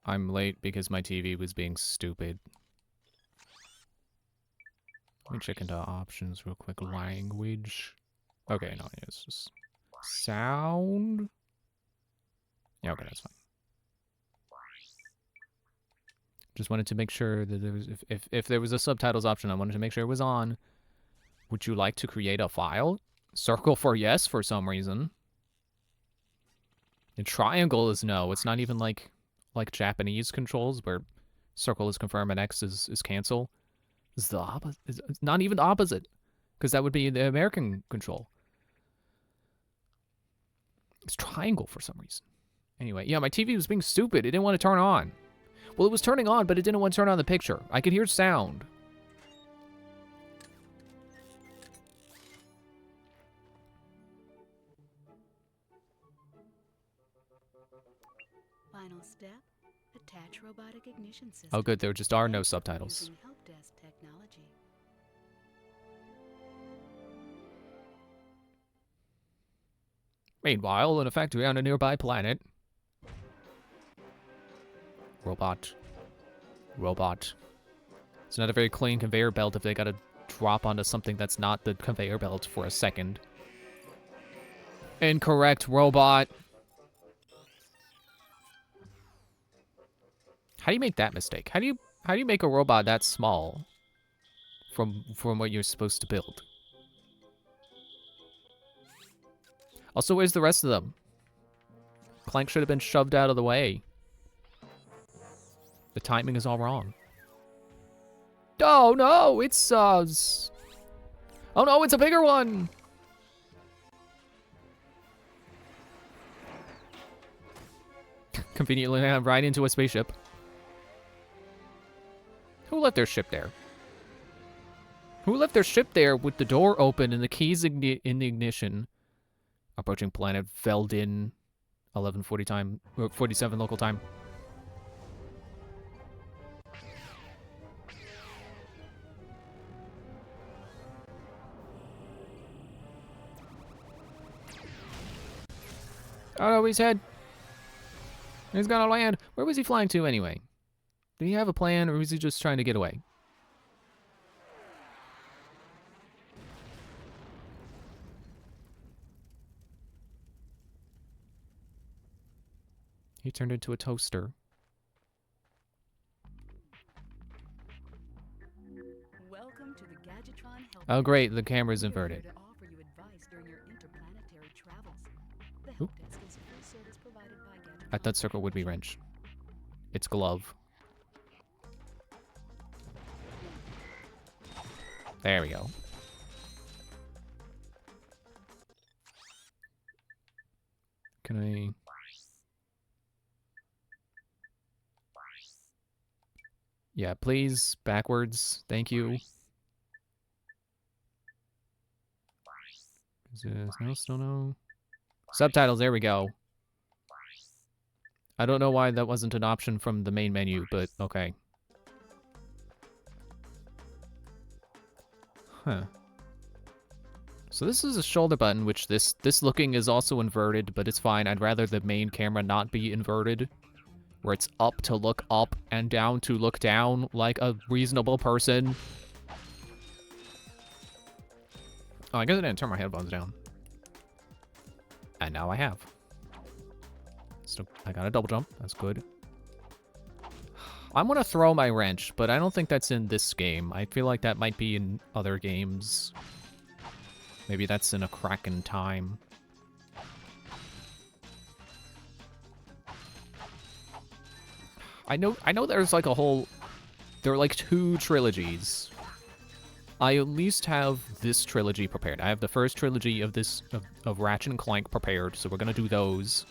I'm late because my TV was being stupid. Let me check into options real quick. Language. Okay, no, it's just sound. Yeah, okay, that's fine. Just wanted to make sure that there was, if there was a subtitles option, I wanted to make sure it was on. Would you like to create a file? Circle for yes for some reason. The triangle is no. It's not even like Japanese controls where circle is confirm and X is cancel. It's the opposite. It's not even the opposite, because that would be the American control. It's triangle for some reason. Anyway, yeah, my TV was being stupid. It didn't want to turn on. Well, it was turning on, but it didn't want to turn on the picture. I could hear sound. Final step, attach robotic ignition system. Oh, good. There just are no subtitles. Help desk technology. Meanwhile, in a factory on a nearby planet. Robot. It's not a very clean conveyor belt if they gotta drop onto something that's not the conveyor belt for a second. Incorrect, robot. How do you make that mistake? How do you make a robot that small from what you're supposed to build? Also, where's the rest of them? Clank should have been shoved out of the way. The timing is all wrong. Oh no, it's oh no, it's a bigger one. Conveniently ran right into a spaceship. Who left their ship there? Who left their ship there with the door open and the keys in the ignition? Approaching planet Veldin, 11:40 time, 47 local time. Oh no, he's head. He's gonna land. Where was he flying to anyway? Did he have a plan, or was he just trying to get away? He turned into a toaster. Welcome to the Gadgetron Health. Oh great, the camera's inverted. To offer you advice during your interplanetary travels. The Oop. help desk is a free service provided by Gadgetron. I thought circle would be wrench. It's glove. There we go. Can I... Yeah, please, backwards. Thank you. Is this no, still no? Subtitles, there we go. I don't know why that wasn't an option from the main menu, but okay. Huh. So this is a shoulder button, which this looking is also inverted, but it's fine. I'd rather the main camera not be inverted, where it's up to look up and down to look down like a reasonable person. Oh, I guess I didn't turn my headphones down. And now I have. So I got a double jump. That's good. I'm gonna throw my wrench, but I don't think that's in this game. I feel like that might be in other games. Maybe that's in a Kraken time. I know there's like a whole... There are like 2 trilogies. I at least have this trilogy prepared. I have the first trilogy of this of Ratchet and Clank prepared, so we're gonna do those.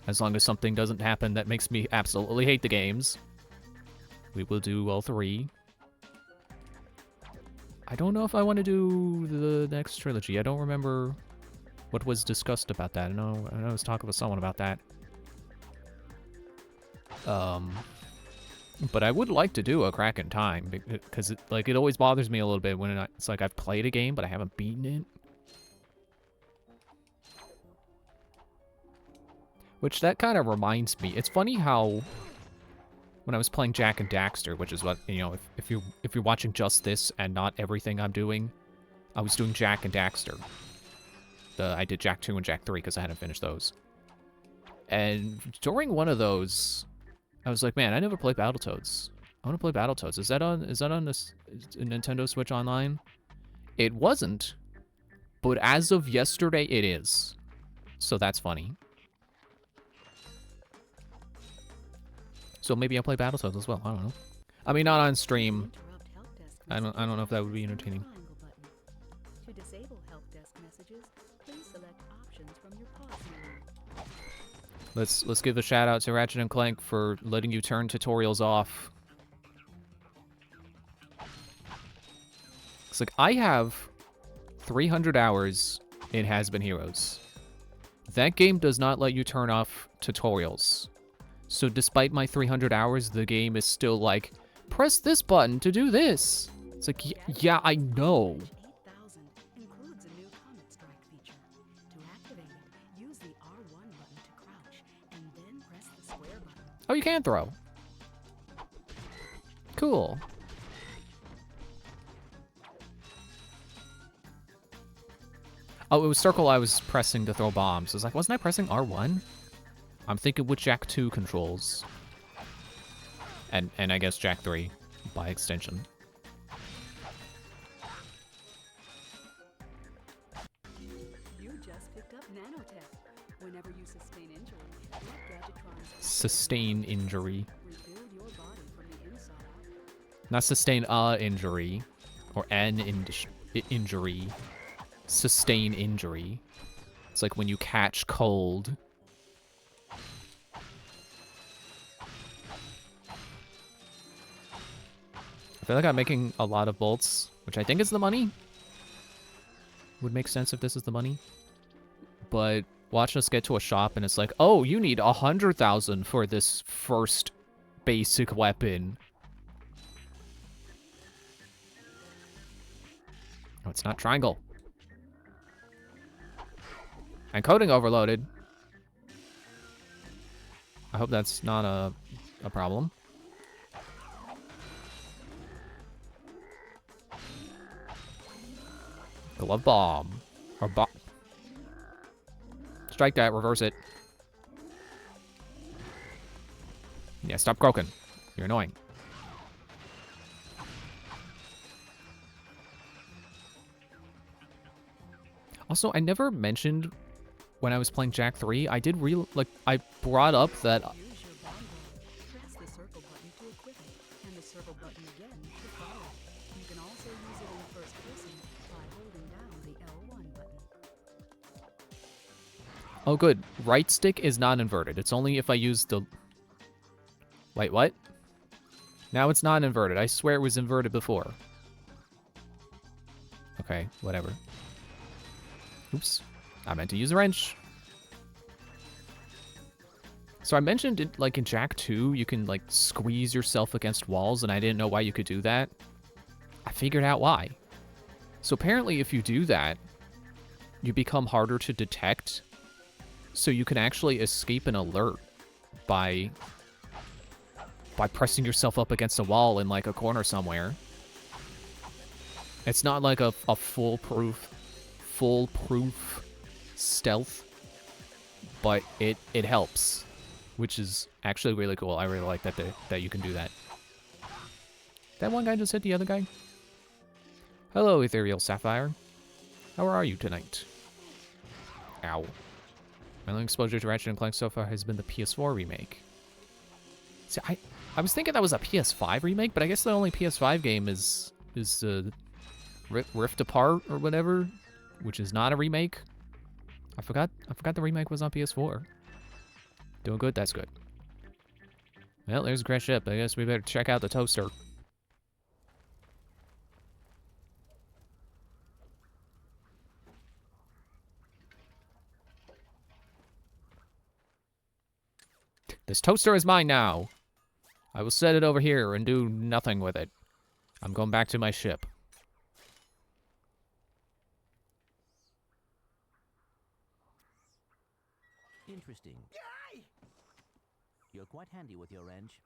As long as something doesn't happen that makes me absolutely hate the games. We will do all 3. I don't know if I want to do the next trilogy. I don't remember what was discussed about that. I know I was talking with someone about that. But I would like to do a Kraken time, because it always bothers me a little bit when it's like I've played a game, but I haven't beaten it. Which, that kind of reminds me. It's funny how when I was playing Jak and Daxter, which is what, you know, if you're watching just this and not everything I'm doing, I was doing Jak and Daxter. I did Jak 2 and Jak 3 because I hadn't finished those. And during one of those, I was like, man, I never played Battletoads. I want to play Battletoads. Is that on this Nintendo Switch Online? It wasn't, but as of yesterday, it is. So that's funny. So maybe I'll play Battletoads as well. I don't know. I mean, not on stream. I don't know if that would be entertaining. To disable help desk messages, please select options from your pause menu. Let's give a shout out to Ratchet and Clank for letting you turn tutorials off. It's like I have 300 hours in Has Been Heroes. That game does not let you turn off tutorials. So despite my 300 hours, the game is still like, press this button to do this. It's like, yeah, I know. 8000 includes a new Comet Strike feature. To activate it, use the R1 button to crouch and then press the square button. Oh, you can throw. Cool. Oh, it was circle I was pressing to throw bombs. I was like, wasn't I pressing R1? I'm thinking with Jak 2 controls. And I guess Jak 3 by extension. You just picked up nanotech. Whenever you sustain injury, let Gadgetron's Sustain injury. rebuild your body from the inside out. Not sustain a injury. Or an injury. Sustain injury. It's like when you catch cold. I feel like I'm making a lot of bolts, which I think is the money. Would make sense if this is the money. But watch us get to a shop and it's like, oh, you need 100,000 for this first basic weapon. Oh, it's not triangle. Encoding overloaded. I hope that's not a problem. Glove bomb. Or bomb. Strike that, reverse it. Yeah, stop croaking. You're annoying. Also, I never mentioned when I was playing Jak 3, I did I brought up that Use your bongo. Press the circle button to equip it, and the circle button again to follow. You can also use it in first person by holding down the L1 button. oh good, right stick is not inverted. It's only if I use the wait, what? Now it's not inverted. I swear it was inverted before. Okay, whatever. Oops. I meant to use a wrench. So I mentioned it, like in Jak 2, you can like squeeze yourself against walls, and I didn't know why you could do that. I figured out why. So apparently if you do that, you become harder to detect. So you can actually escape an alert by pressing yourself up against a wall in like a corner somewhere. It's not like a foolproof stealth, but it helps, which is actually really cool. I really like that you can do that. That one guy just hit the other guy. Hello, Ethereal Sapphire. How are you tonight? Ow. My only exposure to Ratchet and Clank so far has been the PS4 remake. See, I was thinking that was a PS5 remake, but I guess the only PS5 game is Rift Apart or whatever, which is not a remake. I forgot the remake was on PS4. Doing good? That's good. Well, there's a crashed ship. I guess we better check out the toaster. This toaster is mine now. I will set it over here and do nothing with it. I'm going back to my ship. Interesting. You're quite handy with your wrench.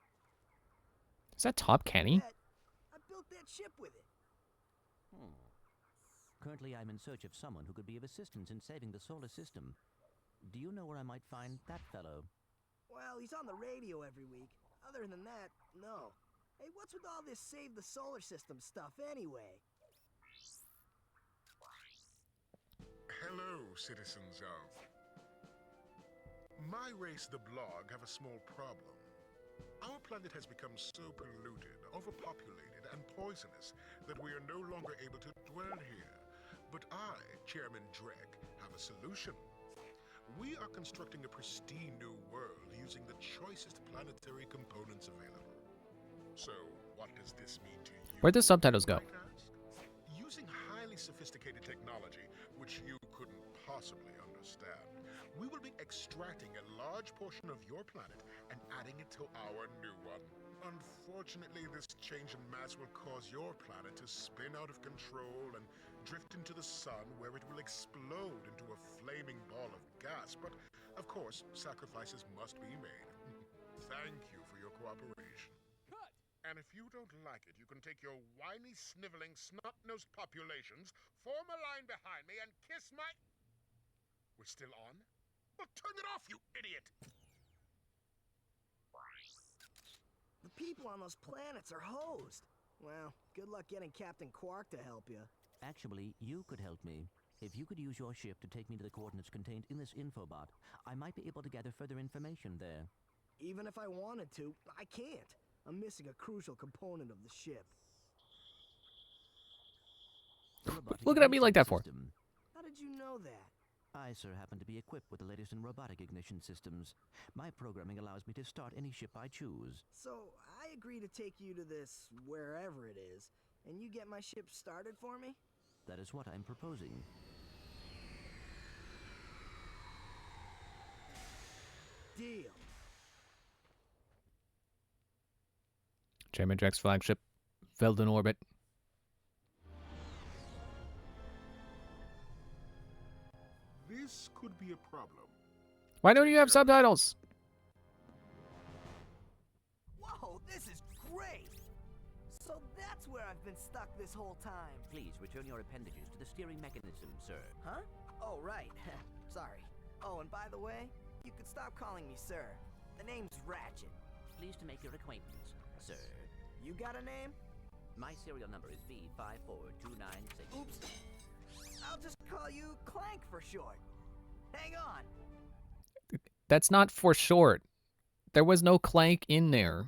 Is that Top Kenny? I built that ship with it. Currently, I'm in search of someone who could be of assistance in saving the solar system. Do you know where I might find that fellow? Well, he's on the radio every week. Other than that, no. Hey, what's with all this save the solar system stuff anyway? Hello, citizens of... My race, the Blog, have a small problem. Our planet has become so polluted, overpopulated, and poisonous that we are no longer able to dwell here. But I, Chairman Drek, have a solution. We are constructing a pristine new world using the choicest planetary components available. So, what does this mean to you? Where'd the subtitles go? might ask? Using highly sophisticated technology, which you couldn't possibly understand, we will be extracting a large portion of your planet and adding it to our new one. Unfortunately, this change in mass will cause your planet to spin out of control and drift into the sun, where it will explode into a flaming ball of gas. But, of course, sacrifices must be made. Thank you for your cooperation. Cut! And if you don't like it, you can take your whiny, sniveling, snot-nosed populations, form a line behind me, and kiss my... We're still on? Well, turn it off, you idiot! The people on those planets are hosed. Well, good luck getting Captain Quark to help you. Actually, you could help me. If you could use your ship to take me to the coordinates contained in this infobot, I might be able to gather further information there. Even if I wanted to, I can't. I'm missing a crucial component of the ship. Looking at me like that for? System. How did you know that? I, sir, happen to be equipped with the latest in robotic ignition systems. My programming allows me to start any ship I choose. So, I agree to take you to this wherever it is, and you get my ship started for me? That is what I'm proposing. Deal. Chairman Drek's flagship, filled in orbit. This could be a problem. Why don't you have subtitles? Whoa, this is great! So that's where I've been stuck this whole time. Please return your appendages to the steering mechanism, sir. Huh? Oh, right. Sorry. Oh, and by the way, you could stop calling me sir. The name's Ratchet. Pleased to make your acquaintance, sir. You got a name? My serial number is B54296. Oops. I'll just call you Clank for short. Hang on. That's not for short. There was no clank in there.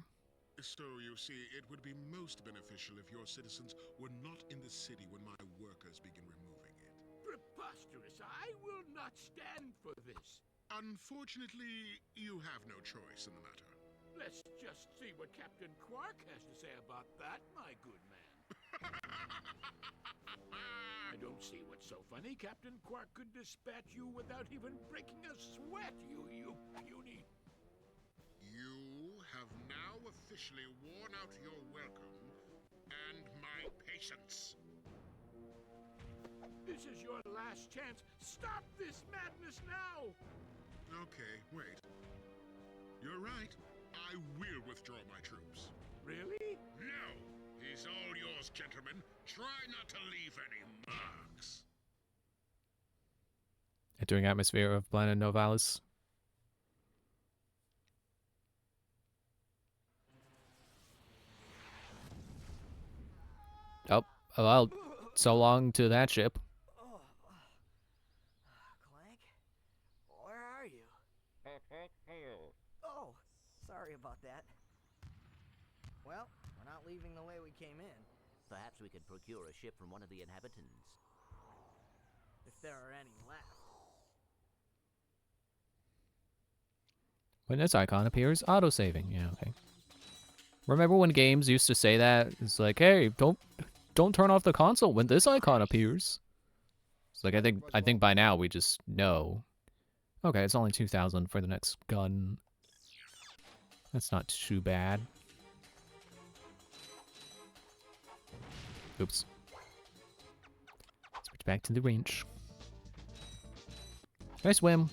So, you see, it would be most beneficial if your citizens were not in the city when my workers begin removing it. Preposterous! I will not stand for this. Unfortunately, you have no choice in the matter. Let's just see what Captain Quark has to say about that, my good man. I don't see what's so funny. Captain Quark could dispatch you without even breaking a sweat, you puny. You have now officially worn out your welcome and my patience. This is your last chance. Stop this madness now! Okay, wait. You're right. I will withdraw my troops. Really? No! He's all yours, gentlemen. Try not to leave any marks. Entering atmosphere of planet Novalis. Oh, well, so long to that ship. Oh. Clank? Where are you? Oh, sorry about that. Well, we're not leaving the way we came in. Perhaps we could procure a ship from one of the inhabitants. If there are any left. When this icon appears, autosaving. Yeah, okay. Remember when games used to say that? It's like, hey, don't turn off the console when this icon appears. It's like I think by now we just know. Okay, it's only 2,000 for the next gun. That's not too bad. Oops. Switch back to the range. Can I swim?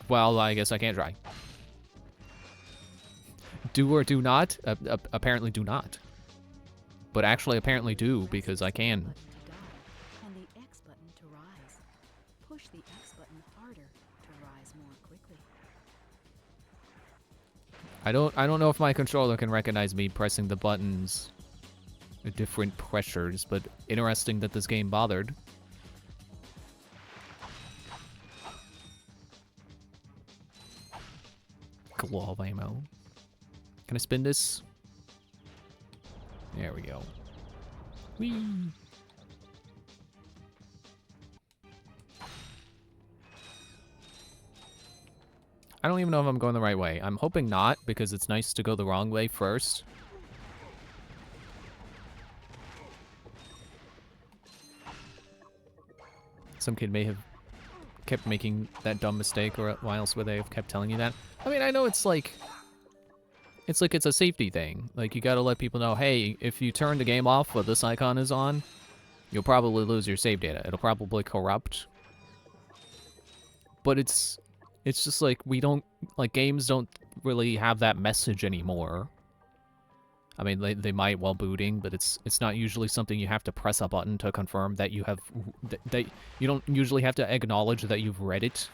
Well, I guess I can't try. do or do not? Apparently do not. But actually apparently do, because I can. Button to die, and the X button to rise. Push the X button harder to rise more quickly. I don't know if my controller can recognize me pressing the buttons at different pressures, but interesting that this game bothered. Glove ammo. Can I spin this? There we go. Whee! I don't even know if I'm going the right way. I'm hoping not, because it's nice to go the wrong way first. Some kid may have kept making that dumb mistake, or else where they have kept telling you that. I mean, I know it's like it's a safety thing. Like, you gotta let people know, hey, if you turn the game off while this icon is on, you'll probably lose your save data. It'll probably corrupt. But it's just like, we don't, like, games don't really have that message anymore. I mean, they might while booting, but it's not usually something you have to press a button to confirm that you have, that you don't usually have to acknowledge that you've read it.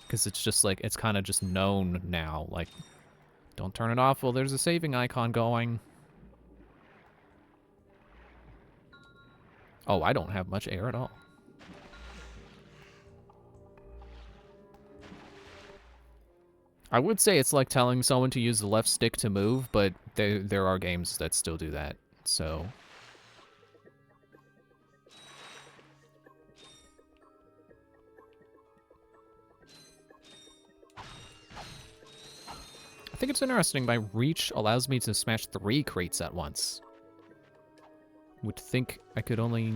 Because it's just like, it's kind of just known now, like, don't turn it off while there's a saving icon going. Oh, I don't have much air at all. I would say it's like telling someone to use the left stick to move, but there are games that still do that, so... I think it's interesting, my reach allows me to smash 3 crates at once. Would think I could only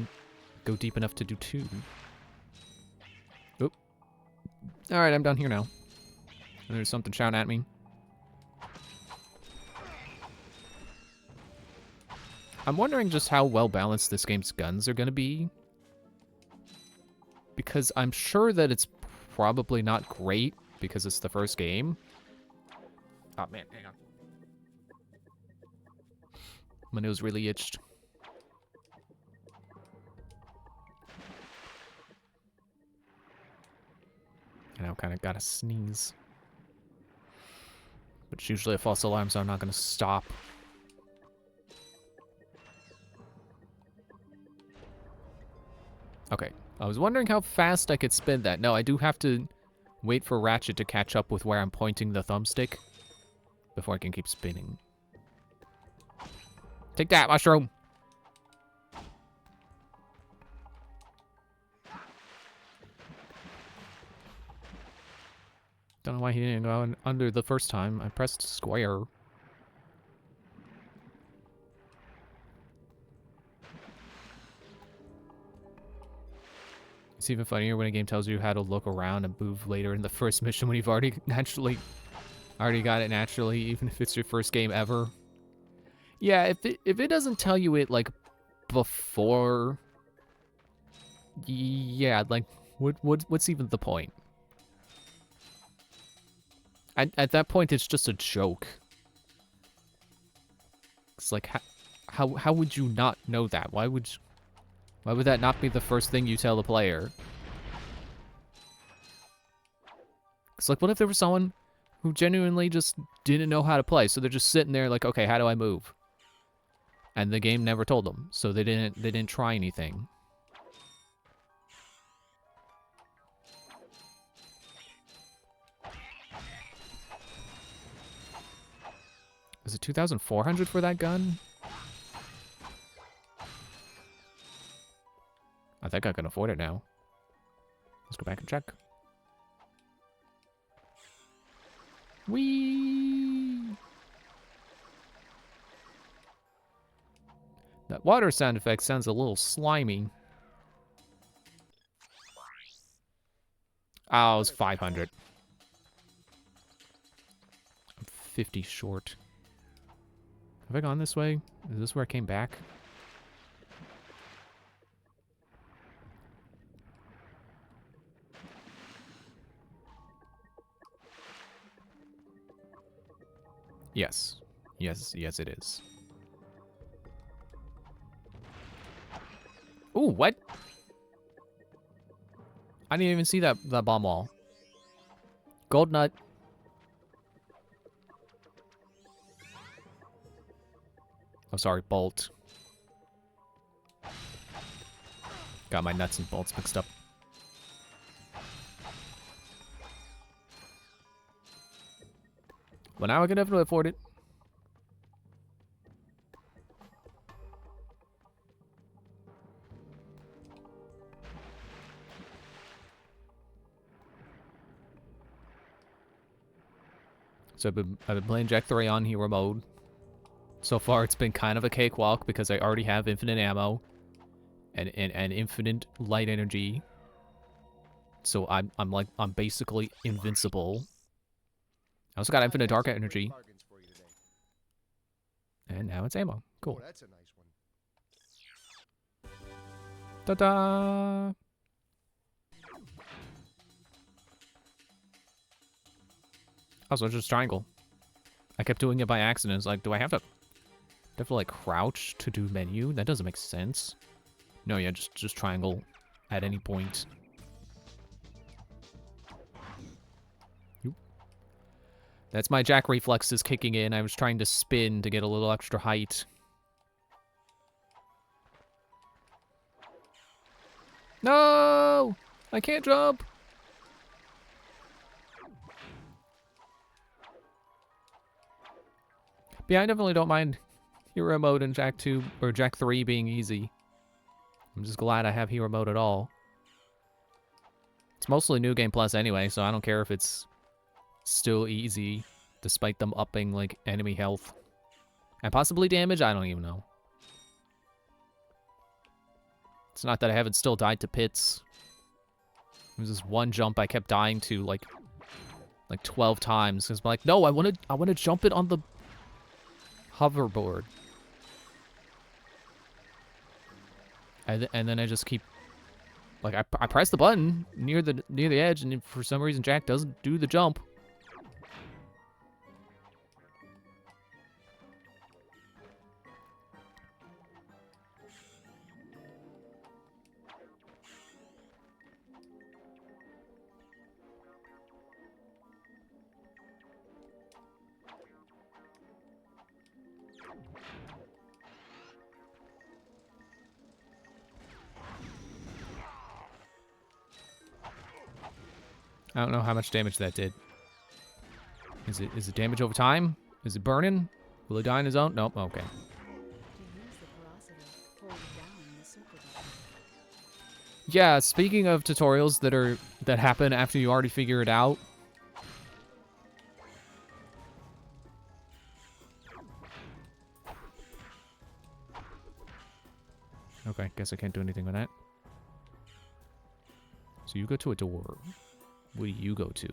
go deep enough to do 2. Oop. Alright, I'm down here now. And there's something shouting at me. I'm wondering just how well balanced this game's guns are going to be. Because I'm sure that it's probably not great because it's the first game. Oh man, hang on. My nose really itched. And I kind of gotta sneeze. Which usually a false alarm, so I'm not gonna stop. Okay, I was wondering how fast I could spin that. No, I do have to wait for Ratchet to catch up with where I'm pointing the thumbstick before I can keep spinning. Take that, mushroom! Don't know why he didn't go under the first time. I pressed square. It's even funnier when a game tells you how to look around and move later in the first mission when you've already got it naturally, even if it's your first game ever. Yeah, if it doesn't tell you it like before, yeah, like what's even the point? At that point, it's just a joke. It's like, how would you not know that? Why would that not be the first thing you tell the player? It's like, what if there was someone who genuinely just didn't know how to play, so they're just sitting there like, okay, how do I move? And the game never told them, so they didn't try anything. Is it 2,400 for that gun? I think I can afford it now. Let's go back and check. Whee! That water sound effect sounds a little slimy. Oh, it was 500. I'm 50 short. Have I gone this way? Is this where I came back? Yes. Yes, yes it is. Ooh, what? I didn't even see that bomb wall. Gold nut. Oh, sorry, bolt. Got my nuts and bolts mixed up. Well, now I can definitely afford it. So I've been playing Jak 3 on hero mode. So far, it's been kind of a cakewalk because I already have infinite ammo and infinite light energy. So I'm basically invincible. I also got infinite dark energy. And now it's ammo. Cool. Oh, that's a nice one. Ta-da! Also, just triangle. I kept doing it by accident. It's like, do I have to like crouch to do menu? That doesn't make sense. No, yeah, just triangle at any point. Oop. That's my Jak reflexes kicking in. I was trying to spin to get a little extra height. No! I can't jump! But yeah, I definitely don't mind hero mode in Jak 2 or Jak 3 being easy. I'm just glad I have hero mode at all. It's mostly New Game Plus anyway, so I don't care if it's still easy, despite them upping, like, enemy health. And possibly damage? I don't even know. It's not that I haven't still died to pits. There's this one jump I kept dying to, like 12 times. Because I'm like, no, I want to jump it on the hoverboard. And then I just keep, like, I press the button near the edge, and for some reason Jak doesn't do the jump. I don't know how much damage that did. Is it damage over time? Is it burning? Will he die on his own? Nope. Okay. To use the capacitor, hold down the circle button. Yeah. Speaking of tutorials that happen after you already figure it out. Okay. Guess I can't do anything with that. So you go to a door. What do you go to?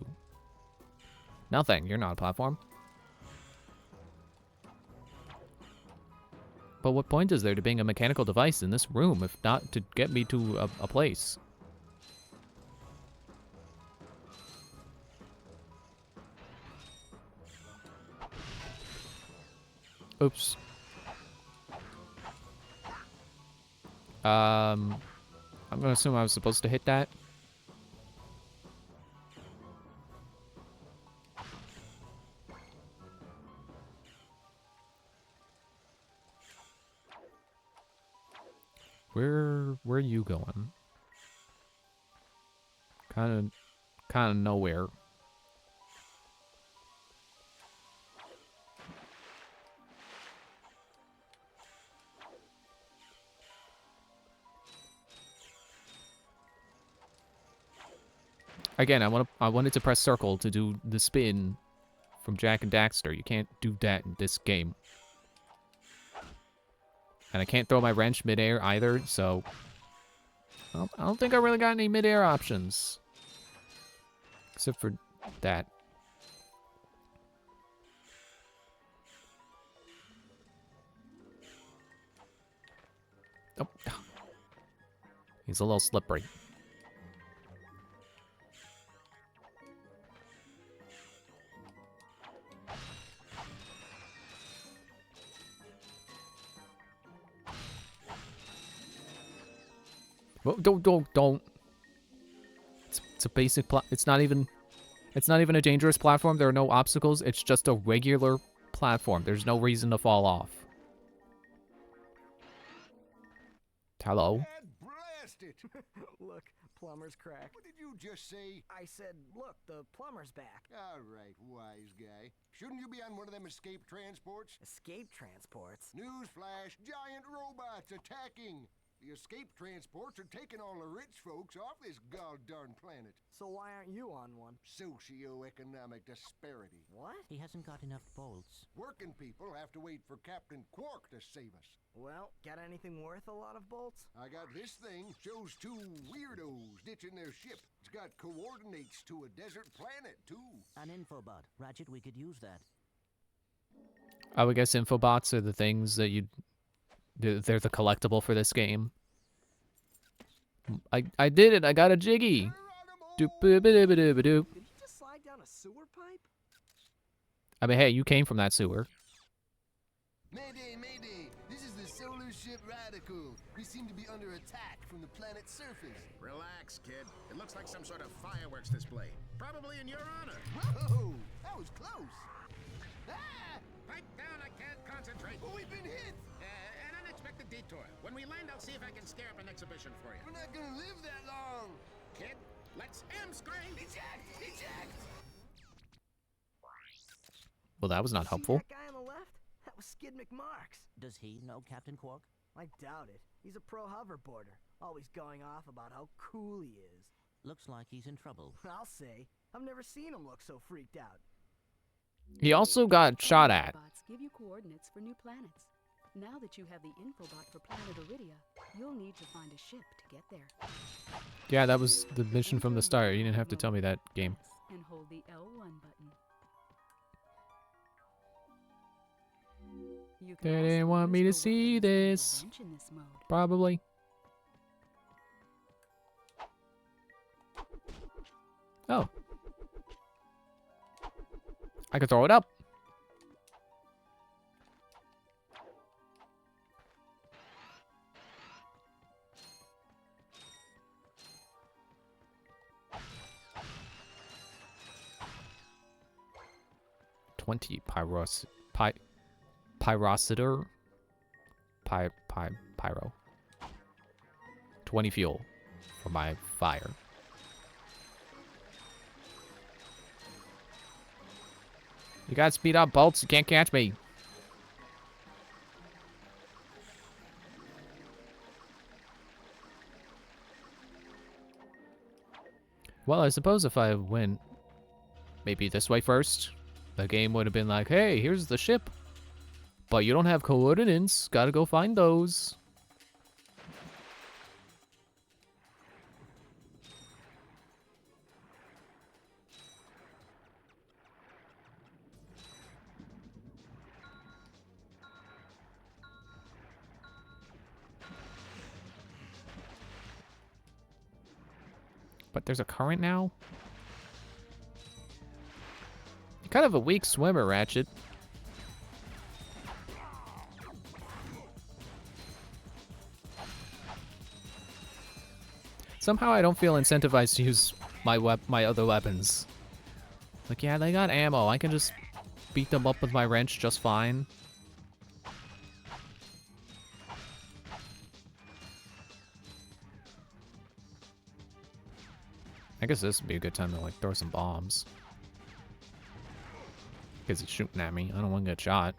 Nothing. You're not a platform. But what point is there to being a mechanical device in this room if not to get me to a place? Oops. I'm gonna assume I was supposed to hit that. Where are you going? Kind of nowhere. Again, I wanted to press circle to do the spin from Jak and Daxter. You can't do that in this game. And I can't throw my wrench midair either, so I don't think I really got any midair options. Except for that. Oh. He's a little slippery. Well, don't. It's a basic it's not even a dangerous platform. There are no obstacles. It's just a regular platform. There's no reason to fall off. Hello? Dad, blast it! Look, plumber's crack. What did you just say? I said, look, the plumber's back. All right, wise guy. Shouldn't you be on one of them escape transports? Escape transports? Newsflash, giant robots attacking! The escape transports are taking all the rich folks off this god-darn planet. So why aren't you on one? Socioeconomic disparity. What? He hasn't got enough bolts. Working people have to wait for Captain Quark to save us. Well, got anything worth a lot of bolts? I got this thing. Shows two weirdos ditching their ship. It's got coordinates to a desert planet, too. An infobot. Ratchet, we could use that. I would guess infobots are the things that they're the collectible for this game. I did it. I got a jiggy. Doop-a-ba-doo-ba-doo-ba-doo. Did you just slide down a sewer pipe? I mean, hey, you came from that sewer. Mayday, mayday! This is the solar ship Radical. We seem to be under attack from the planet's surface. Relax, kid. It looks like some sort of fireworks display. Probably in your honor. Whoa! That was close! Ah! Pipe down, I can't concentrate. Oh, we've been hit! An unexpected detour. When we land, I'll see if I can scare up an exhibition for you. We're not gonna live that long! Kid, let's M-screen! Eject! Eject! Well, that was not helpful. See that guy on the left? That was Skid McMarks. Does he know Captain Quark? I doubt it. He's a pro hoverboarder, always going off about how cool he is. Looks like he's in trouble. I'll say, I've never seen him look so freaked out. He also got shot at. Bots give you coordinates for new planets. Now that you have the infobot for planet Iridia, you'll need to find a ship to get there. Yeah, that was the mission from the start. You didn't have to tell me that, game. And hold the L1 button. You can They also didn't want use me to your see weapons and this. wrench in this mode. Probably. Oh. I could throw it up. Pyrocitor. Pyro. 20 fuel for my fire. You gotta speed up, bolts. You can't catch me. Well, I suppose if I went maybe this way first, the game would have been like, hey, here's the ship. But you don't have coordinates. Gotta go find those. But there's a current now? You're kind of a weak swimmer, Ratchet. Somehow I don't feel incentivized to use my other weapons. Like, yeah, they got ammo. I can just beat them up with my wrench just fine. I guess this would be a good time to, like, throw some bombs. Because he's shooting at me. I don't want to get shot.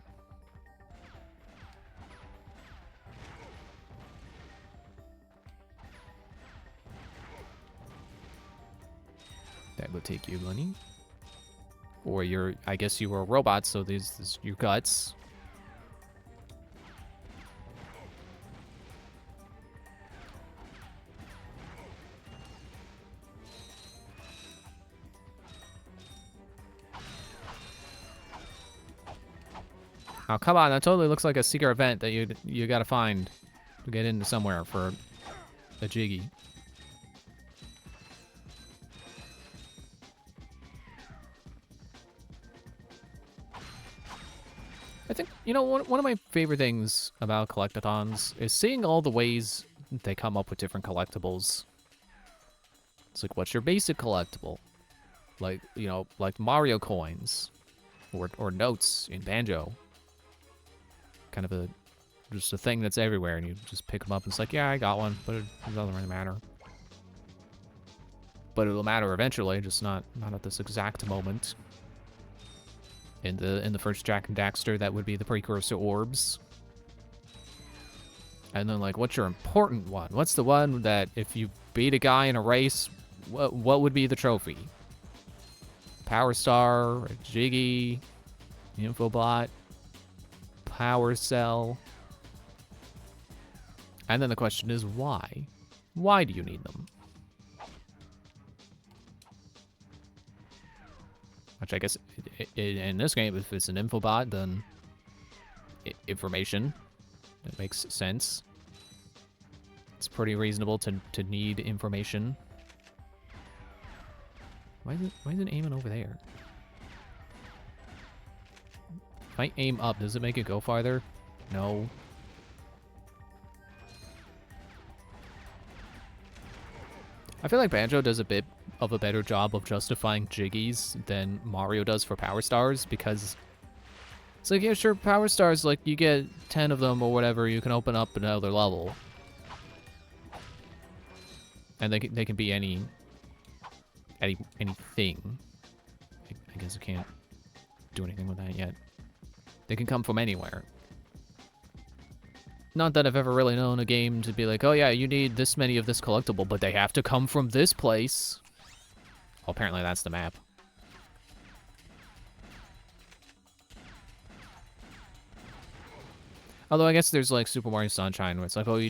That will take you money. Or you're, I guess you were a robot, so this is your guts. Oh, come on. That totally looks like a secret event that you gotta find to get into somewhere for a jiggy. I think, you know, one of my favorite things about collectathons is seeing all the ways they come up with different collectibles. It's like, what's your basic collectible? Like, you know, like Mario coins or notes in Banjo. Kind of just a thing that's everywhere, and you just pick them up and it's like, yeah, I got one, but it doesn't really matter. But it'll matter eventually, just not at this exact moment. In the first Jak and Daxter, that would be the precursor orbs. And then, like, what's your important one? What's the one that if you beat a guy in a race, what would be the trophy? Power Star, Jiggy, Infobot, Power Cell. And then the question is, why? Why do you need them? Which I guess, in this game, if it's an Infobot, then information. That makes sense. It's pretty reasonable to need information. Why is it aiming over there? If I aim up, does it make it go farther? No. I feel like Banjo does a bit of a better job of justifying Jiggies than Mario does for Power Stars, because it's like, yeah, sure, Power Stars, like, you get 10 of them or whatever, you can open up another level. And they can be anything. I guess I can't do anything with that yet. They can come from anywhere. Not that I've ever really known a game to be like, oh yeah, you need this many of this collectible, but they have to come from this place. Well, apparently that's the map. Although I guess there's like Super Mario Sunshine where it's like, oh,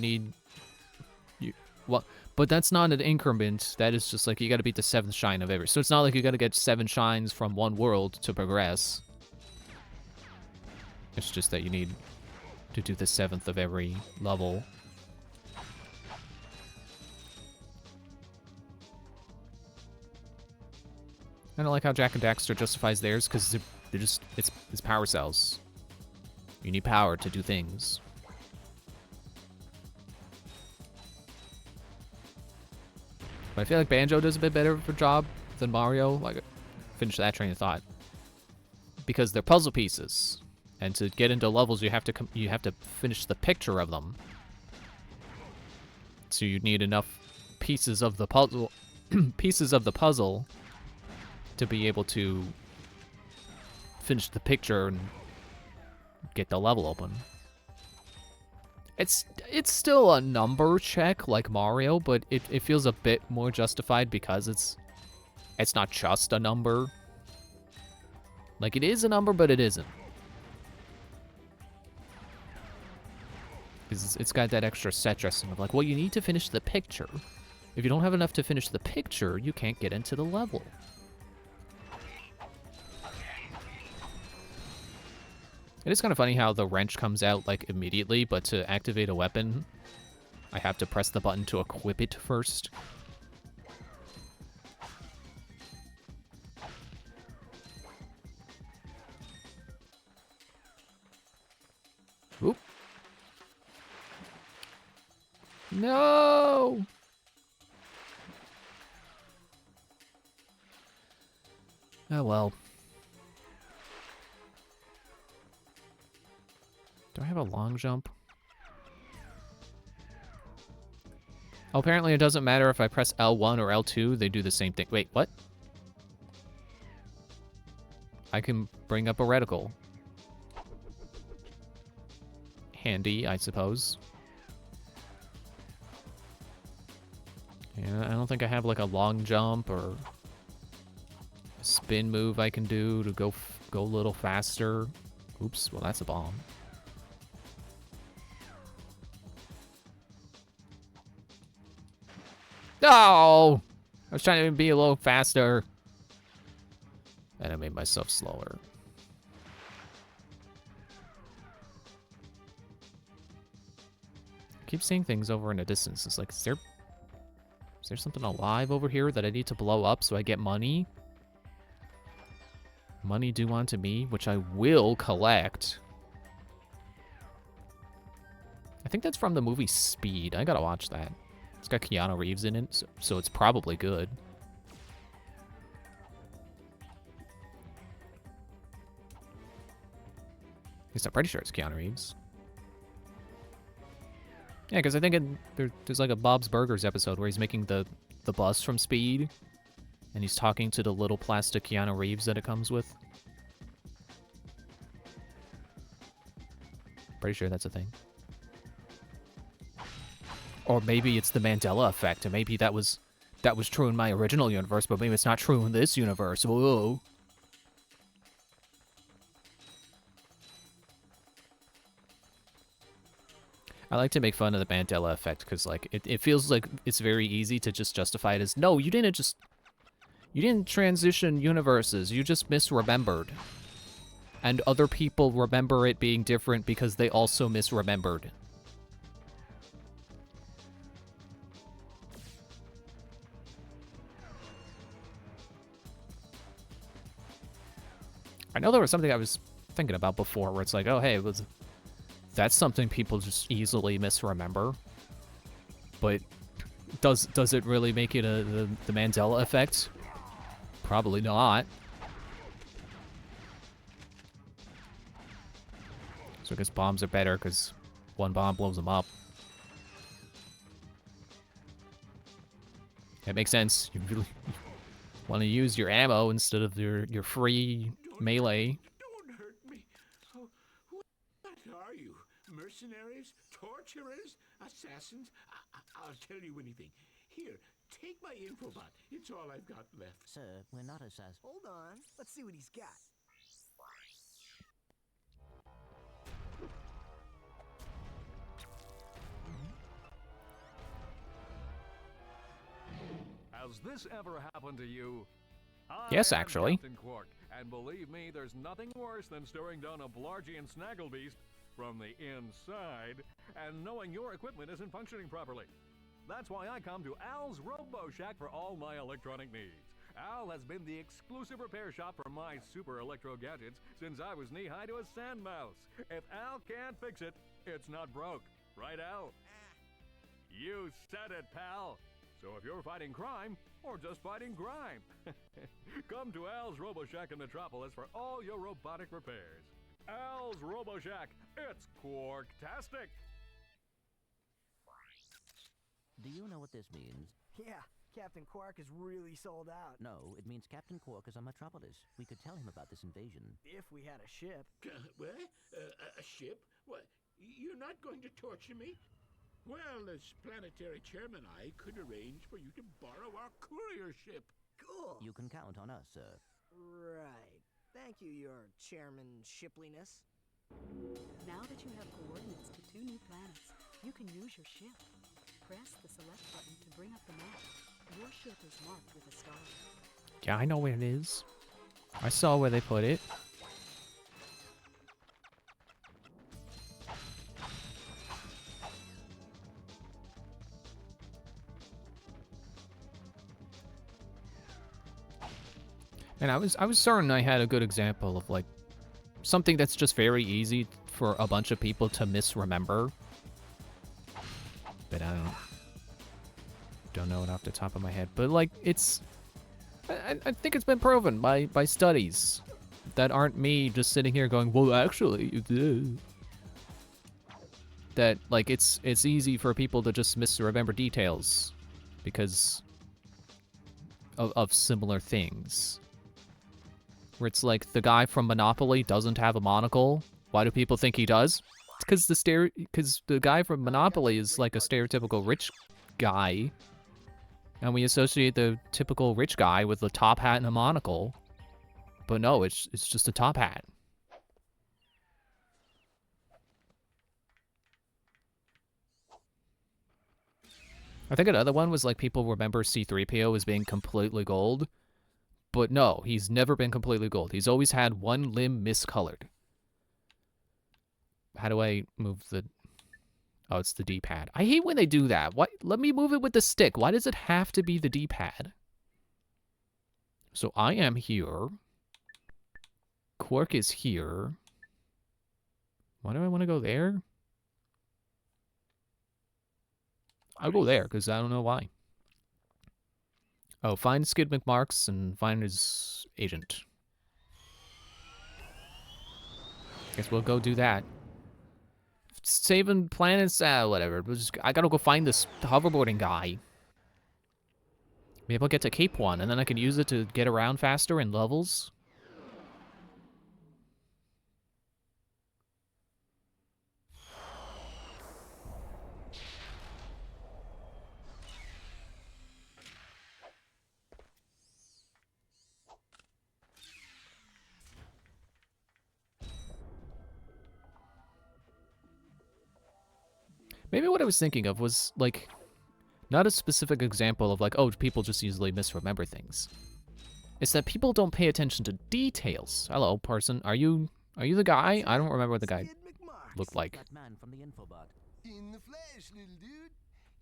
what? But that's not an increment. That is just like, you gotta beat the 7th shine of every. So it's not like you gotta get 7 shines from one world to progress. It's just that you need to do the 7th of every level. I don't like how Jak and Daxter justifies theirs, because they're just, it's power cells. You need power to do things. But I feel like Banjo does a bit better of a job than Mario. Like, finish that train of thought. Because they're puzzle pieces. And to get into levels, you have to finish the picture of them. So you need enough pieces of the puzzle to be able to finish the picture and get the level open. It's still a number check like Mario, but it feels a bit more justified because it's not just a number. Like, it is a number, but it isn't. It's got that extra set dressing of like, well, you need to finish the picture. If you don't have enough to finish the picture, you can't get into the level. It is kind of funny how the wrench comes out, like, immediately, but to activate a weapon, I have to press the button to equip it first. Oop. No! Oh, well. Do I have a long jump? Oh, apparently it doesn't matter if I press L1 or L2, they do the same thing. Wait, what? I can bring up a reticle. Handy, I suppose. Yeah, I don't think I have like a long jump or a spin move I can do to go a little faster. Oops, well that's a bomb. No! I was trying to be a little faster. And I made myself slower. I keep seeing things over in the distance. It's like, is there something alive over here that I need to blow up so I get money? Money due onto me, which I will collect. I think that's from the movie Speed. I gotta watch that. It's got Keanu Reeves in it, so it's probably good. At least I'm pretty sure it's Keanu Reeves. Yeah, because I think there's like a Bob's Burgers episode where he's making the bus from Speed, and he's talking to the little plastic Keanu Reeves that it comes with. Pretty sure that's a thing. Or maybe it's the Mandela effect, and maybe that was true in my original universe, but maybe it's not true in this universe. Whoa. I like to make fun of the Mandela effect because, like, it feels like it's very easy to just justify it as, no, you didn't transition universes, you just misremembered. And other people remember it being different because they also misremembered. I know there was something I was thinking about before where it's like, oh, hey, that's something people just easily misremember. But does it really make it the Mandela effect? Probably not. So I guess bombs are better because one bomb blows them up. That makes sense. You really want to use your ammo instead of your free melee. Don't hurt me. Oh, what are you? Mercenaries? Torturers? Assassins? I'll tell you anything. Here, take my infobot. It's all I've got left. Sir, we're not assassins. Hold on. Let's see what he's got. Has this ever happened to you? Yes, I am actually. Captain Quark, and believe me, there's nothing worse than staring down a Blargian snagglebeast from the inside and knowing your equipment isn't functioning properly. That's why I come to Al's Robo Shack for all my electronic needs. Al has been the exclusive repair shop for my super electro gadgets since I was knee-high to a sand mouse. If Al can't fix it, it's not broke. Right, Al? You said it, pal. So if you're fighting crime, or just fighting grime, come to Al's Robo Shack in Metropolis for all your robotic repairs. Al's Robo Shack, it's Quarktastic! Do you know what this means? Yeah, Captain Quark is really sold out. No, it means Captain Quark is on Metropolis. We could tell him about this invasion. If we had a ship. What? A ship? What? You're not going to torture me? Well, as planetary chairman, I could arrange for you to borrow our courier ship. Cool. You can count on us, sir. Right. Thank you, your chairman shipliness. Now that you have coordinates to 2 new planets, you can use your ship. Press the select button to bring up the map. Your ship is marked with a star. Yeah, I know where it is. I saw where they put it. And I was certain I had a good example of, like, something that's just very easy for a bunch of people to misremember. But I don't know it off the top of my head. But, like, I think it's been proven by studies that aren't me just sitting here going, well, actually, you did. That, like, it's easy for people to just misremember details because of similar things. Where it's like the guy from Monopoly doesn't have a monocle. Why do people think he does? It's because the guy from Monopoly is like a stereotypical rich guy, and we associate the typical rich guy with a top hat and a monocle. But no, it's just a top hat. I think another one was like people remember C-3PO as being completely gold. But no, he's never been completely gold. He's always had one limb miscolored. How do I move the... Oh, it's the D-pad. I hate when they do that. What? Let me move it with the stick. Why does it have to be the D-pad? So I am here. Quark is here. Why do I want to go there? I'll go there, because I don't know why. Oh, find Skid McMarks and find his agent. Guess we'll go do that. Saving planets, whatever. I gotta go find this hoverboarding guy. Maybe I'll get to Cape 1, and then I can use it to get around faster in levels. Maybe what I was thinking of was, like, not a specific example of, like, oh, people just easily misremember things. It's that people don't pay attention to details. Hello, person. Are you the guy? I don't remember what the guy looked like. That man from the infobot. In the flesh, little dude.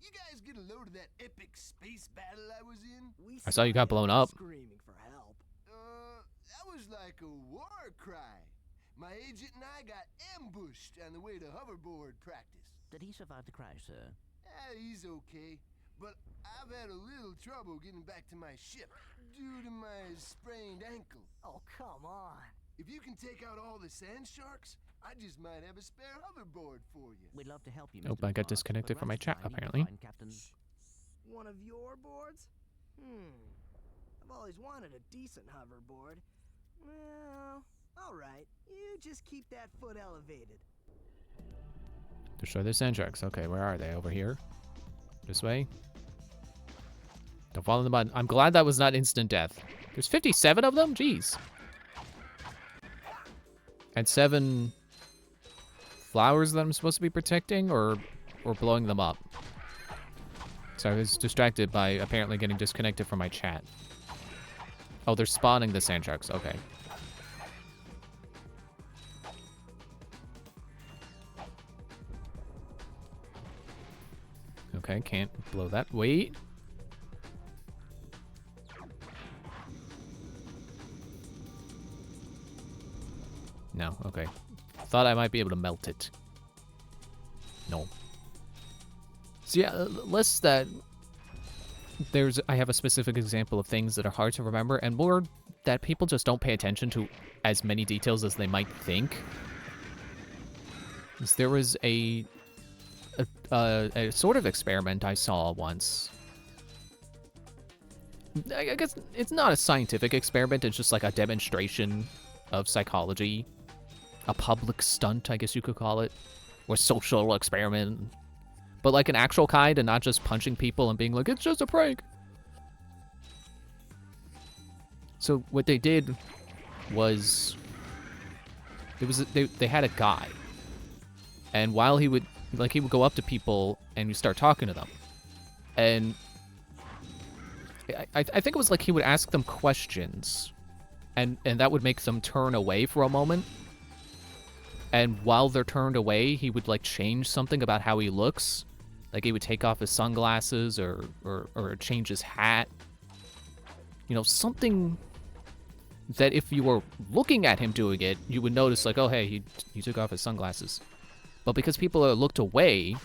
You guys get a load of that epic space battle I was in? I saw you got blown up. Screaming for help. That was like a war cry. My agent and I got ambushed on the way to hoverboard practice. Did he survive the crash, sir? He's okay. But I've had a little trouble getting back to my ship due to my sprained ankle. Oh, come on. If you can take out all the sand sharks, I just might have a spare hoverboard for you. We'd love to help you, Nope, Mr. I got McMarks, disconnected but from my right chat, now, you need to apparently. find Captain... One of your boards? I've always wanted a decent hoverboard. Well, alright. You just keep that foot elevated. Destroy the sand sharks. Okay, where are they? Over here? This way? Don't fall in the mud. I'm glad that was not instant death. There's 57 of them? Jeez. And 7 flowers that I'm supposed to be protecting, or blowing them up. So I was distracted by apparently getting disconnected from my chat. Oh, they're spawning the sand sharks. Okay. Okay, can't blow that. Wait. No, okay. Thought I might be able to melt it. No. So yeah, less that I have a specific example of things that are hard to remember, and more that people just don't pay attention to as many details as they might think. There was a sort of experiment I saw once. I guess it's not a scientific experiment, it's just like a demonstration of psychology. A public stunt, I guess you could call it. Or social experiment. But like an actual kind, and not just punching people and being like, it's just a prank. So what they did was... They had a guy. And while he would go up to people and you start talking to them. And I think it was like he would ask them questions. And that would make them turn away for a moment. And while they're turned away, he would like change something about how he looks. Like he would take off his sunglasses or change his hat. You know, something that if you were looking at him doing it, you would notice like, oh, hey, he took off his sunglasses. But because people are looked away,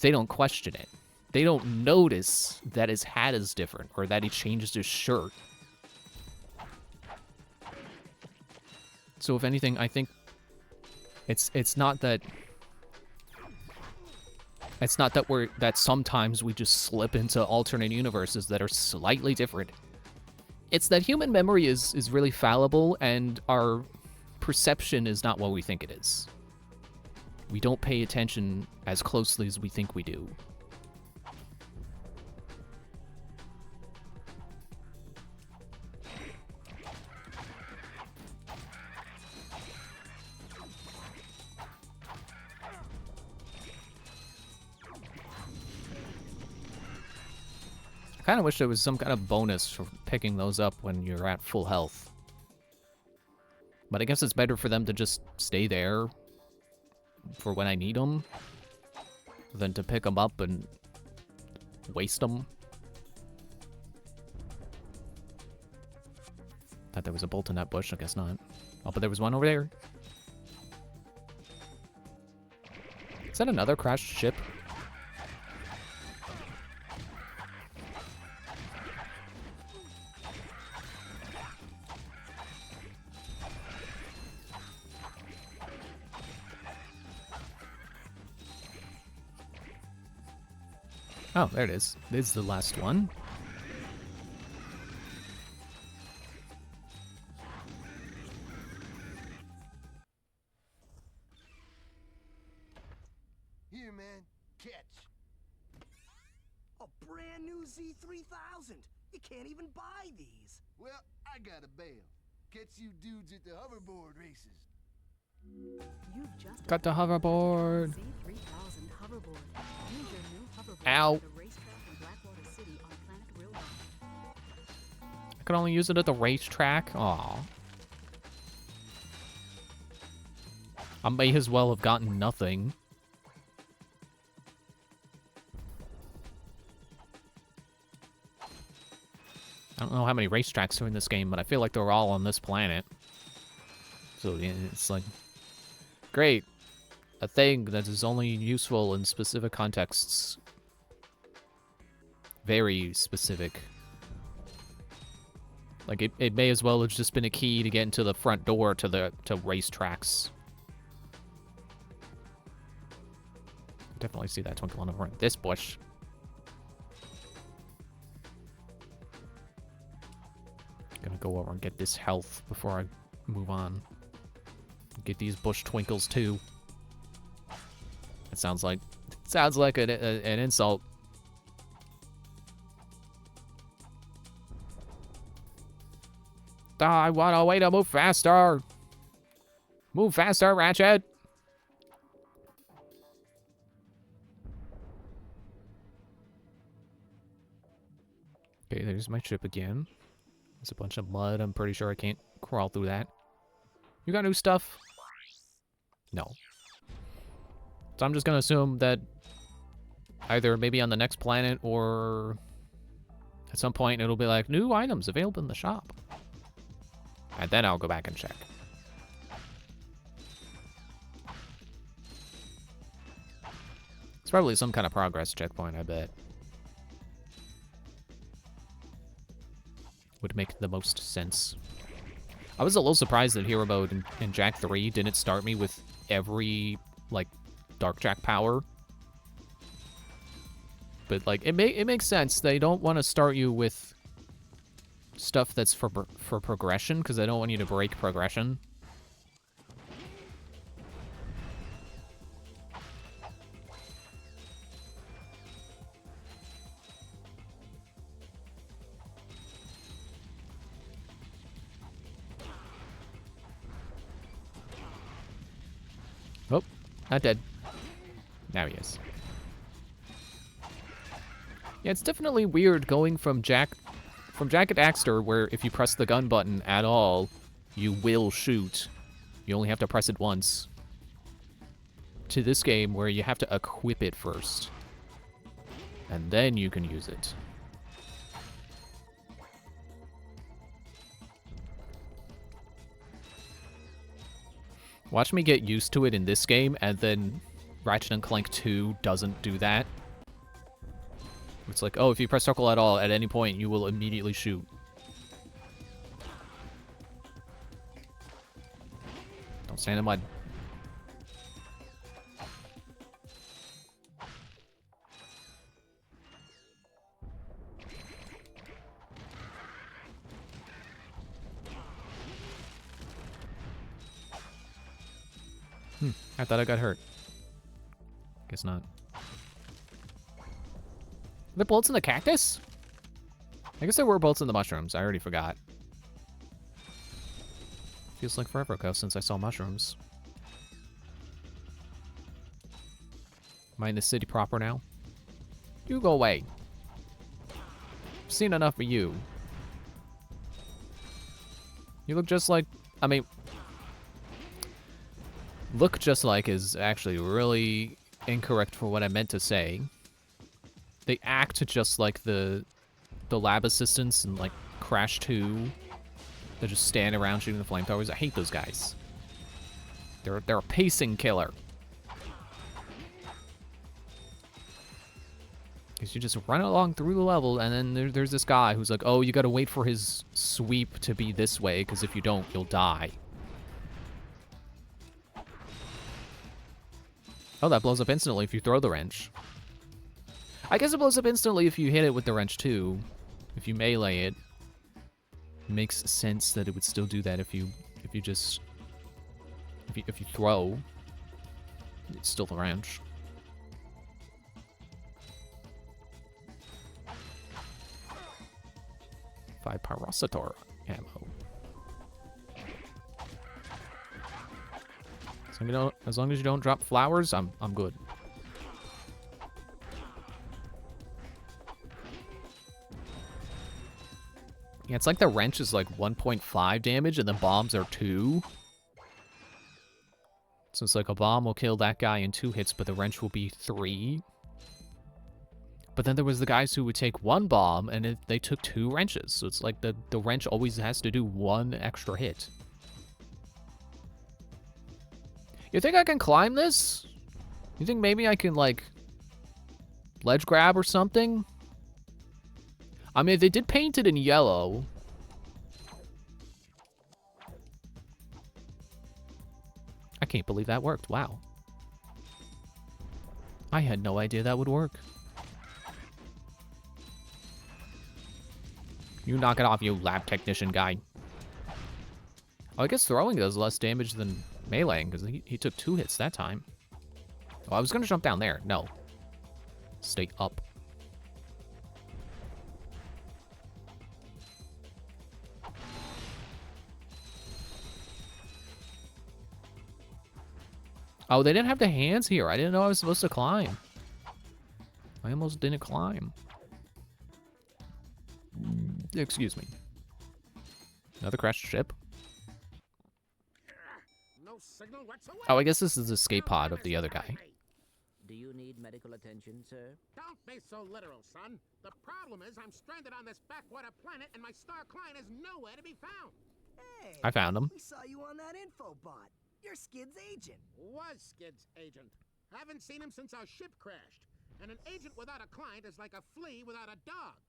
they don't question it. They don't notice that his hat is different or that he changed his shirt. So if anything, I think it's not that sometimes we just slip into alternate universes that are slightly different. It's that human memory is really fallible, and our perception is not what we think it is. We don't pay attention as closely as we think we do. I kind of wish there was some kind of bonus for picking those up when you're at full health. But I guess it's better for them to just stay there for when I need them than to pick them up and waste them. Thought there was a bolt in that bush, I guess not. Oh, but there was one over there. Is that another crashed ship? Oh, there it is. This is the last one. Here, man. Catch. A brand new Z3000. You can't even buy these. Well, I got a bail. Catch you dudes at the hoverboard races. You've just Got the hoverboard. Z3000 hoverboard. Use your new hoverboard Ow. at the racetrack in Blackwater City on Planet Railroad. I could only use it at the racetrack. Aw. I may as well have gotten nothing. I don't know how many racetracks are in this game, but I feel like they're all on this planet. So yeah, it's like, great. A thing that is only useful in specific contexts. Very specific. Like, it may as well have just been a key to get into the front door to racetracks. Definitely see that twinkling over in this bush. Gonna go over and get this health before I move on. Get these bush twinkles too. It sounds like an insult. I want a way to move faster. Move faster, Ratchet. Okay, there's my ship again. There's a bunch of mud. I'm pretty sure I can't crawl through that. You got new stuff? No. So I'm just gonna assume that either maybe on the next planet or at some point it'll be like, new items available in the shop. And then I'll go back and check. It's probably some kind of progress checkpoint, I bet. Would make the most sense. I was a little surprised that Hero Mode in Jak 3 didn't start me with every, like, Dark Jak power. But, like, it makes sense. They don't want to start you with stuff that's for progression, because they don't want you to break progression. Oh, not dead. Now he is. Yeah, it's definitely weird going from Jak Daxter, where if you press the gun button at all, you will shoot. You only have to press it once. To this game, where you have to equip it first. And then you can use it. Watch me get used to it in this game, and then Ratchet & Clank 2 doesn't do that. It's like, oh, if you press circle at all, at any point, you will immediately shoot. Don't stand in mud. I thought I got hurt. Guess not. Are there bullets in the cactus? I guess there were bullets in the mushrooms. I already forgot. Feels like forever ago since I saw mushrooms. Am I in the city proper now? You go away. I've seen enough of you. You look just like... I mean... Look just like is actually really incorrect for what I meant to say. They act just like the lab assistants in, like, Crash 2. They just stand around shooting the flamethrowers. I hate those guys. They're a pacing killer. Because you just run along through the level, and then there's this guy who's like, oh, you gotta wait for his sweep to be this way, because if you don't, you'll die. Oh, that blows up instantly if you throw the wrench. I guess it blows up instantly if you hit it with the wrench too. If you melee it, makes sense that it would still do that if you just if you throw. It's still the wrench. Five Pyrocitor ammo. So as long as you don't drop flowers, I'm good. Yeah, it's like the wrench is like 1.5 damage and the bombs are 2. So it's like a bomb will kill that guy in 2 hits, but the wrench will be 3. But then there was the guys who would take 1 bomb and they took 2 wrenches. So it's like the wrench always has to do 1 extra hit. You think I can climb this? You think maybe I can, like, ledge grab or something? I mean, they did paint it in yellow. I can't believe that worked. Wow. I had no idea that would work. You knock it off, you lab technician guy. Oh, I guess throwing does less damage than meleeing, because he took 2 hits that time. Oh, I was going to jump down there. No. Stay up. Oh, they didn't have the hands here. I didn't know I was supposed to climb. I almost didn't climb. Excuse me. Another crashed ship. No signal whatsoever. Oh, I guess this is the escape pod of the other guy. Do you need medical attention, sir? Don't be so literal, son. The problem is I'm stranded on this backwater planet and my star client is nowhere to be found. Hey, I found him. we saw you on that info bot. You're Skid's agent. Was Skid's agent. Haven't seen him since our ship crashed. And an agent without a client is like a flea without a dog.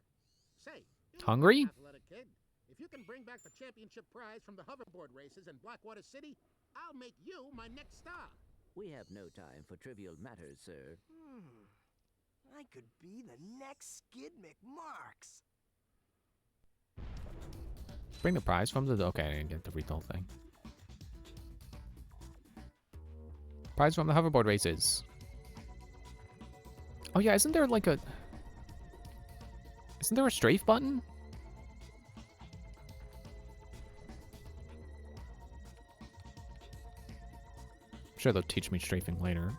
Say, you Hungry? athletic kid. If you can bring back the championship prize from the hoverboard races in Blackwater City, I'll make you my next star. We have no time for trivial matters, sir. I could be the next Skid McMarks. Bring the prize from the... Okay, I didn't get to read the whole thing. Prize from the hoverboard races. Oh yeah, isn't there like a... Isn't there a strafe button? I'm sure they'll teach me strafing later.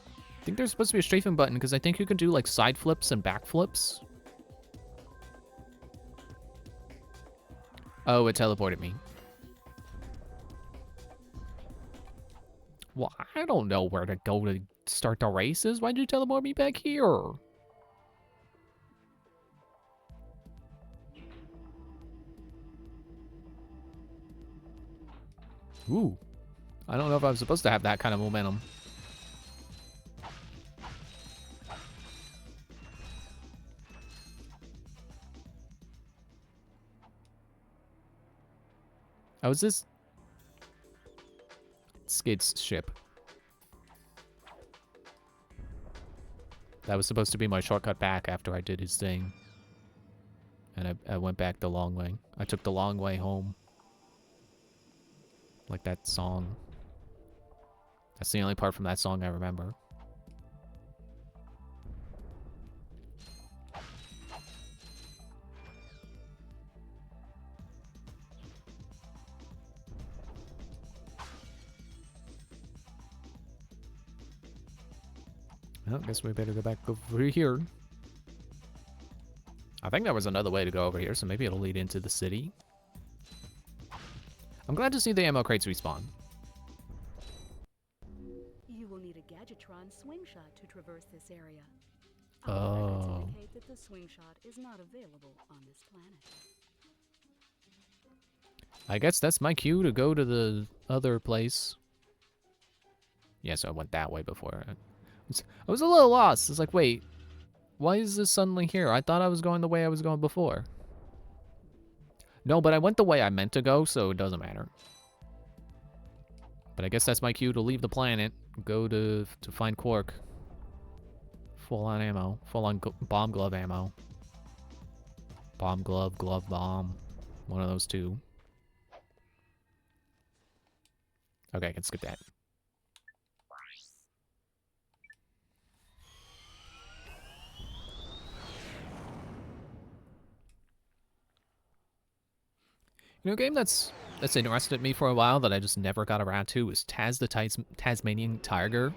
I think there's supposed to be a strafing button because I think you can do like side flips and back flips. Oh, it teleported me. Well, I don't know where to go to start the races. Why'd you teleport me back here? Ooh. I don't know if I'm supposed to have that kind of momentum. Oh, is this Skid's ship? That was supposed to be my shortcut back after I did his thing. And I went back the long way. I took the long way home. Like that song. That's the only part from that song I remember. Well, guess we better go back over here. I think there was another way to go over here, so maybe it'll lead into the city. I'm glad to see the ammo crates respawn. You will need a Gadgetron swing shot to traverse this area. Oh. Our records indicate that the swing shot is not available on this planet. I guess that's my cue to go to the other place. Yeah, so I went that way before. I was a little lost. It's like, wait, why is this suddenly here? I thought I was going the way I was going before. No, but I went the way I meant to go, so it doesn't matter. But I guess that's my cue to leave the planet, go to find Quark. Full on ammo. Full on bomb glove ammo. Bomb glove, glove bomb. One of those two. Okay, I can skip that. You know, a game that's interested me for a while that I just never got around to is Taz the Tasmanian Tiger.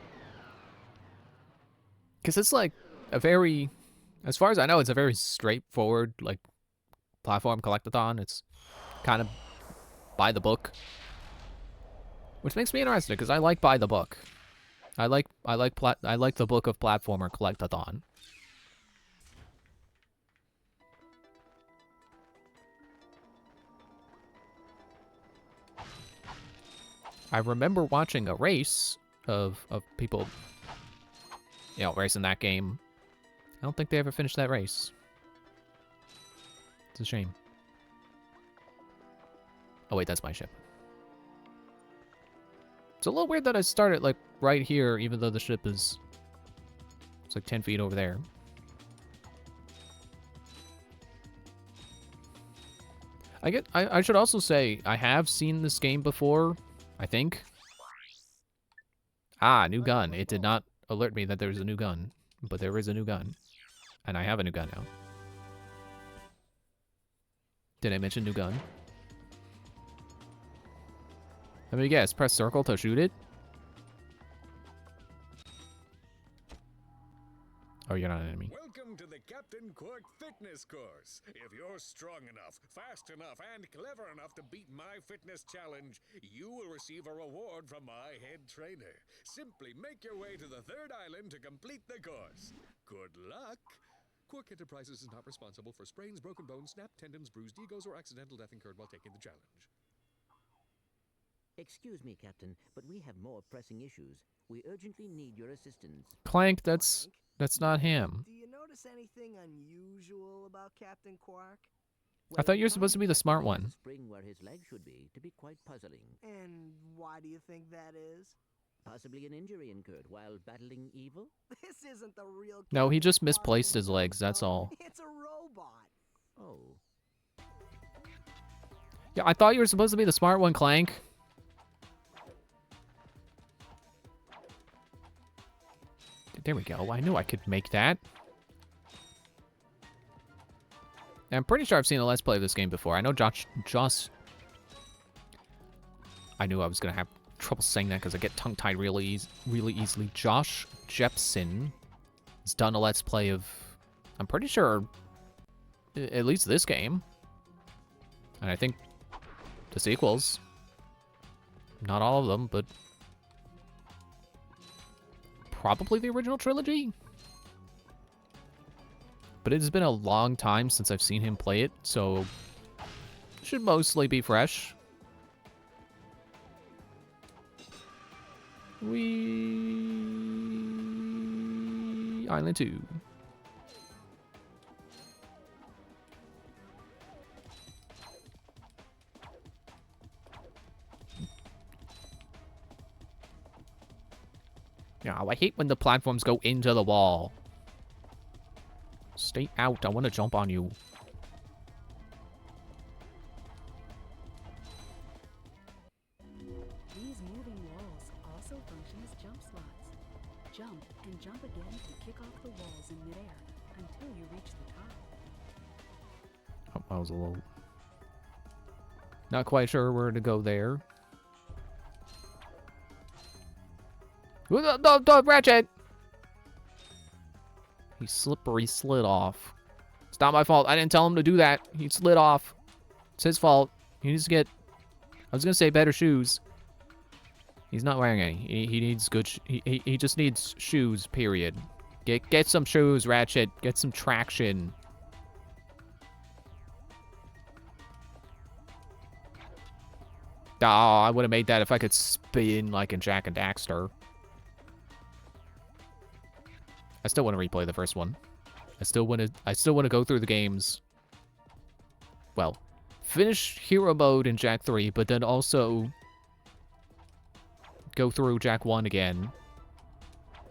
Because it's like a very, as far as I know, it's a very straightforward, like, platform collectathon. It's kind of by the book. Which makes me interested, because I like by the book. I like the book of platformer collectathon. I remember watching a race of people, you know, racing that game. I don't think they ever finished that race. It's a shame. Oh wait, that's my ship. It's a little weird that I started like right here, even though the ship is, it's like 10 feet over there. I should also say I have seen this game before, I think. Ah, new gun. It did not alert me that there was a new gun, but there is a new gun. And I have a new gun now. Did I mention new gun? Let me guess, press circle to shoot it? Oh, you're not an enemy. Welcome to the Captain Quark Fitness Course. If you're strong enough, fast enough, and clever enough to beat my fitness challenge, you will receive a reward from my head trainer. Simply make your way to the third island to complete the course. Good luck. Quark Enterprises is not responsible for sprains, broken bones, snapped tendons, bruised egos, or accidental death incurred while taking the challenge. Excuse me, Captain, but we have more pressing issues. We urgently need your assistance. Clank, that's not him. Do you notice anything unusual about Captain Quark? I thought you were supposed to be the smart one. Spring where his leg should be to be quite puzzling. And why do you think that is? Possibly an injury incurred while battling evil? This isn't the real. No, he just misplaced his legs, that's all. It's a robot. Oh. Yeah, I thought you were supposed to be the smart one, Clank. There we go. I knew I could make that. I'm pretty sure I've seen a Let's Play of this game before. I know Josh... I knew I was going to have trouble saying that because I get tongue-tied really easily. Josh Jepson has done a Let's Play of... I'm pretty sure... at least this game. And I think the sequels. Not all of them, but... probably the original trilogy? But it has been a long time since I've seen him play it, so... it should mostly be fresh. Island 2. Yeah, I hate when the platforms go into the wall. Stay out, I want to jump on you. These moving walls also function as jump slots. Jump and jump again to kick off the walls in midair until you reach the top. Oh, I was a little... not quite sure where to go there. The Ratchet! He slid off. It's not my fault. I didn't tell him to do that. He slid off. It's his fault. He needs to get... I was gonna say better shoes. He's not wearing any. He needs good... he just needs shoes, period. Get some shoes, Ratchet. Get some traction. Oh, I would have made that if I could spin like in Jak and Daxter. I still want to replay the first one. I still want to go through the games. Well, finish hero mode in Jak 3, but then also go through Jak 1 again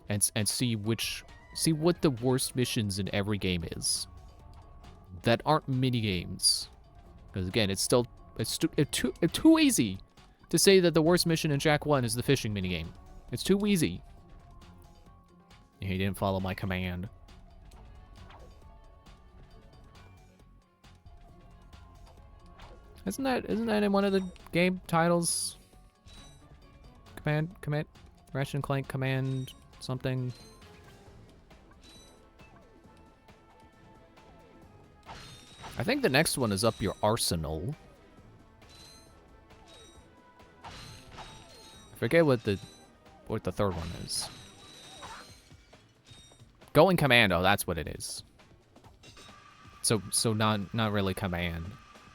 and see which see what the worst missions in every game is. That aren't mini games. Because again, it's still it's too easy to say that the worst mission in Jak 1 is the fishing minigame. It's too easy. He didn't follow my command. Isn't that in one of the game titles? Command, Ratchet and Clank command something. I think the next one is up your arsenal. I forget what the third one is. Going commando, that's what it is. So not really command.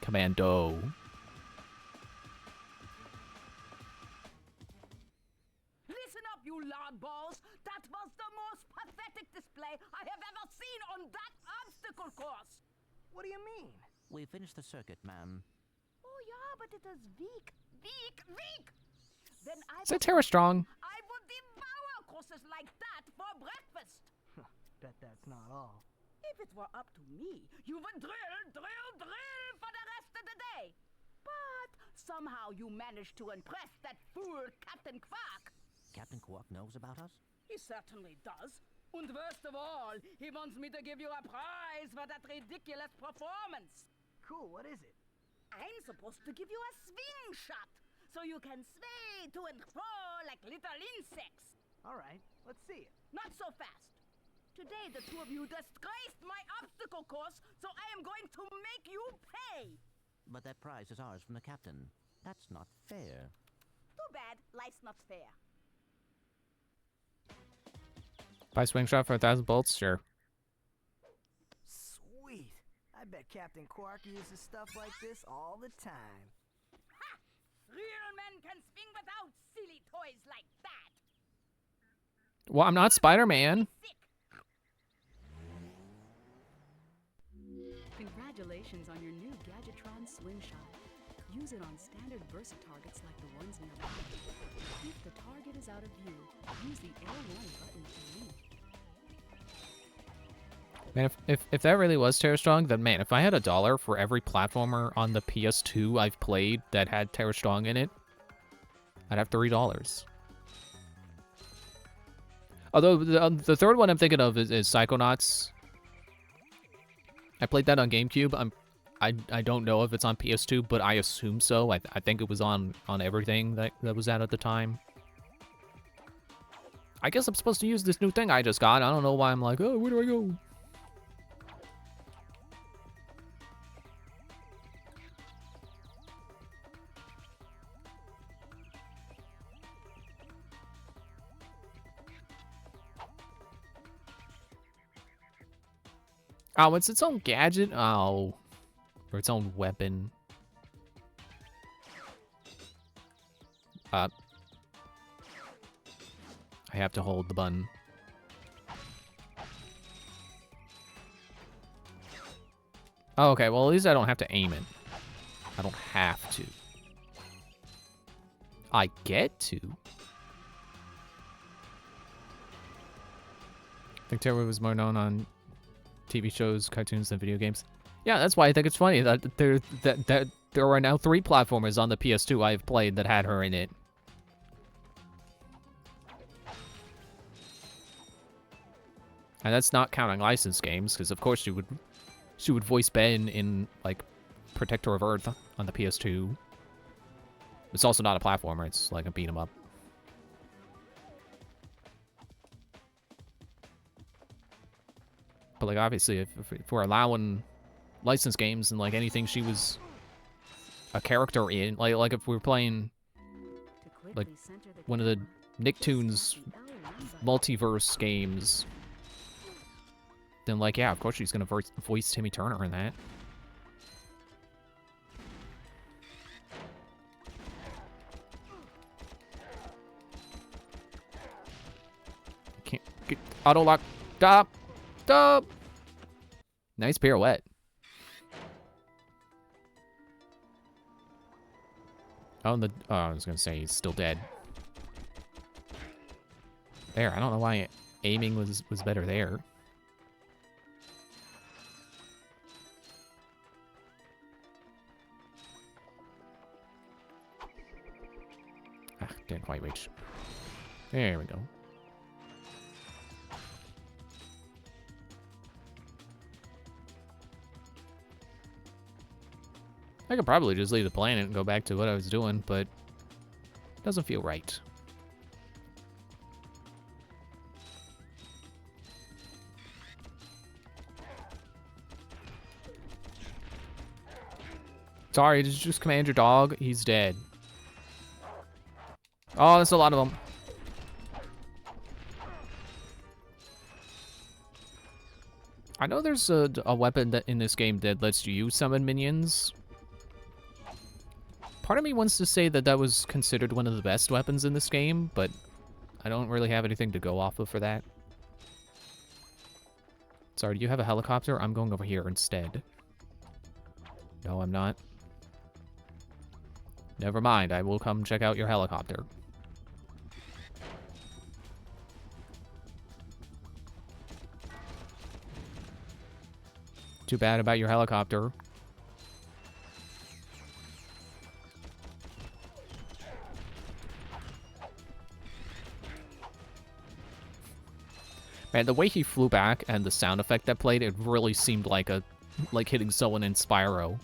Commando. Listen up, you loudballs! That was the most pathetic display I have ever seen on that obstacle course! What do you mean? We finished the circuit, ma'am. Oh yeah, but it is weak. Then I Is that Tara Strong? I would devour courses like that for breakfast. Bet that's not all. If it were up to me, you would drill for the rest of the day. But somehow you managed to impress that fool Captain Quark. Captain Quark knows about us? He certainly does. And worst of all, he wants me to give you a prize for that ridiculous performance. Cool, what is it? I'm supposed to give you a swing shot, so you can sway to and fro like little insects. All right, let's see it. Not so fast. Today, the two of you disgraced my obstacle course, so I am going to make you pay. But that prize is ours from the captain. That's not fair. Too bad. Life's not fair. Buy swing shot for 1,000 bolts? Sure. Sweet. I bet Captain Quark uses stuff like this all the time. Ha! Real men can swing without silly toys like that. Well, I'm not Spider-Man. Congratulations on your new Gadgetron Slingshot. Use it on standard Versa targets like the ones nearby. If the target is out of view, use the L1 button to move. Man, if that really was Tara Strong, then man, if I had $1 for every platformer on the PS2 I've played that had Tara Strong in it, I'd have $3. Although the third one I'm thinking of is Psychonauts. I played that on GameCube. I don't know if it's on PS2, but I assume so. I think it was on everything that was out at the time. I guess I'm supposed to use this new thing I just got. I don't know why I'm like, oh, where do I go? Oh, it's its own gadget? Oh. Or its own weapon. I have to hold the button. Oh, okay, well at least I don't have to aim it. I don't have to. I get to. I think Terra was more known on TV shows, cartoons, than video games. Yeah, that's why I think it's funny that there are now 3 platformers on the PS2 I've played that had her in it. And that's not counting licensed games, because of course she would voice Ben in like Protector of Earth on the PS2. It's also not a platformer; it's like a beat 'em up. But like obviously, if we're allowing licensed games and like anything she was a character in, like if we're playing like one of the Nicktoons multiverse games, then like yeah, of course she's gonna voice Timmy Turner in that. Can't get auto lock. Stop. Stop. Nice pirouette. Oh, and I was gonna say he's still dead. There, I don't know why aiming was better there. Ah, didn't quite reach. There we go. I could probably just leave the planet and go back to what I was doing, but it doesn't feel right. Sorry, did you just command your dog? He's dead. Oh, there's a lot of them. I know there's a weapon that in this game that lets you summon minions. Part of me wants to say that that was considered one of the best weapons in this game, but I don't really have anything to go off of for that. Sorry, do you have a helicopter? I'm going over here instead. No, I'm not. Never mind, I will come check out your helicopter. Too bad about your helicopter. Man, the way he flew back and the sound effect that played, it really seemed like hitting someone in Spyro.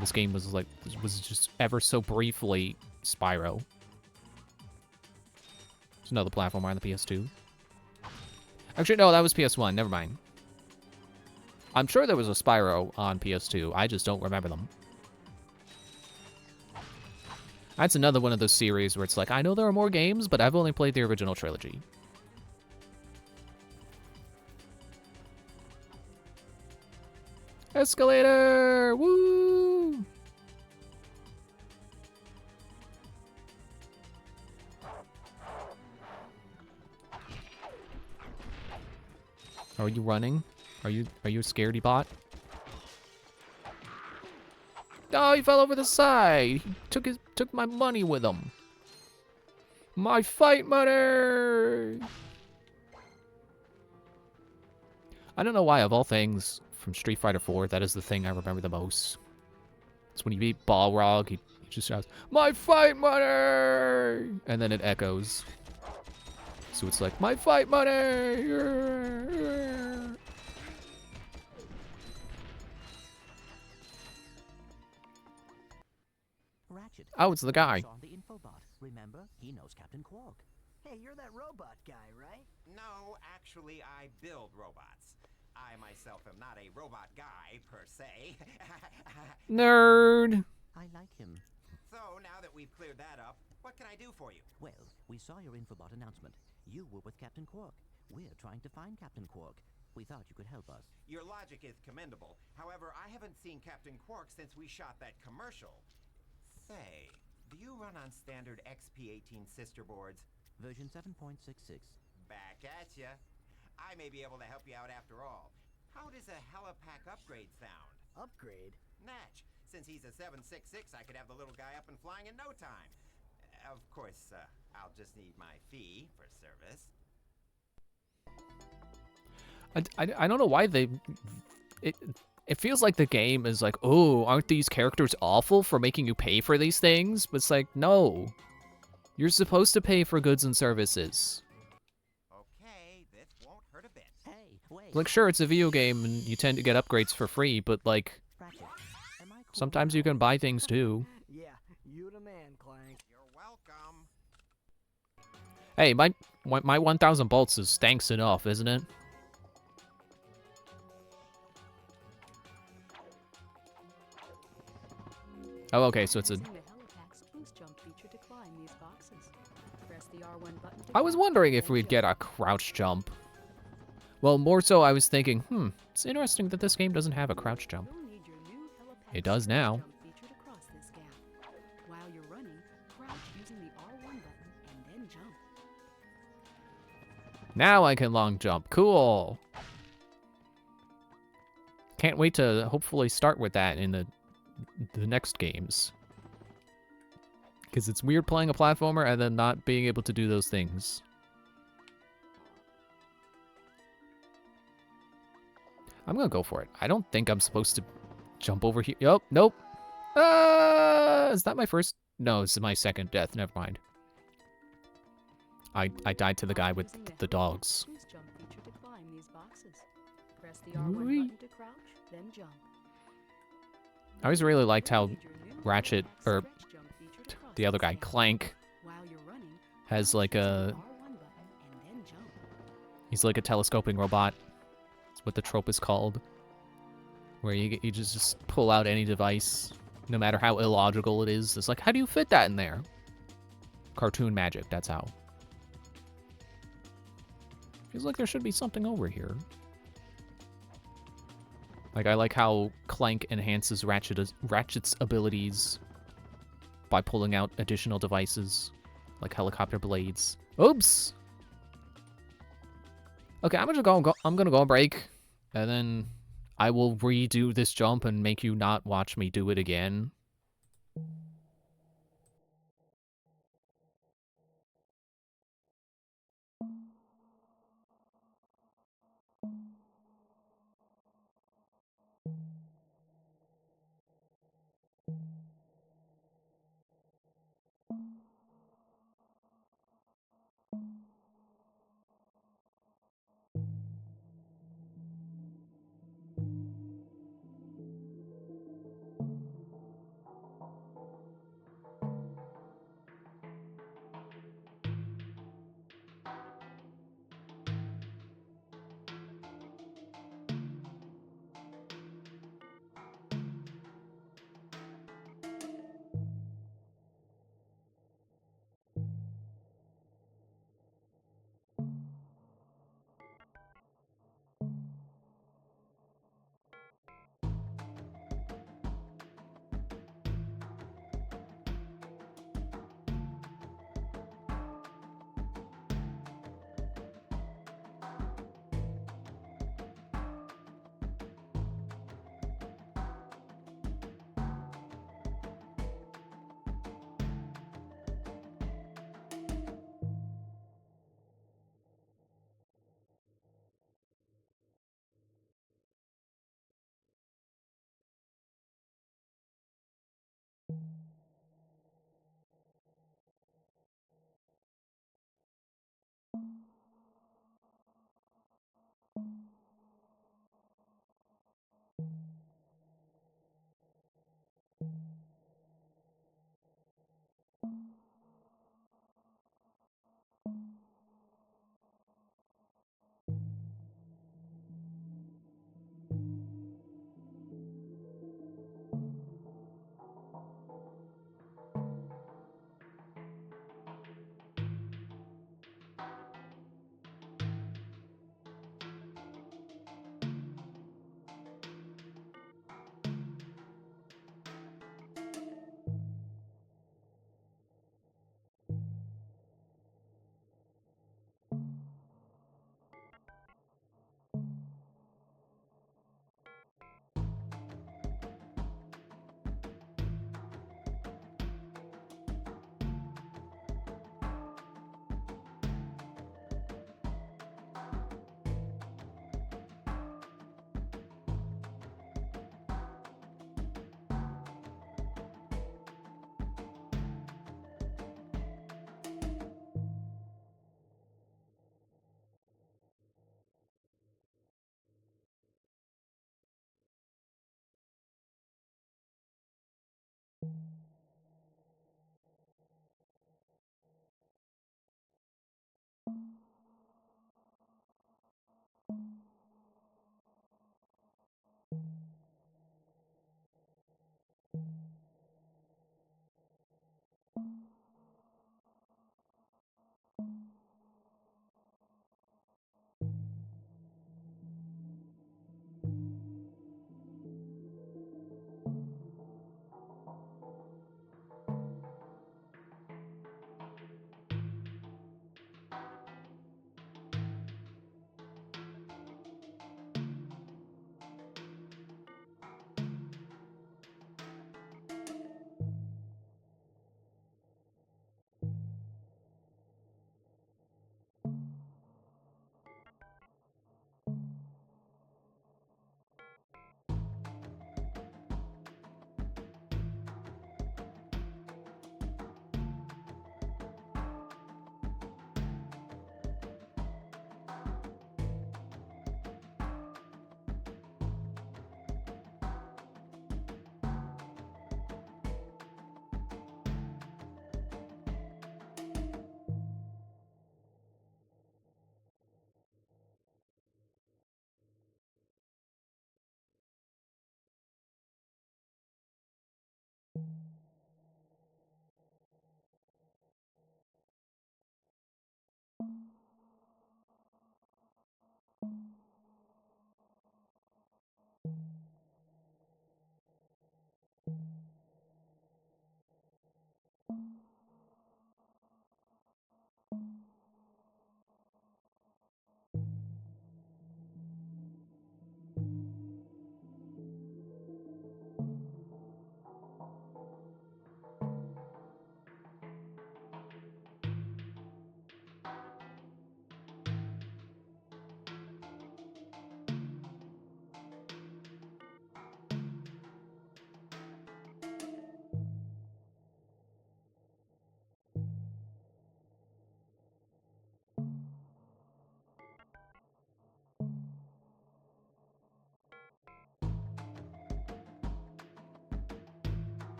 This game was just ever so briefly Spyro. There's another platformer on the PS2. Actually, no, that was PS1. Never mind. I'm sure there was a Spyro on PS2. I just don't remember them. That's another one of those series where it's like, I know there are more games, but I've only played the original trilogy. Escalator! Woo! Are you running? Are you a scaredy bot? Oh, he fell over the side. He took my money with him. My fight money. I don't know why, of all things from Street Fighter 4, that is the thing I remember the most. It's when you beat Balrog, he just shouts, "My fight money!" And then it echoes. So it's like, "My fight money!" Ratchet. Oh, it's the guy. On the infobot. Remember, he knows Captain Quark. Hey, you're that robot guy, right? No, actually, I build robots. I myself am not a robot guy, per se. Nerd. I like him. So, now that we've cleared that up, what can I do for you? Well, we saw your infobot announcement. You were with Captain Quark. We're trying to find Captain Quark. We thought you could help us. Your logic is commendable. However, I haven't seen Captain Quark since we shot that commercial. Say, do you run on standard XP18 sister boards? Version 7.66. Back at ya. I may be able to help you out after all. How does a helipack upgrade sound? Upgrade? Natch. Since he's a 766, I could have the little guy up and flying in no time. Of course, I'll just need my fee for service. I don't know why they... It feels like the game is like, oh, aren't these characters awful for making you pay for these things? But it's like, no. You're supposed to pay for goods and services. Okay, this won't hurt a bit. Hey, wait. Like, sure, it's a video game and you tend to get upgrades for free, but like, Ratchet, am I cool? sometimes you can buy things too. Yeah, you the man, Clank. You're welcome. Hey, my 1,000 bolts is thanks enough, isn't it? Oh, okay, so it's a... Using the helipack's boost jump feature to climb these boxes. Press the R1 button to I was wondering if we'd get a crouch jump. Well, more so I was thinking, it's interesting that this game doesn't have a crouch jump. You'll need your new helipack's It does now. jump feature to cross this gap. While you're running, crouch using the R1 button and then jump. Now I can long jump. Cool. Can't wait to hopefully start with that in the next games. Because it's weird playing a platformer and then not being able to do those things. I'm gonna go for it. I don't think I'm supposed to jump over here. Oh, nope. Is that my first? No, this is my second death. Never mind. I died to the guy with the dogs. Use jump feature to climb these boxes. Press the R1 button to crouch, then jump. I always really liked how Ratchet, or the other guy, Clank, While you're running, has like a... R1 button and then jump. He's like a telescoping robot. That's what the trope is called. Where you just pull out any device, no matter how illogical it is. It's like, how do you fit that in there? Cartoon magic, that's how. Feels like there should be something over here. Like, I like how Clank enhances Ratchet's abilities by pulling out additional devices, like helicopter blades. Oops! Okay, I'm gonna go on break, and then I will redo this jump and make you not watch me do it again.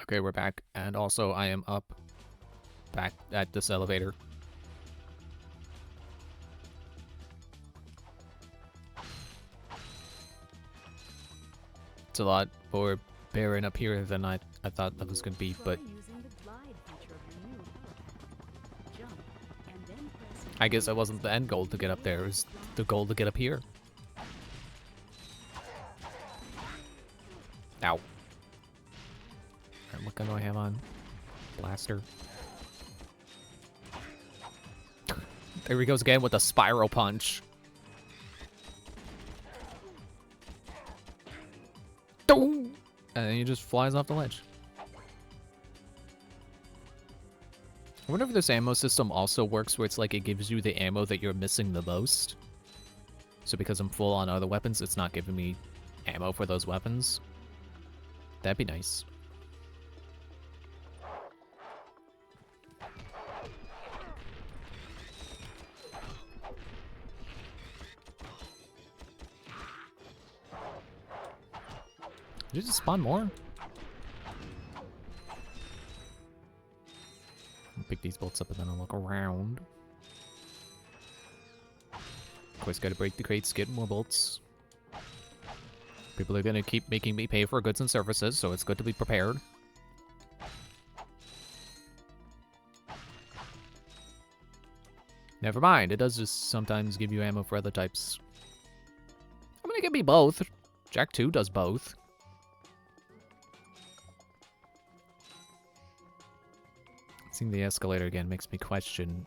Okay, we're back. And also, I am up back at this elevator. It's a lot more barren up here than I thought that was going to be, but I guess that wasn't the end goal to get up there. It was the goal to get up here. Ow. Alright, what gun do I have on? Blaster. There he goes again with a spiral punch. And then he just flies off the ledge. I wonder if this ammo system also works where it's like it gives you the ammo that you're missing the most. So because I'm full on other weapons, it's not giving me ammo for those weapons. That'd be nice. Did it just spawn more? I'll pick these bolts up and then I'll look around. Of course, gotta break the crates, get more bolts. People are gonna keep making me pay for goods and services, so it's good to be prepared. Never mind, it does just sometimes give you ammo for other types. I'm gonna give me both. Jak 2 does both. Seeing the escalator again makes me question,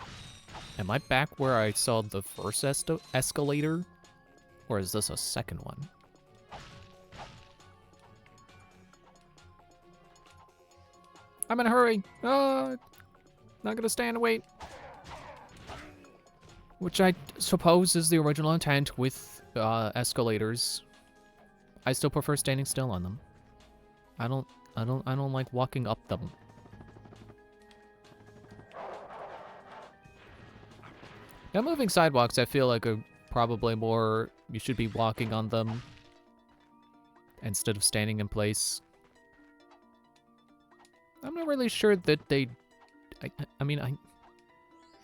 am I back where I saw the first escalator? Or is this a second one? I'm in a hurry! Not gonna stand and wait. Which I suppose is the original intent with escalators. I still prefer standing still on them. I don't like walking up them. Now, moving sidewalks, I feel like are probably more, you should be walking on them instead of standing in place. I'm not really sure that they, I'm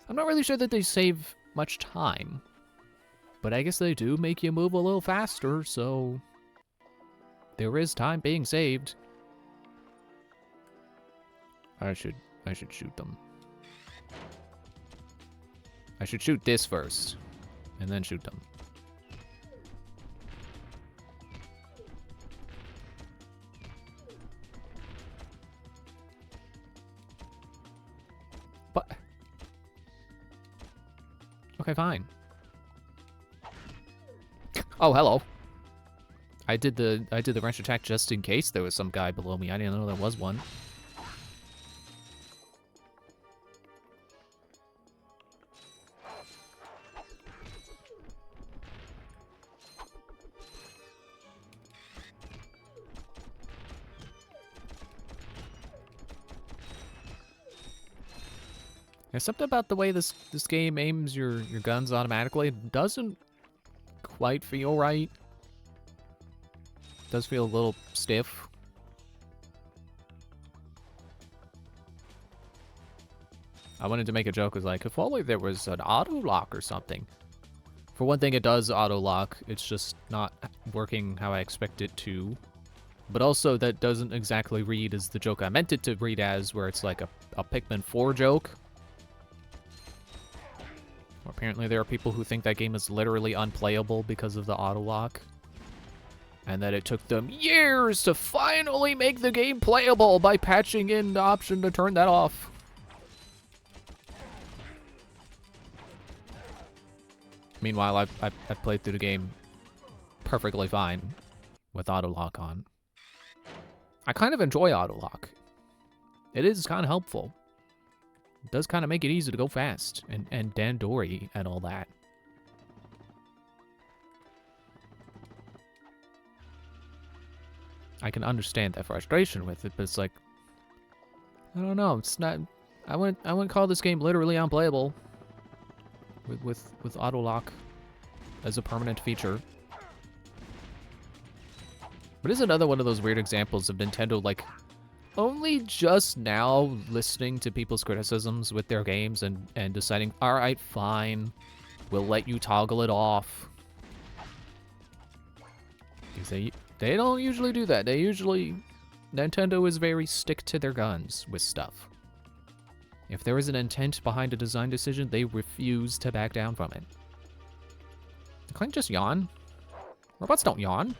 not really sure that they save much time. But I guess they do make you move a little faster, so there is time being saved. I should shoot them. I should shoot this first, and then shoot them. But okay, fine. Oh, hello. I did the wrench attack just in case there was some guy below me. I didn't know there was one. There's something about the way this game aims your guns automatically. It doesn't quite feel right. It does feel a little stiff. I wanted to make a joke, was like, if only there was an auto lock or something. For one thing, it does auto lock. It's just not working how I expect it to. But also, that doesn't exactly read as the joke I meant it to read as, where it's like a Pikmin 4 joke. Apparently there are people who think that game is literally unplayable because of the auto-lock. And that it took them years to finally make the game playable by patching in the option to turn that off. Meanwhile, I've played through the game perfectly fine with auto-lock on. I kind of enjoy auto-lock. It is kind of helpful. It does kind of make it easy to go fast, and Dandori and all that. I can understand that frustration with it, but it's like, I don't know, it's not, I wouldn't call this game literally unplayable with auto lock as a permanent feature. But it's another one of those weird examples of Nintendo like only just now listening to people's criticisms with their games and deciding, alright, fine, we'll let you toggle it off. Because they don't usually do that. Nintendo is very stick to their guns with stuff. If there is an intent behind a design decision, they refuse to back down from it. Did Clank just yawn? Robots don't yawn.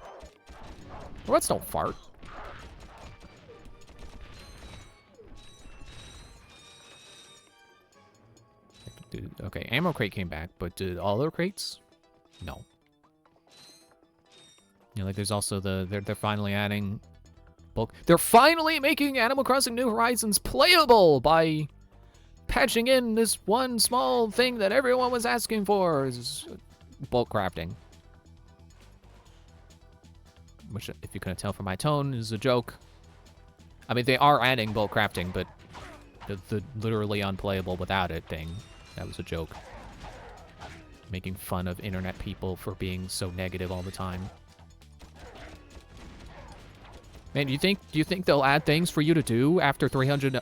Robots don't fart. Okay, ammo crate came back, but did all other crates? No. You know, like there's also they're finally adding bulk. They're finally making Animal Crossing New Horizons playable by patching in this one small thing that everyone was asking for, is bulk crafting. Which, if you couldn't tell from my tone, is a joke. I mean, they are adding bulk crafting, but the literally unplayable without it thing, that was a joke. Making fun of internet people for being so negative all the time. Man, do you think they'll add things for you to do after 300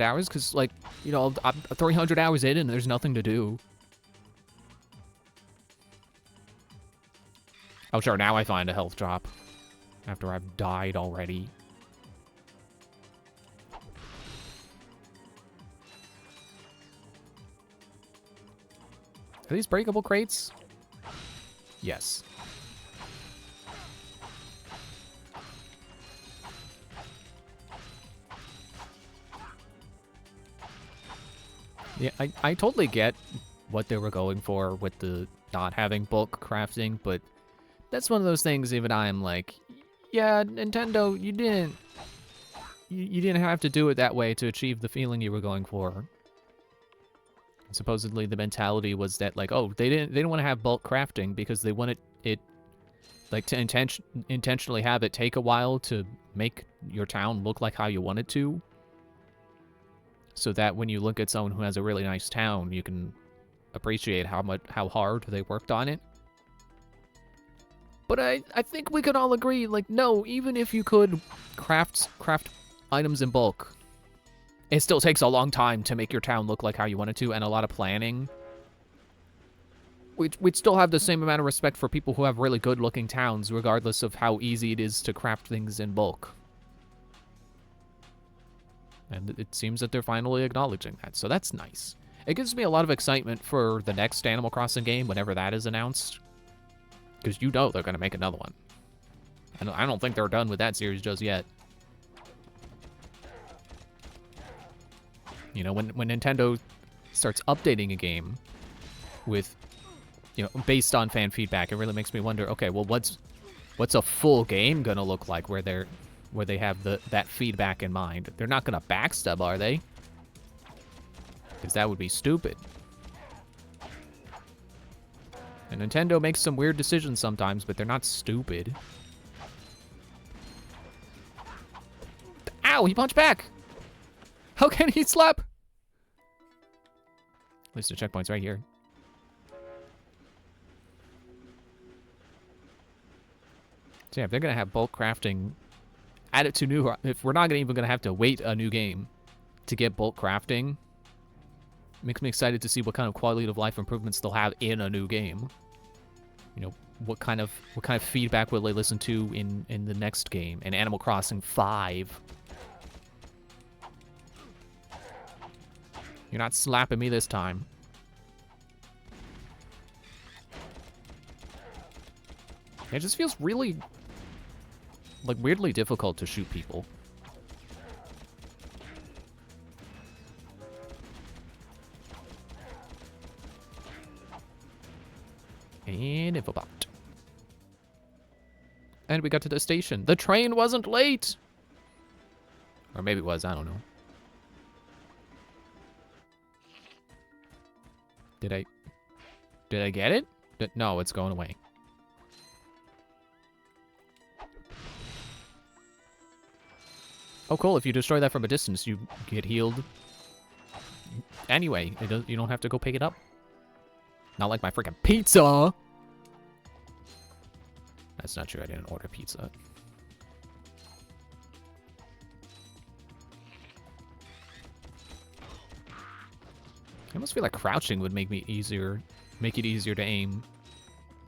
hours? Because, like, you know, I'm 300 hours in and there's nothing to do. Oh, sure, now I find a health drop. After I've died already. Are these breakable crates? Yes. Yeah, I totally get what they were going for with the not having bulk crafting, but that's one of those things even I'm like, yeah, Nintendo, you didn't have to do it that way to achieve the feeling you were going for. Supposedly the mentality was that, like, oh, they didn't want to have bulk crafting because they wanted it, like, to intentionally have it take a while to make your town look like how you want it to. So that when you look at someone who has a really nice town, you can appreciate how hard they worked on it. But I think we could all agree, like, no, even if you could craft items in bulk, it still takes a long time to make your town look like how you want it to, and a lot of planning. We'd still have the same amount of respect for people who have really good-looking towns, regardless of how easy it is to craft things in bulk. And it seems that they're finally acknowledging that, so that's nice. It gives me a lot of excitement for the next Animal Crossing game, whenever that is announced. Because you know they're going to make another one. And I don't think they're done with that series just yet. You know, when Nintendo starts updating a game with, you know, based on fan feedback, it really makes me wonder, okay, well, what's a full game going to look like where they have that feedback in mind? They're not going to backstub, are they? Because that would be stupid. And Nintendo makes some weird decisions sometimes, but they're not stupid. Ow, he punched back! How can he slap? At least the checkpoint's right here. So yeah, if they're going to have bulk crafting, add it to new... If we're not even going to have to wait a new game to get bulk crafting, makes me excited to see what kind of quality of life improvements they'll have in a new game. You know, what kind of feedback will they listen to in the next game, in Animal Crossing 5? You're not slapping me this time. It just feels really, like, weirdly difficult to shoot people. And Infobot. And we got to the station. The train wasn't late! Or maybe it was, I don't know. Did I get it? No, it's going away. Oh, cool. If you destroy that from a distance, you get healed. Anyway, you don't have to go pick it up. Not like my freaking pizza! That's not true. I didn't order pizza. I almost feel like crouching would make it easier to aim.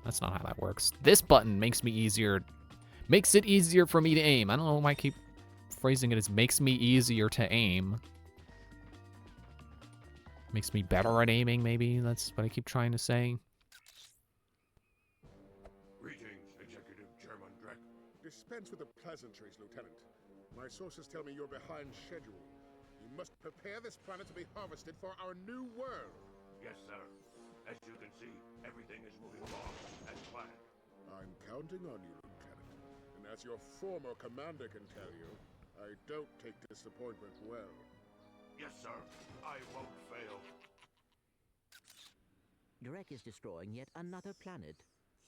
That's not how that works. This button makes it easier for me to aim. I don't know why I keep phrasing it as makes me easier to aim. Makes me better at aiming, maybe? That's what I keep trying to say. Greetings, Executive Chairman Drek. Dispense with the pleasantries, Lieutenant. My sources tell me you're behind schedule. You must prepare this planet to be harvested for our new world. Yes, sir. As you can see, everything is moving along as planned. I'm counting on you, Lieutenant. And as your former commander can tell you, I don't take disappointment well. Yes, sir. I won't fail. Drek is destroying yet another planet.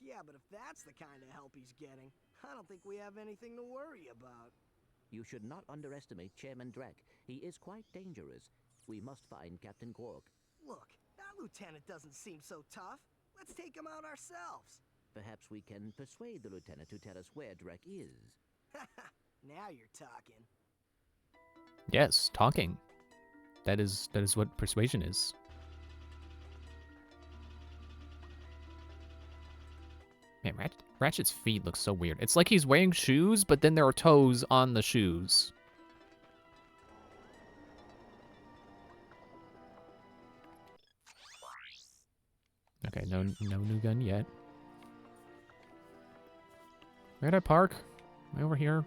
Yeah, but if that's the kind of help he's getting, I don't think we have anything to worry about. You should not underestimate Chairman Drek. He is quite dangerous. We must find Captain Quark. Look, that lieutenant doesn't seem so tough. Let's take him out ourselves. Perhaps we can persuade the lieutenant to tell us where Drek is. Now you're talking. Yes, talking. That is what persuasion is. Man, Ratchet's feet look so weird. It's like he's wearing shoes, but then there are toes on the shoes. Okay, no new gun yet. Where'd I park? Am I over here?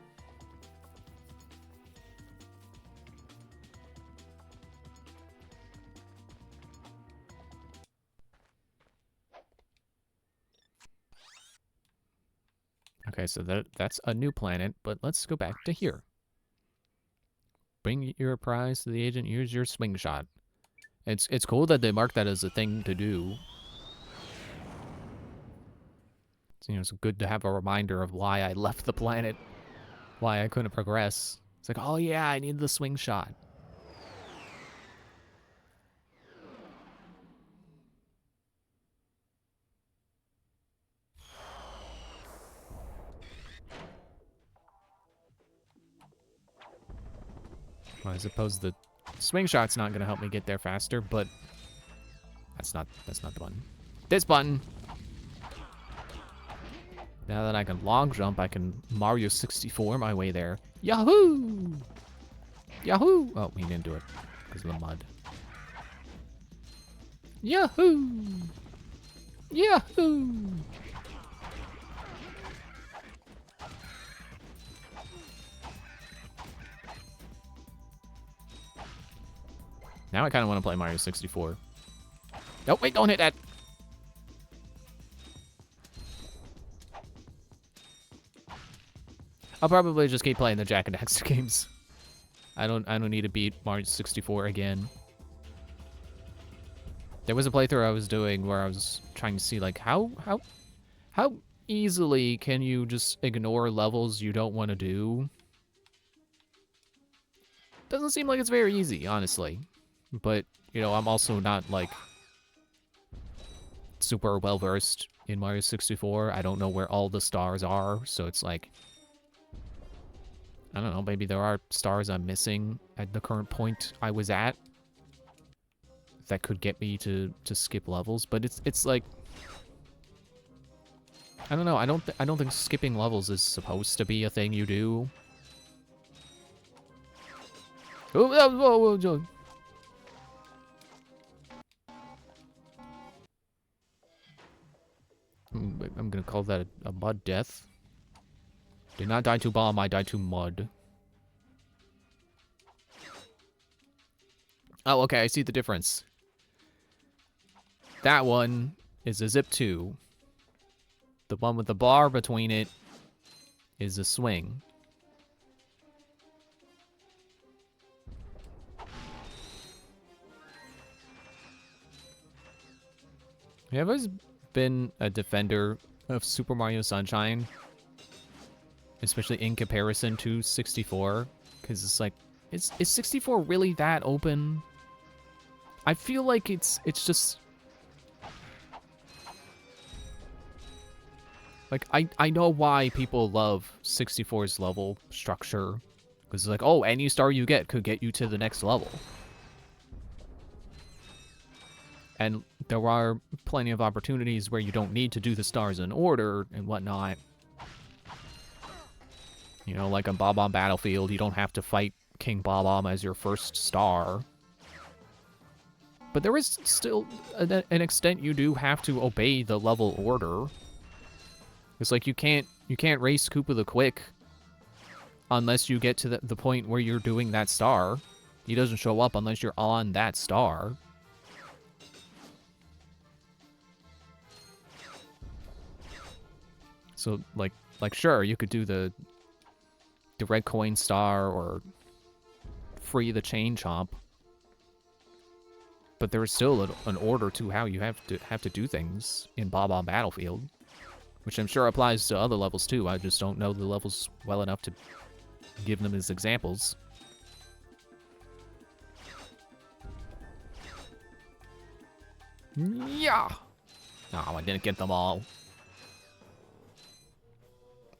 Okay, so that's a new planet, but let's go back to here. Bring your prize to the agent, use your swing shot. It's cool that they mark that as a thing to do. You know, it's good to have a reminder of why I left the planet, why I couldn't progress. It's like, oh yeah, I need the swing shot. Well, I suppose the swing shot's not gonna help me get there faster, but that's not the button. This button. Now that I can long jump, I can Mario 64 my way there. Yahoo! Yahoo! Oh, he didn't do it because of the mud. Yahoo! Yahoo! Now I kind of want to play Mario 64. Nope, wait, don't hit that. I'll probably just keep playing the Jak and Daxter games. I don't need to beat Mario 64 again. There was a playthrough I was doing where I was trying to see like how easily can you just ignore levels you don't want to do? Doesn't seem like it's very easy, honestly. But, you know, I'm also not like super well versed in Mario 64. I don't know where all the stars are, so it's like I don't know, maybe there are stars I'm missing at the current point I was at that could get me to skip levels, but it's like I don't know, I don't think skipping levels is supposed to be a thing you do. Oh, I'm gonna call that a mud death. Did not die to bomb, I died to mud. Oh, okay, I see the difference. That one is a zip 2. The one with the bar between it is a swing. Yeah, I've always been a defender of Super Mario Sunshine. Especially in comparison to 64, because it's like, is 64 really that open? I feel like it's just like I know why people love 64's level structure, because it's like, oh, any star you get could get you to the next level. And there are plenty of opportunities where you don't need to do the stars in order and whatnot. You know, like on Bob-omb Battlefield, you don't have to fight King Bob-omb as your first star. But there is still an extent you do have to obey the level order. It's like you can't race Koopa the Quick unless you get to the point where you're doing that star. He doesn't show up unless you're on that star. So like sure, you could do the red coin star or free the chain chomp. But there is still an order to how you have to do things in Bob-omb Battlefield, which I'm sure applies to other levels too. I just don't know the levels well enough to give them as examples. Yeah. Oh, I didn't get them all.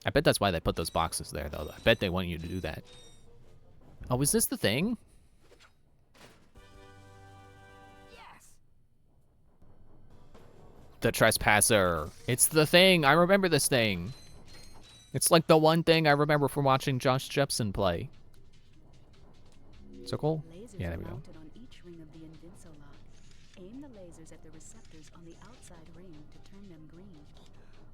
I bet that's why they put those boxes there, though. I bet they want you to do that. Oh, is this the thing? The Trespasser. It's the thing. I remember this thing. It's like the one thing I remember from watching Josh Jepson play. Circle? Yeah, there we go. On each ring of the Invincilock. Aim the lasers at the receptors on the outside ring to turn them green.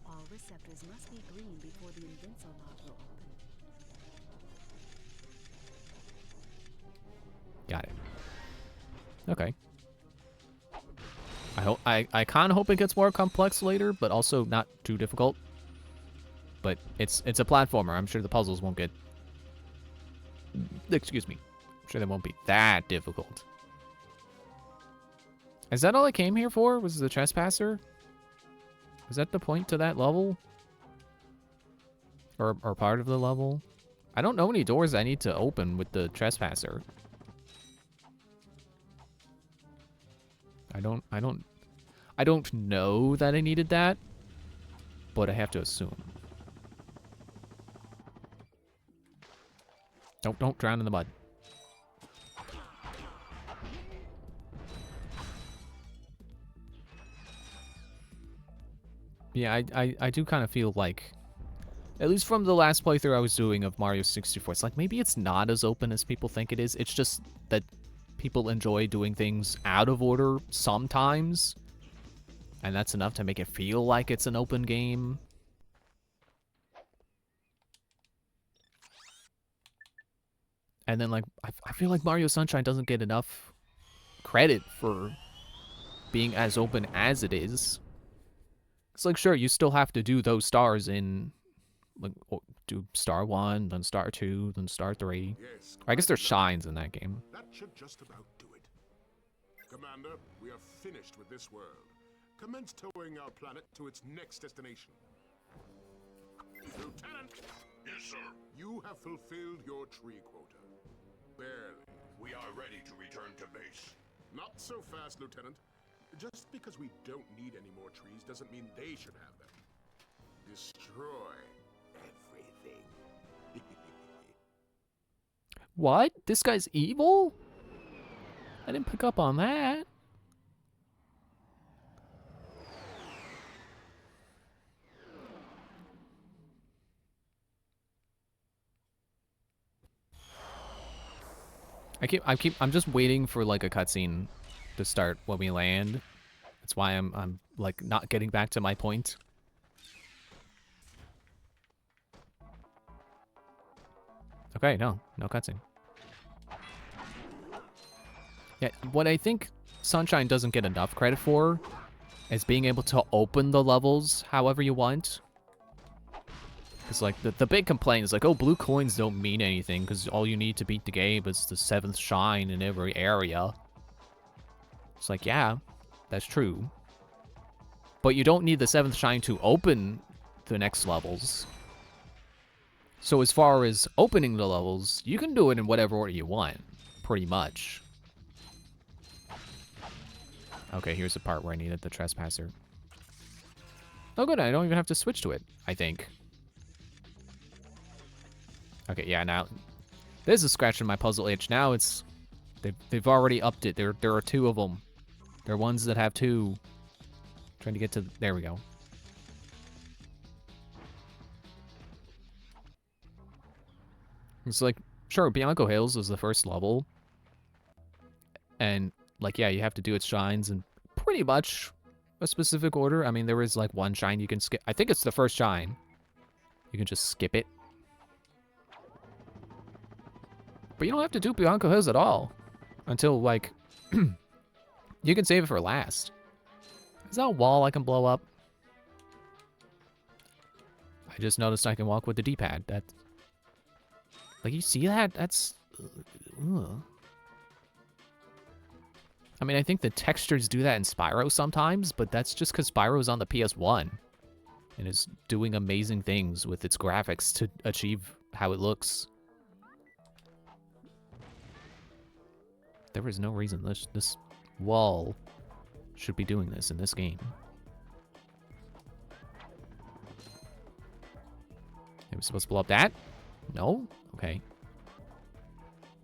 All receptors must be green before the Invincilock will open. Got it. Okay. I kind of hope it gets more complex later, but also not too difficult. But it's a platformer. I'm sure the puzzles won't get... Excuse me. I'm sure they won't be that difficult. Is that all I came here for? Was the Trespasser? Is that the point to that level? Or part of the level? I don't know any doors I need to open with the Trespasser. I don't know that I needed that, but I have to assume. Don't drown in the mud. Yeah, I do kind of feel like, at least from the last playthrough I was doing of Mario 64, it's like maybe it's not as open as people think it is. It's just that people enjoy doing things out of order sometimes, and that's enough to make it feel like it's an open game. And then, like, I feel like Mario Sunshine doesn't get enough credit for being as open as it is. It's like, sure, you still have to do those stars in, like, do star 1, then star 2, then star 3. Yes, I guess there's shines in that game. that should just about do it. Commander, we are finished with this world. Commence towing our planet to its next destination. Lieutenant! Yes, sir. You have fulfilled your tree quota. Barely. We are ready to return to base. Not so fast, Lieutenant. Just because we don't need any more trees doesn't mean they should have them. Destroy everything. What? This guy's evil? I didn't pick up on that. I'm just waiting for like a cutscene to start when we land. That's why I'm like not getting back to my point. Okay, no cutscene. Yeah, what I think Sunshine doesn't get enough credit for is being able to open the levels however you want. Because, like, the big complaint is, like, oh, blue coins don't mean anything because all you need to beat the game is the 7th shine in every area. It's like, yeah, that's true. But you don't need the 7th shine to open the next levels. So as far as opening the levels, you can do it in whatever order you want, pretty much. Okay, here's the part where I needed the Trespasser. Oh, good, I don't even have to switch to it, I think. Okay, yeah, now there's a scratch in my puzzle itch. Now it's they've already upped it. There are 2 of them. There are ones that have 2. Trying to get to... There we go. It's like, sure, Bianco Hills is the first level. And, like, yeah, you have to do its shines in pretty much a specific order. I mean, there is, like, one shine you can skip. I think it's the first shine. You can just skip it. But you don't have to do Bianco Hills at all. Until, like, you can save it for last. Is that a wall I can blow up? I just noticed I can walk with the D-pad. That, like, you see that? That's... Ugh. I mean, I think the textures do that in Spyro sometimes, but that's just because Spyro's on the PS1 and is doing amazing things with its graphics to achieve how it looks. There is no reason this wall should be doing this in this game. Am I supposed to blow up that? No? Okay.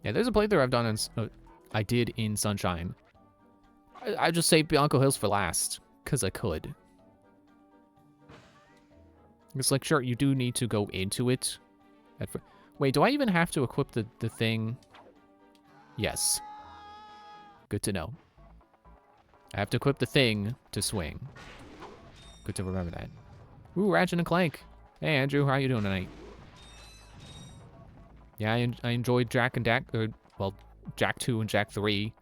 Yeah, there's a playthrough I've done in... I did in Sunshine. I just saved Bianco Hills for last, because I could. It's like, sure, you do need to go into it. Wait, do I even have to equip the thing? Yes. Good to know. I have to equip the thing to swing. Good to remember that. Ooh, Ratchet and Clank. Hey, Andrew, how are you doing tonight? Yeah, I enjoyed Jak and Daxter, well, Jak 2 and Jak 3.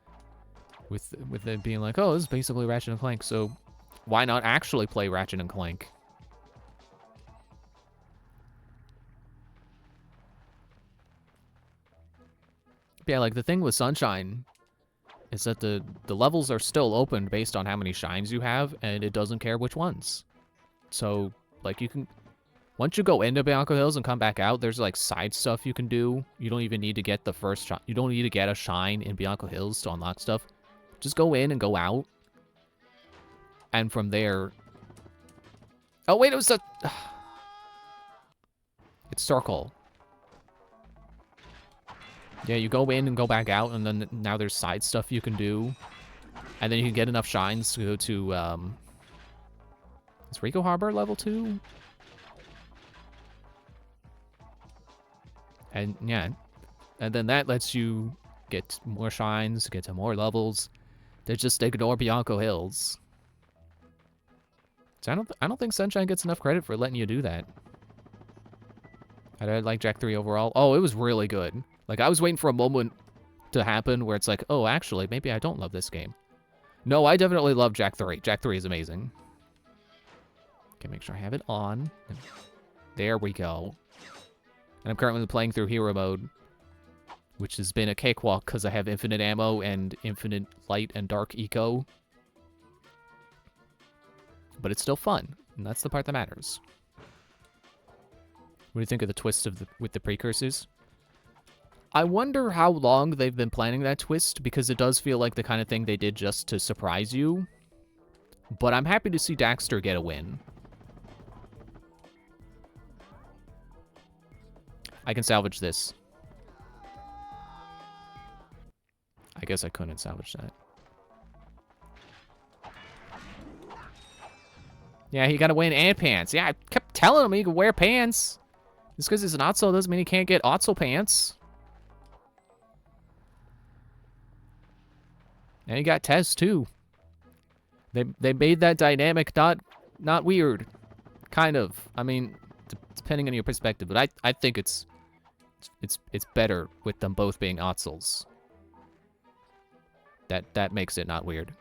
With it being like, oh, this is basically Ratchet and Clank, so why not actually play Ratchet and Clank? But yeah, like, the thing with Sunshine is that the levels are still open based on how many shines you have, and it doesn't care which ones. So, like, you can... Once you go into Bianco Hills and come back out, there's, like, side stuff you can do. You don't even need to get the first shine. You don't need to get a shine in Bianco Hills to unlock stuff. Just go in and go out. And from there... Oh, wait, it was a... It's circle. Yeah, you go in and go back out, and then now there's side stuff you can do. And then you can get enough shines to go to, Is Rico Harbor level 2? And, yeah. And then that lets you get more shines, get to more levels. They just ignore Bianco Hills. So I don't think Sunshine gets enough credit for letting you do that. I like Jak 3 overall. Oh, it was really good. Like, I was waiting for a moment to happen where it's like, oh, actually, maybe I don't love this game. No, I definitely love Jak 3. Jak 3 is amazing. Okay, make sure I have it on. There we go. And I'm currently playing through Hero Mode, which has been a cakewalk because I have infinite ammo and infinite light and dark eco. But it's still fun, and that's the part that matters. What do you think of the twist with the precursors? I wonder how long they've been planning that twist, because it does feel like the kind of thing they did just to surprise you. But I'm happy to see Daxter get a win. I can salvage this. I guess I couldn't salvage that. Yeah, he got to win and pants. Yeah, I kept telling him he could wear pants. Just because he's an Otso doesn't mean he can't get Otso pants. And he got Tez too. They made that dynamic not weird. Kind of. I mean, depending on your perspective, but I think it's better with them both being Otzels. That makes it not weird.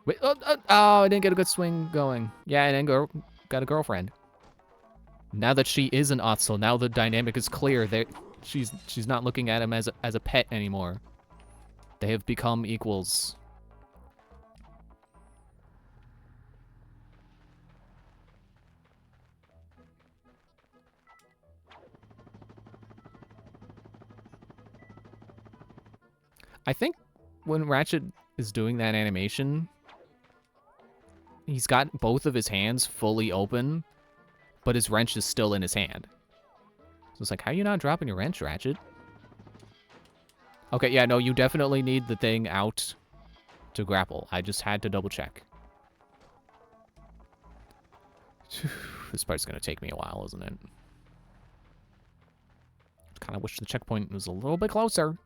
Wait, oh, I didn't get a good swing going. Yeah, and then got a girlfriend. Now that she is an Otzel, now the dynamic is clear. She's not looking at him as a pet anymore. They have become equals. I think when Ratchet is doing that animation, he's got both of his hands fully open, but his wrench is still in his hand. So it's like, how are you not dropping your wrench, Ratchet? Okay, yeah, no, you definitely need the thing out to grapple. I just had to double check. This part's gonna take me a while, isn't it? Kind of wish the checkpoint was a little bit closer.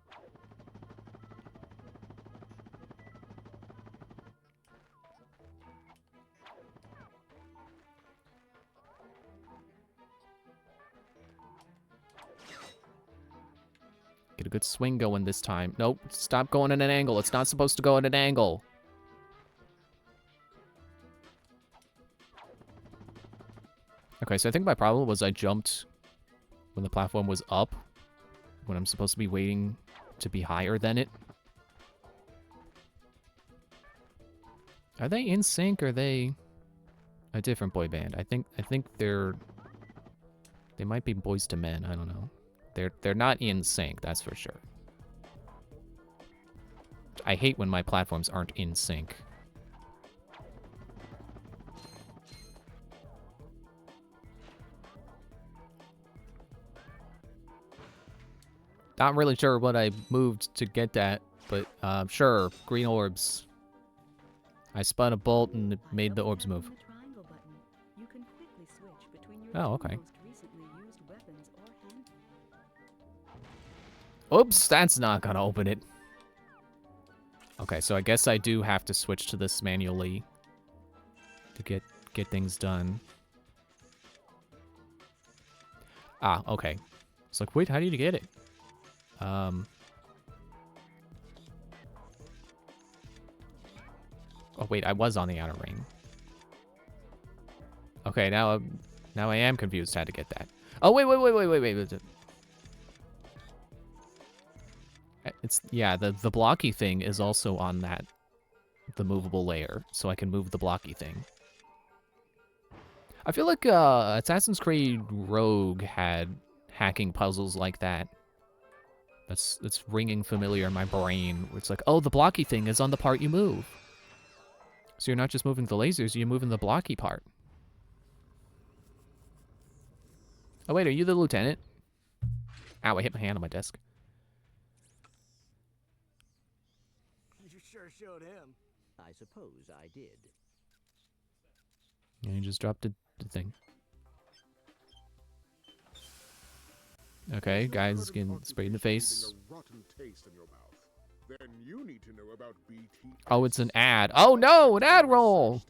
Get a good swing going this time. Nope, stop going at an angle. It's not supposed to go at an angle. Okay, so I think my problem was I jumped when the platform was up, when I'm supposed to be waiting to be higher than it. Are they in sync or are they a different boy band? I think they might be Boys to Men, I don't know. They're not in sync, that's for sure. I hate when my platforms aren't in sync. Not really sure what I moved to get that, but sure, green orbs. I spun a bolt and it made the orbs move. Oh, okay. Oops, that's not gonna open it. Okay, so I guess I do have to switch to this manually to get things done. Ah, okay. It's like, wait, how did you get it? Oh wait, I was on the outer ring. Okay, now I am confused how to get that. Oh wait. It's yeah, the blocky thing is also on the movable layer, so I can move the blocky thing. I feel like Assassin's Creed Rogue had hacking puzzles like that. That's ringing familiar in my brain. Where it's like, oh, the blocky thing is on the part you move. So you're not just moving the lasers, you're moving the blocky part. Oh wait, are you the lieutenant? Ow, I hit my hand on my desk. You sure showed him. I suppose I did. And you just dropped the thing. Okay, guys getting sprayed in the face. A rotten taste in your mouth. Then you need to know about BTS. Oh, it's an ad. Oh no, an ad roll!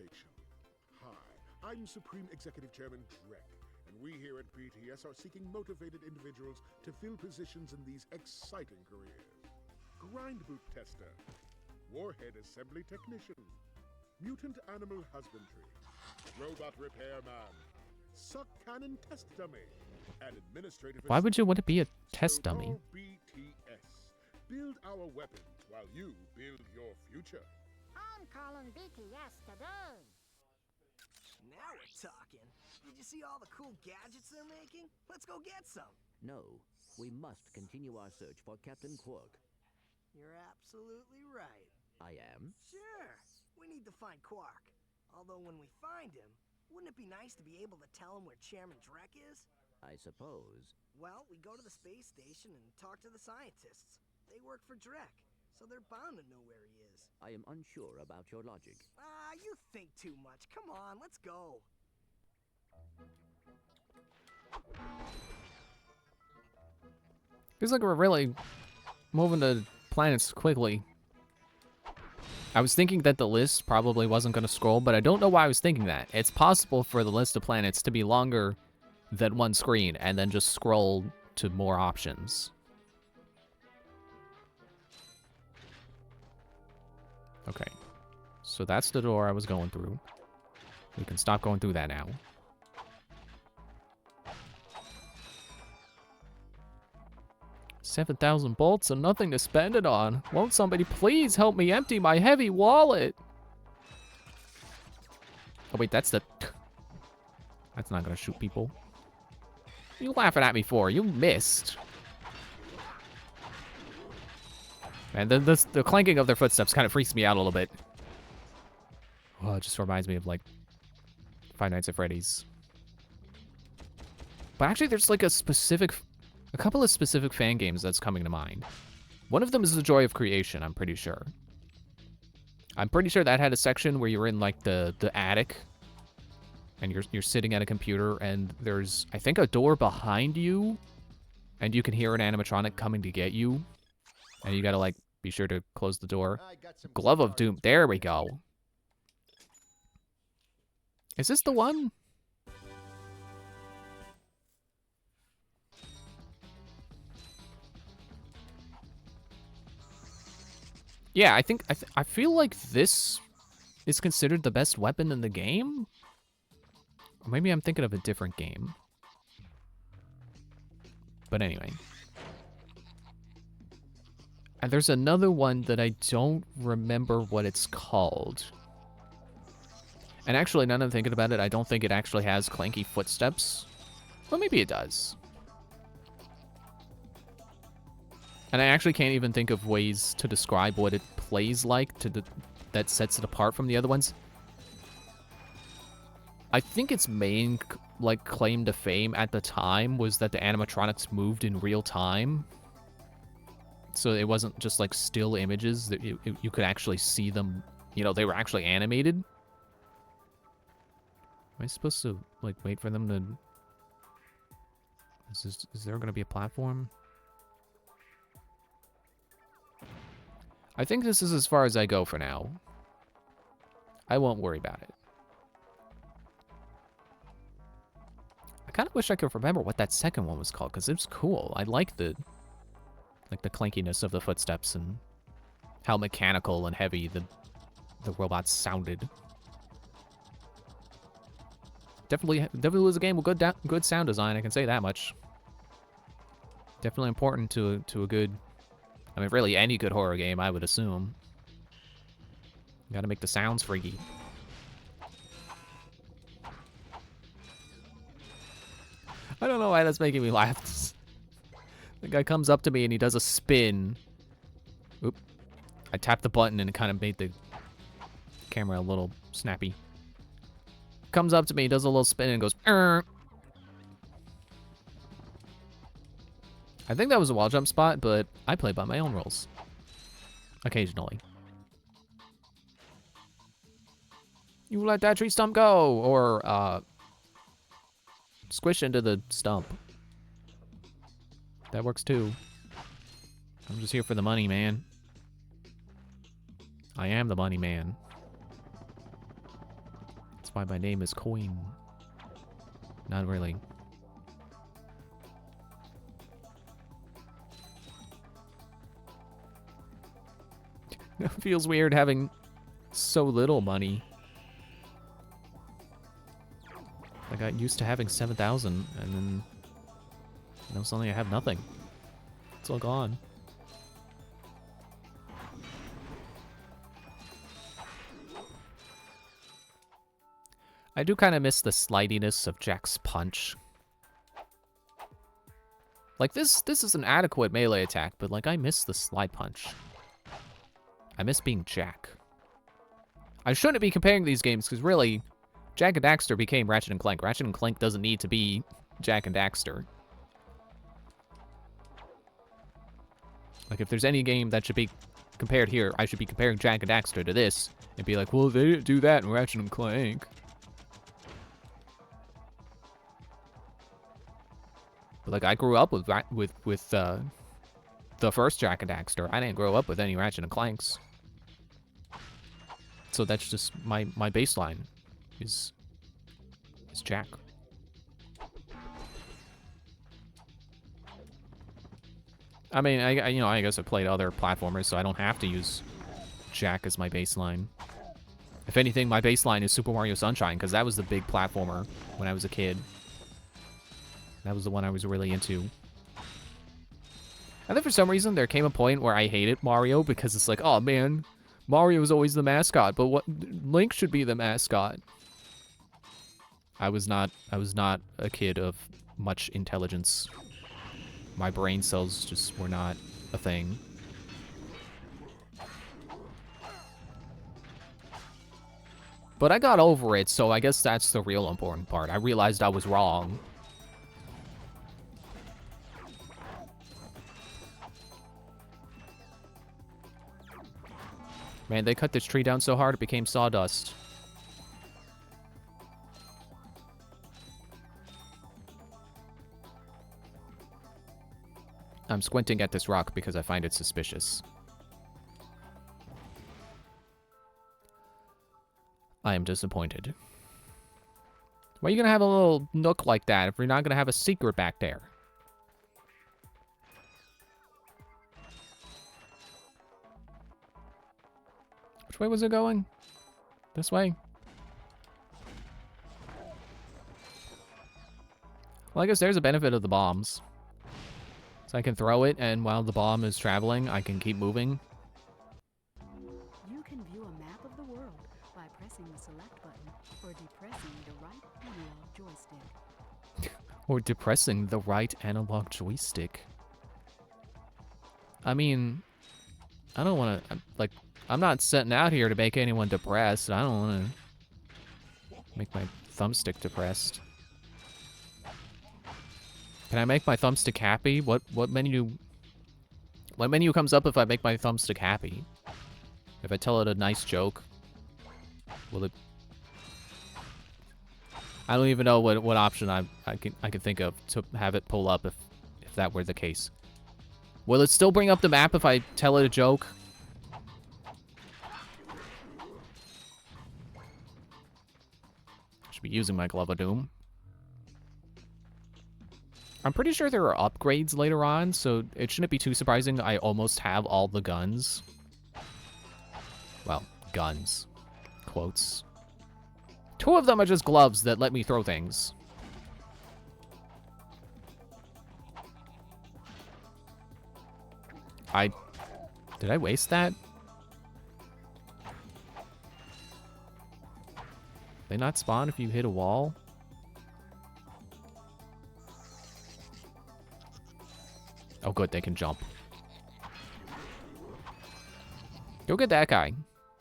Hi, I'm Supreme Executive Chairman Drek, and we here at BTS are seeking motivated individuals to fill positions in these exciting careers. Grind boot tester, warhead assembly technician, mutant animal husbandry, robot repairman, suck cannon test dummy, and administrative. Why would you want to be a test dummy? BTS. Build our weapons while you build your future. I'm calling BTS today. Now we're talking. Did you see all the cool gadgets they're making? Let's go get some. No, we must continue our search for Captain Quark. You're absolutely right. I am? Sure. We need to find Quark. Although when we find him, wouldn't it be nice to be able to tell him where Chairman Drek is? I suppose. Well, we go to the space station and talk to the scientists. They work for Drek, so they're bound to know where he is. I am unsure about your logic. Ah, you think too much. Come on, let's go. Feels like we're really moving the planets quickly. I was thinking that the list probably wasn't going to scroll, but I don't know why I was thinking that. It's possible for the list of planets to be longer than one screen and then just scroll to more options. Okay, so that's the door I was going through. We can stop going through that now. $7,000 bolts and nothing to spend it on. Won't somebody please help me empty my heavy wallet? Oh wait, that's not gonna shoot people. You laughing at me for? You missed. Man, the clanking of their footsteps kind of freaks me out a little bit. Oh, it just reminds me of, like, Five Nights at Freddy's. But actually, there's, like, a couple of specific fan games that's coming to mind. One of them is the Joy of Creation, I'm pretty sure. I'm pretty sure that had a section where you're in like the attic and you're sitting at a computer and there's, I think, a door behind you and you can hear an animatronic coming to get you and you gotta like be sure to close the door. Glove of Doom. There we go. Is this the one? Yeah, I feel like this is considered the best weapon in the game. Or maybe I'm thinking of a different game. But anyway. And there's another one that I don't remember what it's called. And actually, now that I'm thinking about it, I don't think it actually has clanky footsteps. Well, maybe it does. And I actually can't even think of ways to describe what it plays like that sets it apart from the other ones. I think its main like claim to fame at the time was that the animatronics moved in real time. So it wasn't just like still images, that you could actually see them, you know, they were actually animated. Am I supposed to like wait for them to... Is there gonna be a platform? I think this is as far as I go for now. I won't worry about it. I kind of wish I could remember what that second one was called, because it was cool. I like the clankiness of the footsteps and how mechanical and heavy the robots sounded. Definitely was a game with good sound design, I can say that much. Definitely important to a good... I mean, really, any good horror game, I would assume. You gotta make the sounds freaky. I don't know why that's making me laugh. The guy comes up to me and he does a spin. Oop. I tapped the button and it kind of made the camera a little snappy. Comes up to me, does a little spin and goes, "Arr." I think that was a wall jump spot, but I play by my own rules. Occasionally. You let that tree stump go! Or, squish into the stump. That works too. I'm just here for the money, man. I am the money man. That's why my name is Coin. Not really. It feels weird having so little money. I got used to having 7,000, and then now suddenly I have nothing. It's all gone. I do kind of miss the slidiness of Jak's punch. Like, this is an adequate melee attack, but, like, I miss the slide punch. I miss being Jak. I shouldn't be comparing these games, because really, Jak and Daxter became Ratchet and Clank. Ratchet and Clank doesn't need to be Jak and Daxter. Like, if there's any game that should be compared here, I should be comparing Jak and Daxter to this, and be like, well, they didn't do that in Ratchet and Clank. But, like, I grew up with the first Jak and Daxter. I didn't grow up with any Ratchet and Clanks. So that's just my baseline is Jak. I mean, I guess I played other platformers, so I don't have to use Jak as my baseline. If anything, my baseline is Super Mario Sunshine, because that was the big platformer when I was a kid. That was the one I was really into. And then for some reason, there came a point where I hated Mario because it's like, oh man, Mario is always the mascot, but what Link should be the mascot. I was not a kid of much intelligence. My brain cells just were not a thing. But I got over it, so I guess that's the real important part. I realized I was wrong. Man, they cut this tree down so hard it became sawdust. I'm squinting at this rock because I find it suspicious. I am disappointed. Why are you gonna have a little nook like that if you're not gonna have a secret back there? Which way was it going? This way? Well, I guess there's a benefit of the bombs. So I can throw it, and while the bomb is traveling, I can keep moving. You can view a map of the world by pressing the select button or depressing the right analog joystick. Or depressing the right analog joystick. I mean, I don't want to, like, I'm not setting out here to make anyone depressed. I don't want to make my thumbstick depressed. Can I make my thumbstick happy? What menu comes up if I make my thumbstick happy? If I tell it a nice joke, will it? I don't even know what option I can think of to have it pull up if that were the case. Will it still bring up the map if I tell it a joke? Should be using my Glove of Doom. I'm pretty sure there are upgrades later on, so it shouldn't be too surprising I almost have all the guns. Well, guns. Quotes. 2 of them are just gloves that let me throw things. Did I waste that? They not spawn if you hit a wall? Oh, good, they can jump. Go get that guy.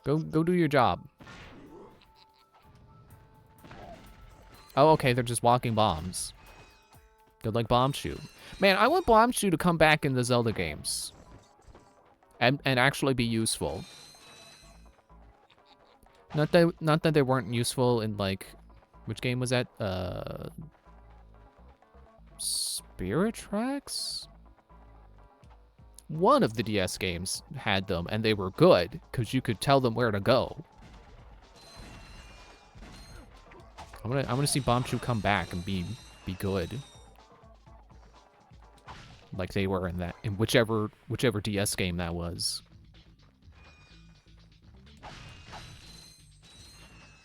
Go do your job. Oh, okay, they're just walking bombs. They're like Bombshoe. Man, I want Bombshoe to come back in the Zelda games. And actually be useful. Not that they weren't useful in, like, which game was that? Spirit Tracks? One of the DS games had them, and they were good, because you could tell them where to go. I'm gonna see Bombshoe come back and be good. Like they were in whichever DS game that was.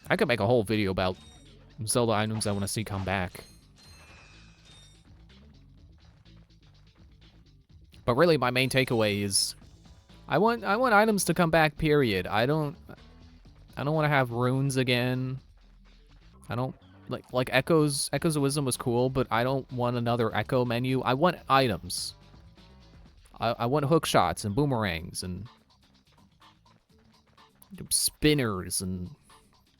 I could make a whole video about Zelda items I want to see come back. But really, my main takeaway is, I want items to come back. Period. I don't want to have runes again. I don't like Echoes. Echoes of Wisdom was cool, but I don't want another Echo menu. I want items. I want hook shots and boomerangs and spinners and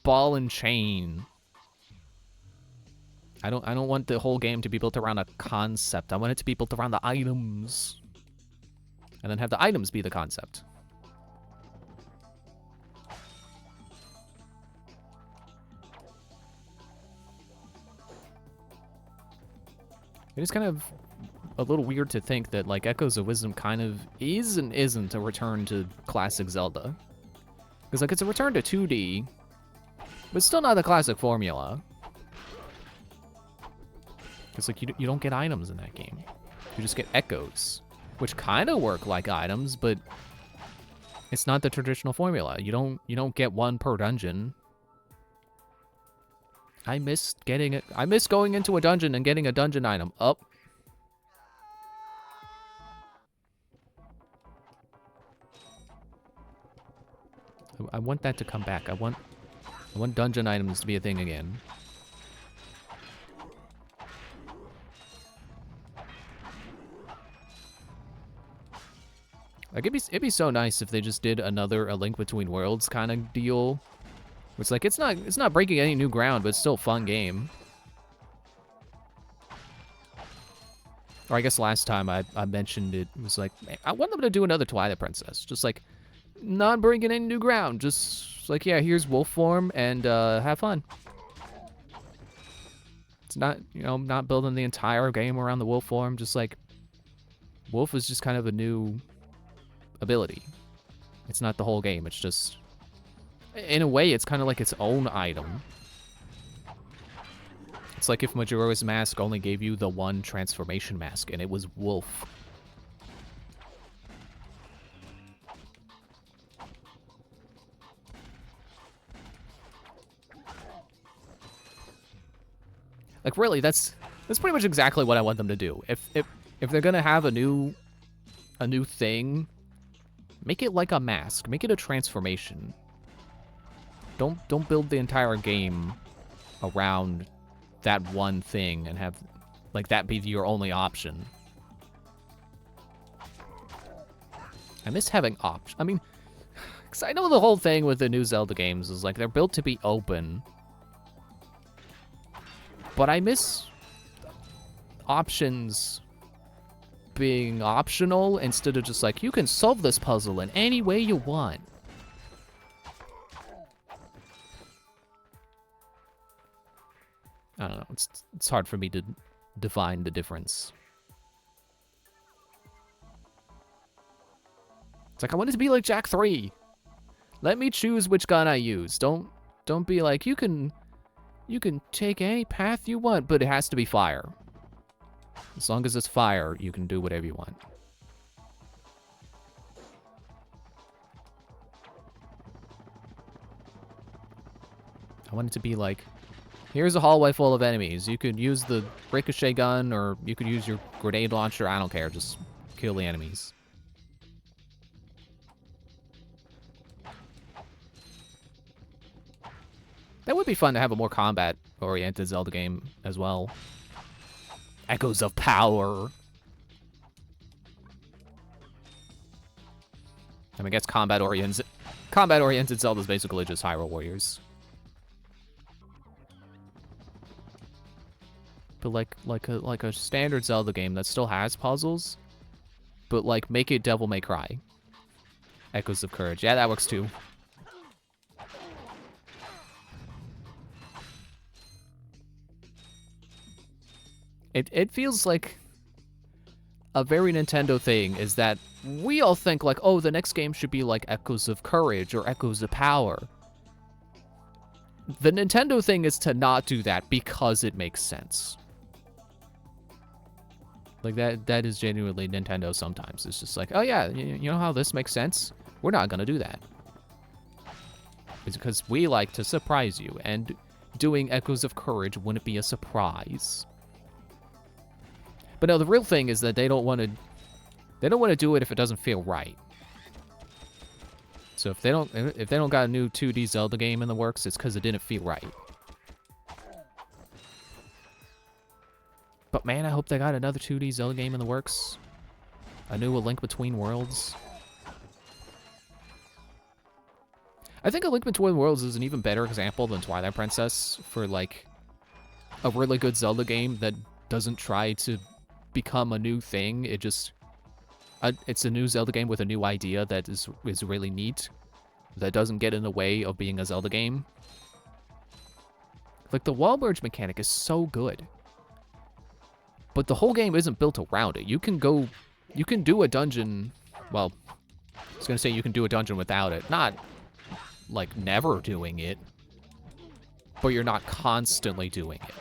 ball and chain. I don't want the whole game to be built around a concept. I want it to be built around the items. And then have the items be the concept. It is kind of a little weird to think that, like, Echoes of Wisdom kind of is and isn't a return to classic Zelda. Because, like, it's a return to 2D, but still not the classic formula. Because, like, you don't get items in that game. You just get echoes, which kind of work like items, but it's not the traditional formula. You don't get one per dungeon. I miss going into a dungeon and getting a dungeon item. Up. I want that to come back. I want dungeon items to be a thing again. Like, it'd be so nice if they just did another A Link Between Worlds kind of deal. It's like, it's not breaking any new ground, but it's still a fun game. Or I guess last time I mentioned it was like, I want them to do another Twilight Princess. Just like, not breaking any new ground. Just like, yeah, here's wolf form and have fun. It's not, you know, not building the entire game around the wolf form. Just like, wolf is just kind of a new ability. It's not the whole game. It's just, in a way, it's kind of like its own item. It's like if Majora's Mask only gave you the one transformation mask, and it was wolf. Like, really, that's pretty much exactly what I want them to do. If they're gonna have a new thing, make it like a mask. Make it a transformation. Don't build the entire game around that one thing and have like that be your only option. I miss having options. I mean, because I know the whole thing with the new Zelda games is like they're built to be open. But I miss options being optional instead of just like, you can solve this puzzle in any way you want. I don't know, it's hard for me to define the difference. It's like, I want it to be like Jak 3. Let me choose which gun I use. Don't be like, you can take any path you want, but it has to be fire. As long as it's fire, you can do whatever you want. I want it to be like, here's a hallway full of enemies. You could use the ricochet gun, or you could use your grenade launcher. I don't care. Just kill the enemies. That would be fun to have a more combat-oriented Zelda game as well. Echoes of power. I mean, I guess combat-oriented Zelda is basically just Hyrule Warriors. But like a standard Zelda game that still has puzzles, but like make it Devil May Cry. Echoes of Courage. Yeah, that works too. It feels like a very Nintendo thing is that we all think like, oh, the next game should be like Echoes of Courage or Echoes of Power. The Nintendo thing is to not do that because it makes sense. Like that is genuinely Nintendo sometimes. It's just like, oh yeah, you know how this makes sense? We're not gonna do that. It's because we like to surprise you, and doing Echoes of Courage wouldn't be a surprise. But no, the real thing is that they don't want to do it if it doesn't feel right. So if they don't got a new 2D Zelda game in the works, it's because it didn't feel right. But man, I hope they got another 2D Zelda game in the works. A new A Link Between Worlds. I think A Link Between Worlds is an even better example than Twilight Princess for like a really good Zelda game that doesn't try to become a new thing. It just it's a new Zelda game with a new idea that is really neat, that doesn't get in the way of being a Zelda game. Like the wall merge mechanic is so good, but the whole game isn't built around it. You can do a dungeon, well, I was gonna say you can do a dungeon without it, not like never doing it, but you're not constantly doing it.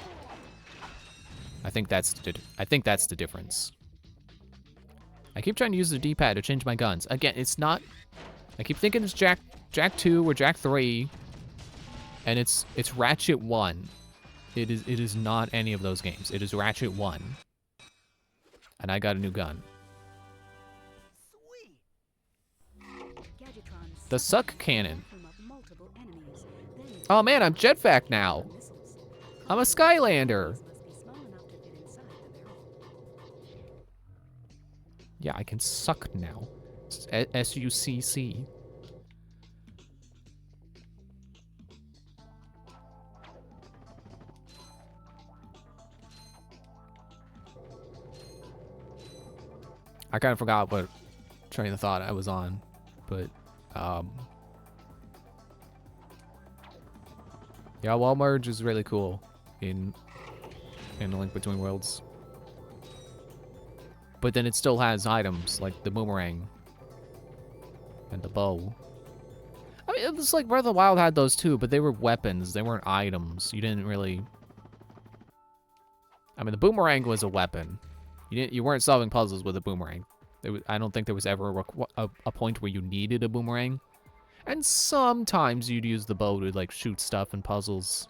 I think that's the difference. I keep trying to use the D-pad to change my guns. Again, it's not. I keep thinking it's Jak 2 or Jak 3, and it's Ratchet 1. It is not any of those games. It is Ratchet 1, and I got a new gun. The suck cannon. Oh man, I'm jetpack now. I'm a Skylander. Yeah, I can suck now. It's S-U-C-C. I kind of forgot what train of thought I was on, but Yeah, wall merge is really cool in The Link Between Worlds. But then it still has items like the boomerang and the bow. I mean, it was like Breath of the Wild had those too, but they were weapons. They weren't items. You didn't really... I mean, the boomerang was a weapon. You weren't solving puzzles with a boomerang. I don't think there was ever a point where you needed a boomerang. And sometimes you'd use the bow to, like, shoot stuff in puzzles.